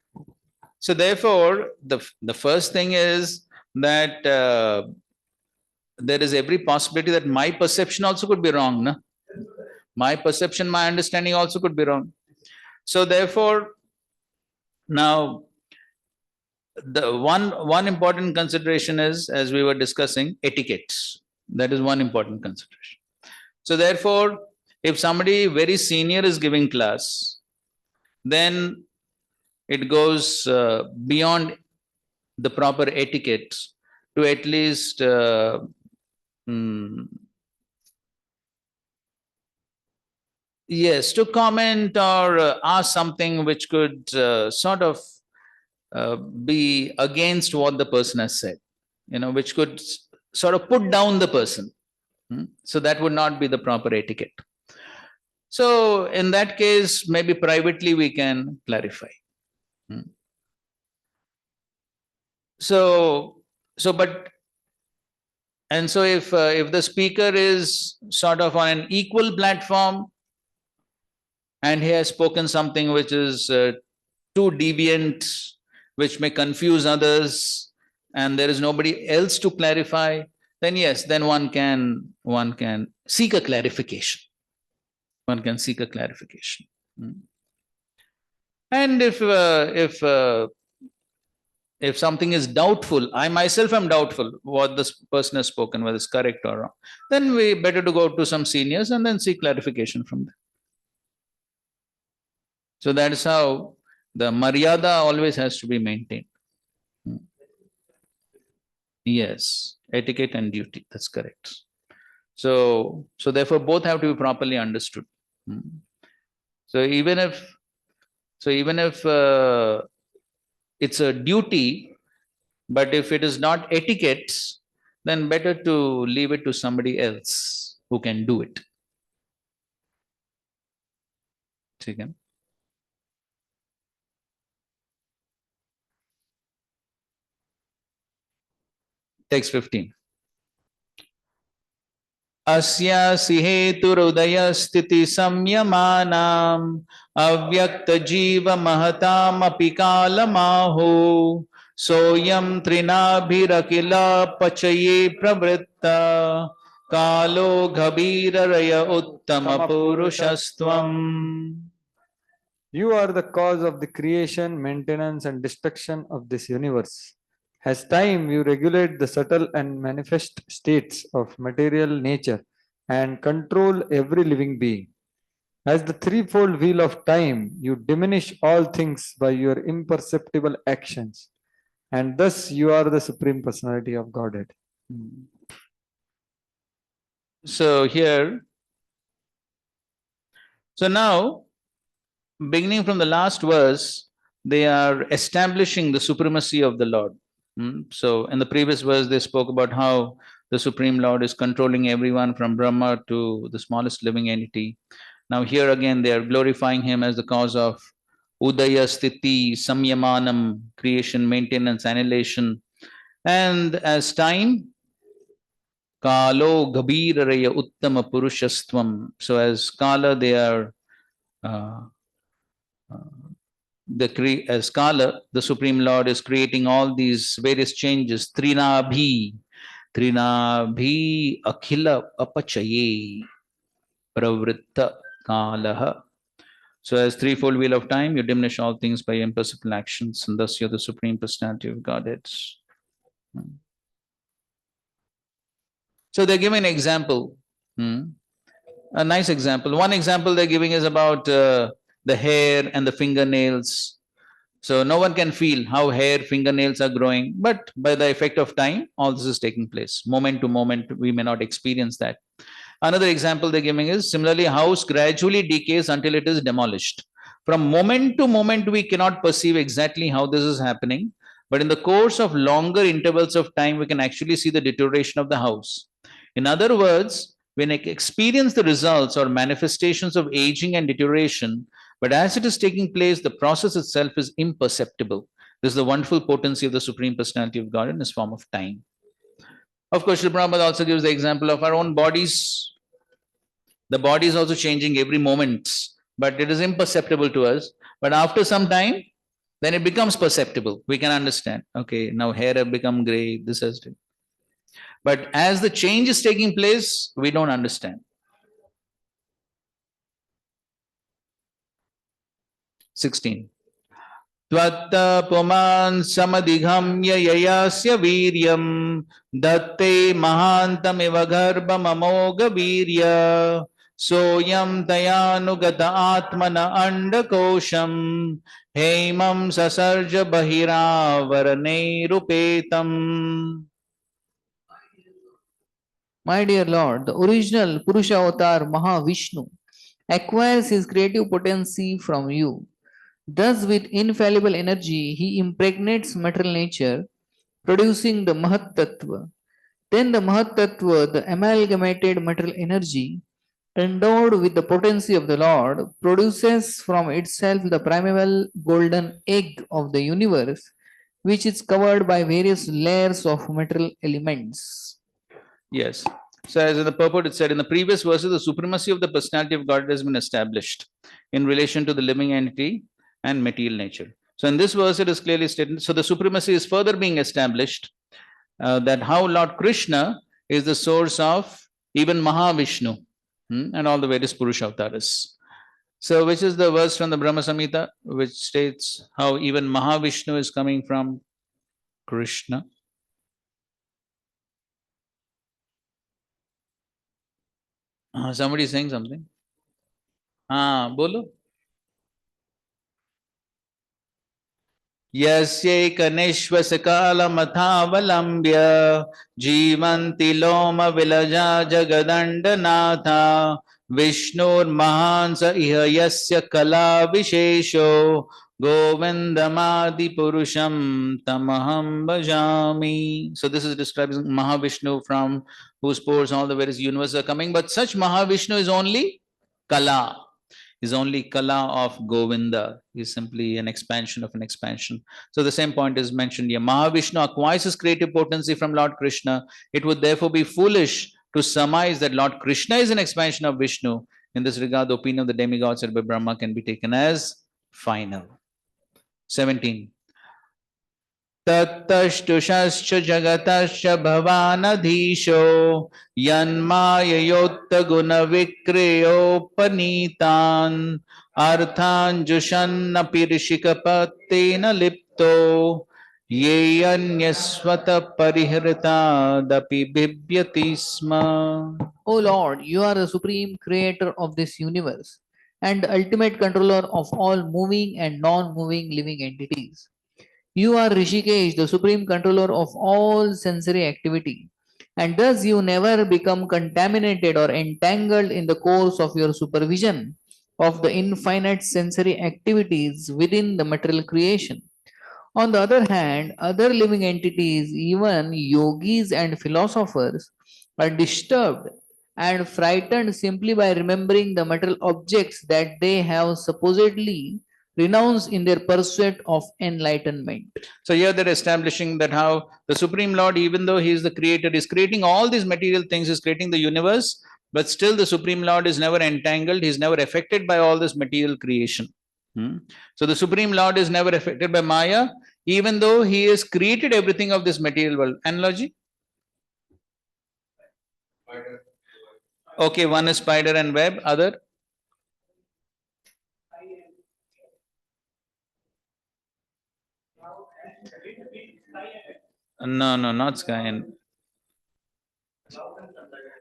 So therefore, the first thing is that there is every possibility that my perception also could be wrong. Na? My perception, my understanding also could be wrong. So therefore, now the one important consideration is, as we were discussing, etiquette. That is one important consideration. So therefore, if somebody very senior is giving class, then it goes beyond the proper etiquette to at least yes, to comment or ask something which could sort of be against what the person has said, which could sort of put down the person. So that would not be the proper etiquette. So in that case, maybe privately we can clarify. So if the speaker is sort of on an equal platform and he has spoken something which is too deviant, which may confuse others, and there is nobody else to clarify, then yes, then one can seek a clarification. One can seek a clarification. And if something is doubtful, I myself am doubtful what this person has spoken, whether it's correct or wrong, then we better to go to some seniors and then seek clarification from them. So that is how the maryada always has to be maintained. Yes, etiquette and duty, that's correct. So therefore both have to be properly understood. So even if it's a duty, but if it is not etiquette, then better to leave it to somebody else who can do it. Okay. Text 15. Asya siheturudaya sthiti samyamanam avyakta jiva mahatam apikala soyam trinabhirakila pachaye pravritta kalo ghabiraraya uttama purushastvam. You are the cause of the creation, maintenance, and destruction of this universe. As time, you regulate the subtle and manifest states of material nature and control every living being. As the threefold wheel of time, you diminish all things by your imperceptible actions. And thus you are the Supreme Personality of Godhead. So now, beginning from the last verse, they are establishing the supremacy of the Lord. So in the previous verse, they spoke about how the Supreme Lord is controlling everyone from Brahma to the smallest living entity. Now here again, they are glorifying him as the cause of Udaya, Sthiti, Samyamanam, creation, maintenance, annihilation. And as time, Kalo, Gabiraraya, Uttama, Purushastvam. So as Kala, they are as Kala, the Supreme Lord is creating all these various changes. Trinabhi akhila apachaye pravritta kalaha. So as threefold wheel of time, you diminish all things by imperceptible actions, and thus you're the Supreme Personality of Godhead. So they're giving an example, a nice example. One example they're giving is about the hair and the fingernails. So no one can feel how hair, fingernails are growing, but by the effect of time, all this is taking place. Moment to moment, we may not experience that. Another example they're giving is similarly, house gradually decays until it is demolished. From moment to moment, we cannot perceive exactly how this is happening, but in the course of longer intervals of time, we can actually see the deterioration of the house. In other words, when I experience the results or manifestations of aging and deterioration, but as it is taking place, the process itself is imperceptible. This is the wonderful potency of the Supreme Personality of God in this form of time. Of course, Srila Prabhupada also gives the example of our own bodies. The body is also changing every moment, but it is imperceptible to us. But after some time, then it becomes perceptible. We can understand. Okay, now hair have become gray, this has to. But as the change is taking place, we don't understand. 16. Tvatta puman samadhigamya yayasya viryam datte mahantam eva garbham amoga virya soyam tayanugata atmana andakosham hemam sasarja bahiravarane rupetam. My dear Lord, the original Purusha avatar Mahavishnu acquires his creative potency from you. Thus, with infallible energy, he impregnates material nature, producing the Mahat Tattva. Then the Mahat Tattva, the amalgamated material energy, endowed with the potency of the Lord, produces from itself the primeval golden egg of the universe, which is covered by various layers of material elements. Yes. So, as in the purport, it said in the previous verses, the supremacy of the personality of God has been established in relation to the living entity and material nature. So, in this verse, it is clearly stated. So, the supremacy is further being established that how Lord Krishna is the source of even Mahavishnu and all the various Purusha avatars. So, which is the verse from the Brahma Samhita, which states how even Mahavishnu is coming from Krishna. Somebody is saying something. Bolo. यस्यैकनिश्वसकालमथावलम्ब्य जीवन्ति लोमविलजा जगदण्डनाथा विष्णुर्महान् स इह यस्य कलाविशेषो गोविन्दमादिपुरुषं तमहं भजामि. So this is describing Mahavishnu from whose pores all the various universes are coming, but such Mahavishnu is only Kala. Is only Kala of Govinda, is simply an expansion of an expansion. So the same point is mentioned here. Mahavishnu acquires his creative potency from Lord Krishna. It would therefore be foolish to surmise that Lord Krishna is an expansion of Vishnu. In this regard, the opinion of the demigods said by Brahma can be taken as final. 17. तत्तष्टुषश्च जगतश्च भवानधीशो यन्माययोक्तगुणविक्रियोपनीतान् अर्थाञ्जुषन्नपि ऋषिकपत्तेन लिप्तो येऽन्यस्वतः परिहृतादपि बिभ्यति स्म. O Lord, you are the supreme creator of this universe and the ultimate controller of all moving and non-moving living entities. You are Rishikesh, the supreme controller of all sensory activity, and thus you never become contaminated or entangled in the course of your supervision of the infinite sensory activities within the material creation. On the other hand, other living entities, even yogis and philosophers, are disturbed and frightened simply by remembering the material objects that they have supposedly renounced in their pursuit of enlightenment. So here they're establishing that how the Supreme Lord, even though he is the creator, is creating all these material things, is creating the universe, but still the Supreme Lord is never entangled, he is never affected by all this material creation. So the Supreme Lord is never affected by Maya, even though he has created everything of this material world. Analogy? Okay, one is spider and web, other? No, not sky and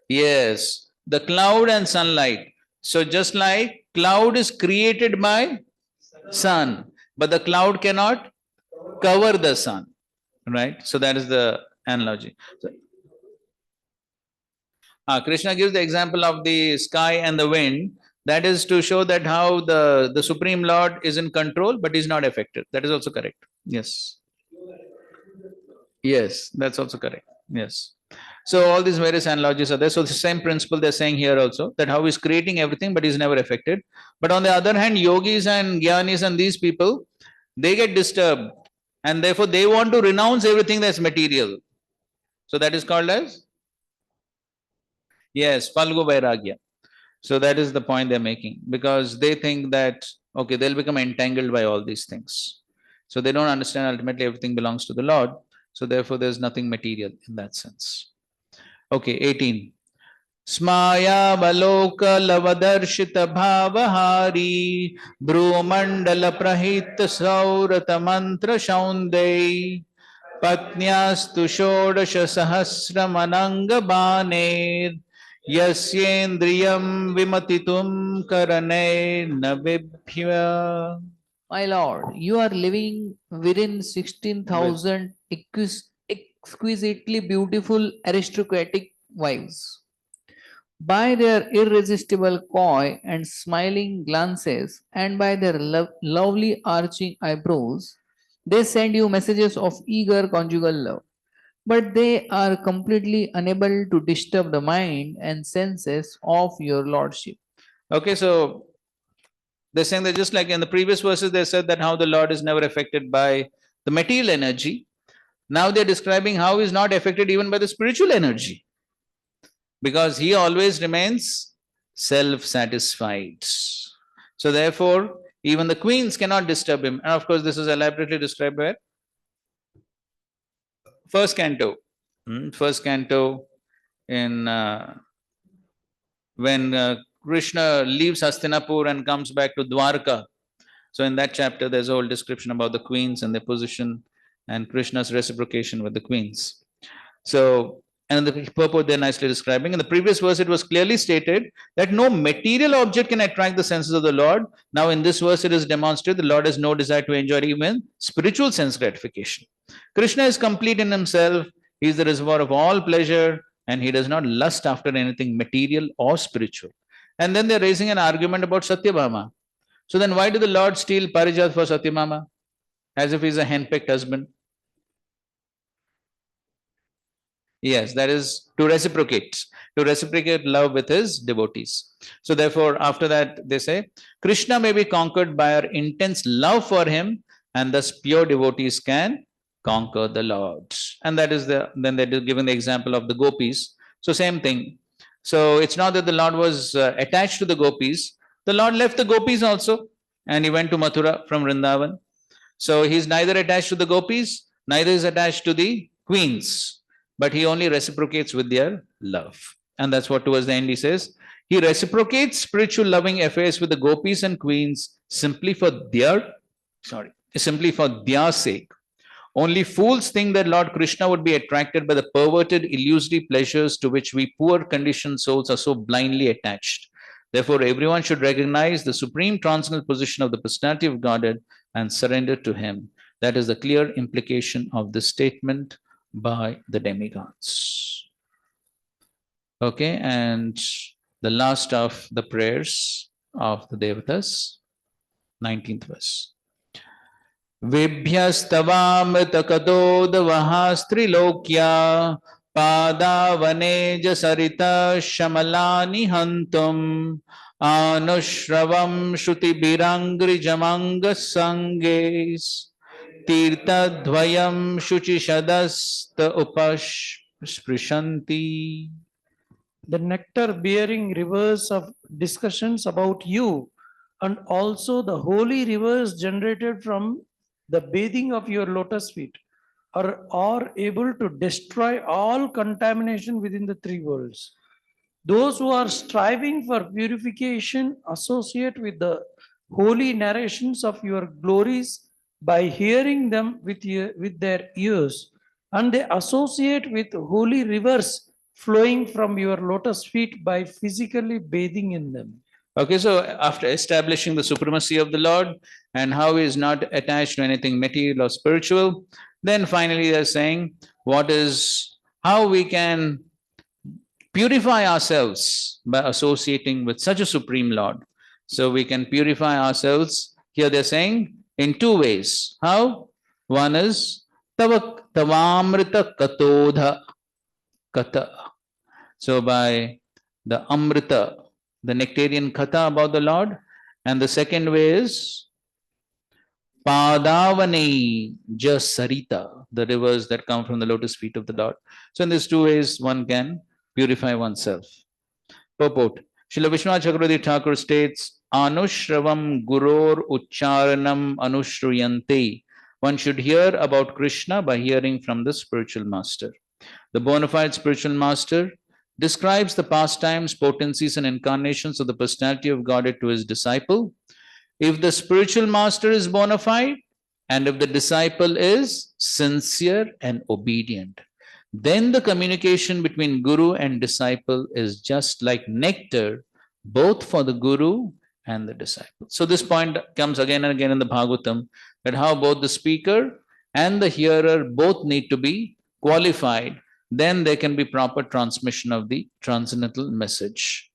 yes, the cloud and sunlight. So just like cloud is created by sun, but the cloud cannot cover the sun, right? So that is the analogy. So, Krishna gives the example of the sky and the wind. That is to show that how the Supreme Lord is in control, but is not affected. That is also correct. Yes. Yes, that's also correct. Yes. So all these various analogies are there. So the same principle they're saying here also, that how he's creating everything, but he's never affected. But on the other hand, yogis and jnanis and these people, they get disturbed, and therefore they want to renounce everything that's material. So that is called as, yes, Falgu Vairagya. So that is the point they're making, because they think that, okay, they'll become entangled by all these things. So they don't understand ultimately everything belongs to the Lord. So therefore there's nothing material in that sense. Okay, 18. Smaya Baloka Lavadarshita Bhavahari Brumandala Prahita Saurata Mantra Shaundai Patnyastu Shodasha Sahasramananga Baner Yasyendriyam Vimatitum Karane Navibhya. My Lord, you are living within 16,000 exquisitely beautiful aristocratic wives. By their irresistible coy and smiling glances, and by their lovely arching eyebrows, they send you messages of eager conjugal love. But they are completely unable to disturb the mind and senses of your lordship. Okay, so they're saying that just like in the previous verses, they said that how the Lord is never affected by the material energy. Now they're describing how he's not affected even by the spiritual energy, because he always remains self-satisfied. So therefore, even the queens cannot disturb him. And of course, this is elaborately described where? First canto. First canto in when Krishna leaves Hastinapur and comes back to Dwarka. So in that chapter, there's a whole description about the queens and their position and Krishna's reciprocation with the queens. So, and the purport they're nicely describing. In the previous verse, it was clearly stated that no material object can attract the senses of the Lord. Now, in this verse, it is demonstrated the Lord has no desire to enjoy even spiritual sense gratification. Krishna is complete in himself. He is the reservoir of all pleasure, and he does not lust after anything material or spiritual. And then they're raising an argument about Satyabhama. So then why did the Lord steal Parijat for Satyabhama? As if he's a henpecked husband. Yes, that is to reciprocate love with his devotees. So therefore, after that, they say, Krishna may be conquered by our intense love for him, and thus pure devotees can conquer the Lord. And that is then they're giving the example of the gopis. So same thing. So it's not that the Lord was attached to the gopis. The Lord left the gopis also, and he went to Mathura from Vrindavan. So he's neither attached to the gopis, neither is attached to the queens, but he only reciprocates with their love. And that's what towards the end he says. He reciprocates spiritual loving affairs with the gopis and queens simply for their sake. Only fools think that Lord Krishna would be attracted by the perverted, illusory pleasures to which we poor conditioned souls are so blindly attached. Therefore, everyone should recognize the supreme transcendental position of the personality of Godhead and surrender to him. That is the clear implication of this statement by the demigods. Okay, and the last of the prayers of the Devatas, 19th verse. Vibhyastavaamritakadodavaha padavanej sarita shamalani hantum anushravam shrutibirangrijamanga sanges tirtadvayam shuchishadasta upashprishanti. The nectar bearing rivers of discussions about you, and also the holy rivers generated from the bathing of your lotus feet, are able to destroy all contamination within the three worlds. Those who are striving for purification associate with the holy narrations of your glories by hearing them with their ears, and they associate with holy rivers flowing from your lotus feet by physically bathing in them. Okay, so after establishing the supremacy of the Lord and how he is not attached to anything material or spiritual, then finally they're saying how we can purify ourselves by associating with such a supreme Lord. So we can purify ourselves. Here they're saying in two ways. How? One is tavamrita katodha kata. So by the amrita, the nectarian katha about the Lord. And the second way is padavane jasarita, the rivers that come from the lotus feet of the Lord. So in these two ways, one can purify oneself. Purport. Srila Vishwanath Chakravarti Thakur states, Anushravam Guror Ucharanam Anushruyante. One should hear about Krishna by hearing from the spiritual master. The bona fide spiritual master describes the pastimes, potencies, and incarnations of the personality of Godhead to his disciple. If the spiritual master is bona fide, and if the disciple is sincere and obedient, then the communication between guru and disciple is just like nectar, both for the guru and the disciple. So this point comes again and again in the Bhagavatam, that how both the speaker and the hearer both need to be qualified then there can be proper transmission of the transcendental message.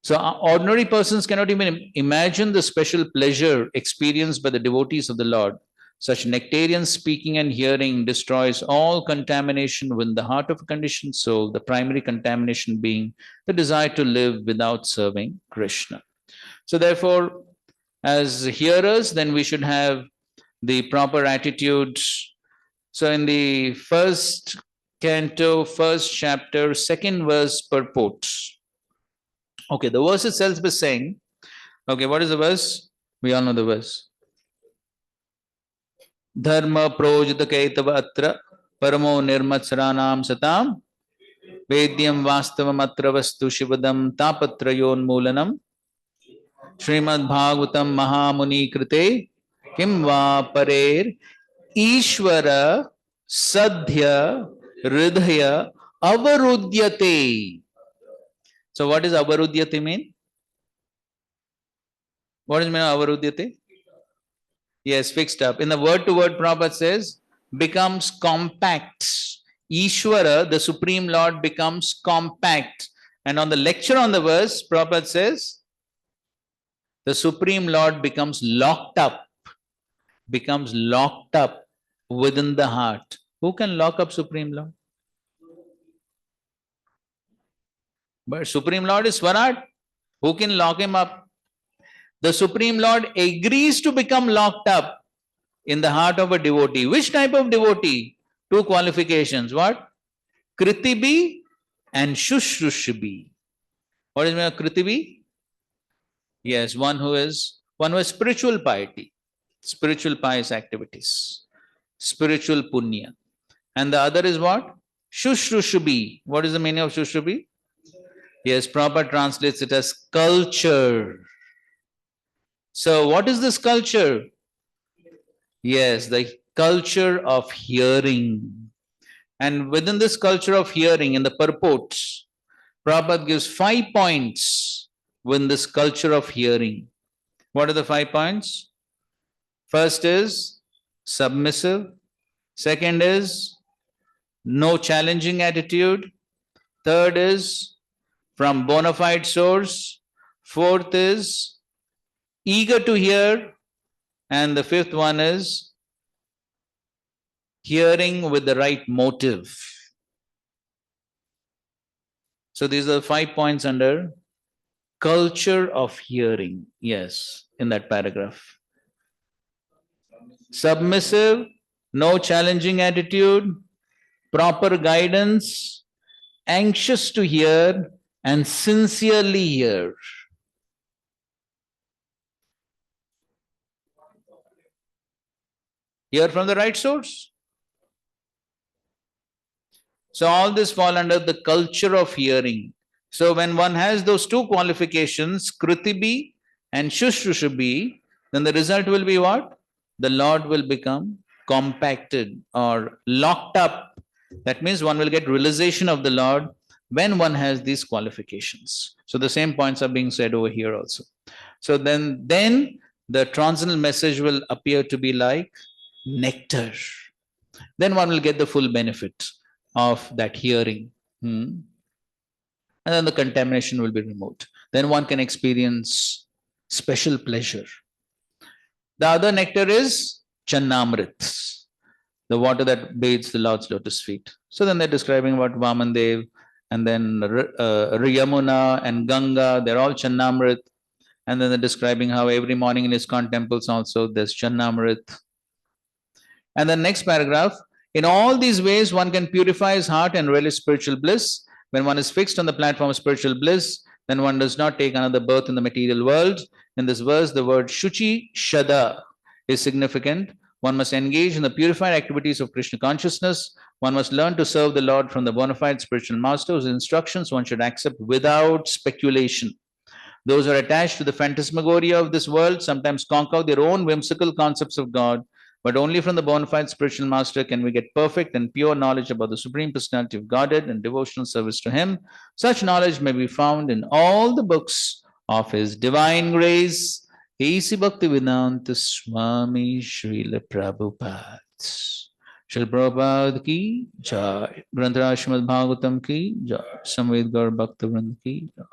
So ordinary persons cannot even imagine the special pleasure experienced by the devotees of the Lord. Such nectarian speaking and hearing destroys all contamination within the heart of a conditioned soul, the primary contamination being the desire to live without serving Krishna. So therefore, as hearers, then we should have the proper attitude. So in the first canto, first chapter, second verse purport. Okay, the verse itself is saying, okay, what is the verse? We all know the verse. Dharma projita kaitava atra paramo nirmatsaranam satam vedyam vastavam atra vastu shivadam tapatrayon mulanam Srimad Bhagavatam Mahamuni Krite Kim va parer Ishvara Sadhya Hridaya Avarudyate. So what does Avarudyate mean? What does mean Avarudyate? Yes, fixed up. In the word-to-word Prabhupada says, becomes compact. Ishvara, the Supreme Lord, becomes compact. And on the lecture on the verse, Prabhupada says, the Supreme Lord becomes locked up within the heart. Who can lock up Supreme Lord? But Supreme Lord is Swarat. Who can lock him up? The Supreme Lord agrees to become locked up in the heart of a devotee. Which type of devotee? Two qualifications. What? Kritibi and Shushrushibi. What is mean of Kritibi? Yes, one who has spiritual piety, spiritual pious activities, spiritual punya. And the other is what? Shushrushubi. What is the meaning of Shushrushubi? Yes, Prabhupada translates it as culture. So what is this culture? Yes, the culture of hearing. And within this culture of hearing, in the purports, Prabhupada gives 5 points within this culture of hearing. What are the 5 points? First is submissive. Second is no challenging attitude. Third is from bona fide source. Fourth is eager to hear. And the fifth one is hearing with the right motive. So these are the 5 points under culture of hearing. Yes, in that paragraph. Submissive, no challenging attitude, proper guidance, anxious to hear, and sincerely hear. Hear from the right source. So all this fall under the culture of hearing. So when one has those 2 qualifications, Kritibi and Shushrushubi, then the result will be what? The Lord will become compacted or locked up. That means one will get realization of the Lord when one has these qualifications. So the same points are being said over here also. So then the transcendental message will appear to be like nectar. Then one will get the full benefit of that hearing. And then the contamination will be removed. Then one can experience special pleasure. The other nectar is Channamrit, the water that bathes the Lord's lotus feet. So then they're describing about Vamandev, and then Yamuna and Ganga, they're all Channamrit. And then they're describing how every morning in ISKCON temples also there's Channamrit. And the next paragraph, in all these ways one can purify his heart and relish spiritual bliss. When one is fixed on the platform of spiritual bliss, then one does not take another birth in the material world. In this verse, the word Shuchi Shada is significant. One must engage in the purified activities of Krishna consciousness. One must learn to serve the Lord from the bona fide spiritual master whose instructions one should accept without speculation. Those who are attached to the phantasmagoria of this world sometimes concoct their own whimsical concepts of God, but only from the bona fide spiritual master can we get perfect and pure knowledge about the Supreme Personality of Godhead and devotional service to Him. Such knowledge may be found in all the books of His divine grace. A.C. Bhakti Vedanta Swami Srila Prabhupada. Shri Prabhupada ki jai. Granthara Srimad Bhagavatam ki jai. Samved Gaur Bhakta Vrinda ki jai.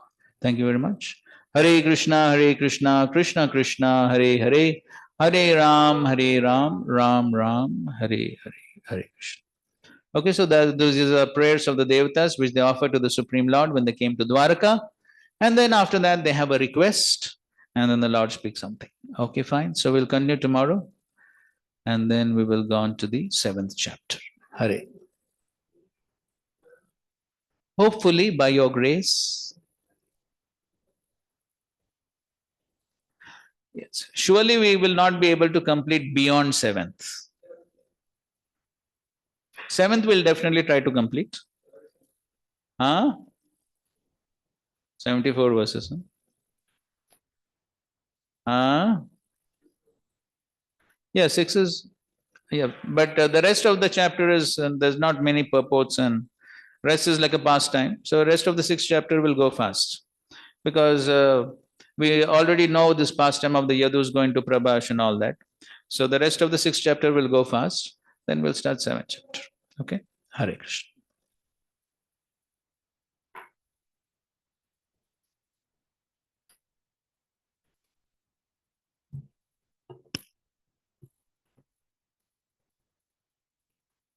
Thank you very much. Hare Krishna, Krishna Krishna, Hare Hare, Hare Ram, Ram Ram, Hare Hare, Hare Krishna. Okay, so those are the prayers of the Devatas which they offer to the Supreme Lord when they came to Dwaraka. And then after that, they have a request and then the Lord speaks something. Okay, fine. So we'll continue tomorrow and then we will go on to the 7th chapter. Hare. Hopefully, by your grace, yes, surely we will not be able to complete beyond 7th. 7th we'll definitely try to complete. 74 verses. Yeah, 6 is, yeah, but the rest of the chapter is, there's not many purports and rest is like a pastime. So rest of the 6th chapter will go fast because we already know this pastime of the Yadus going to Prabhash and all that. So the rest of the 6th chapter will go fast. Then we'll start 7th chapter. Okay? Hare Krishna.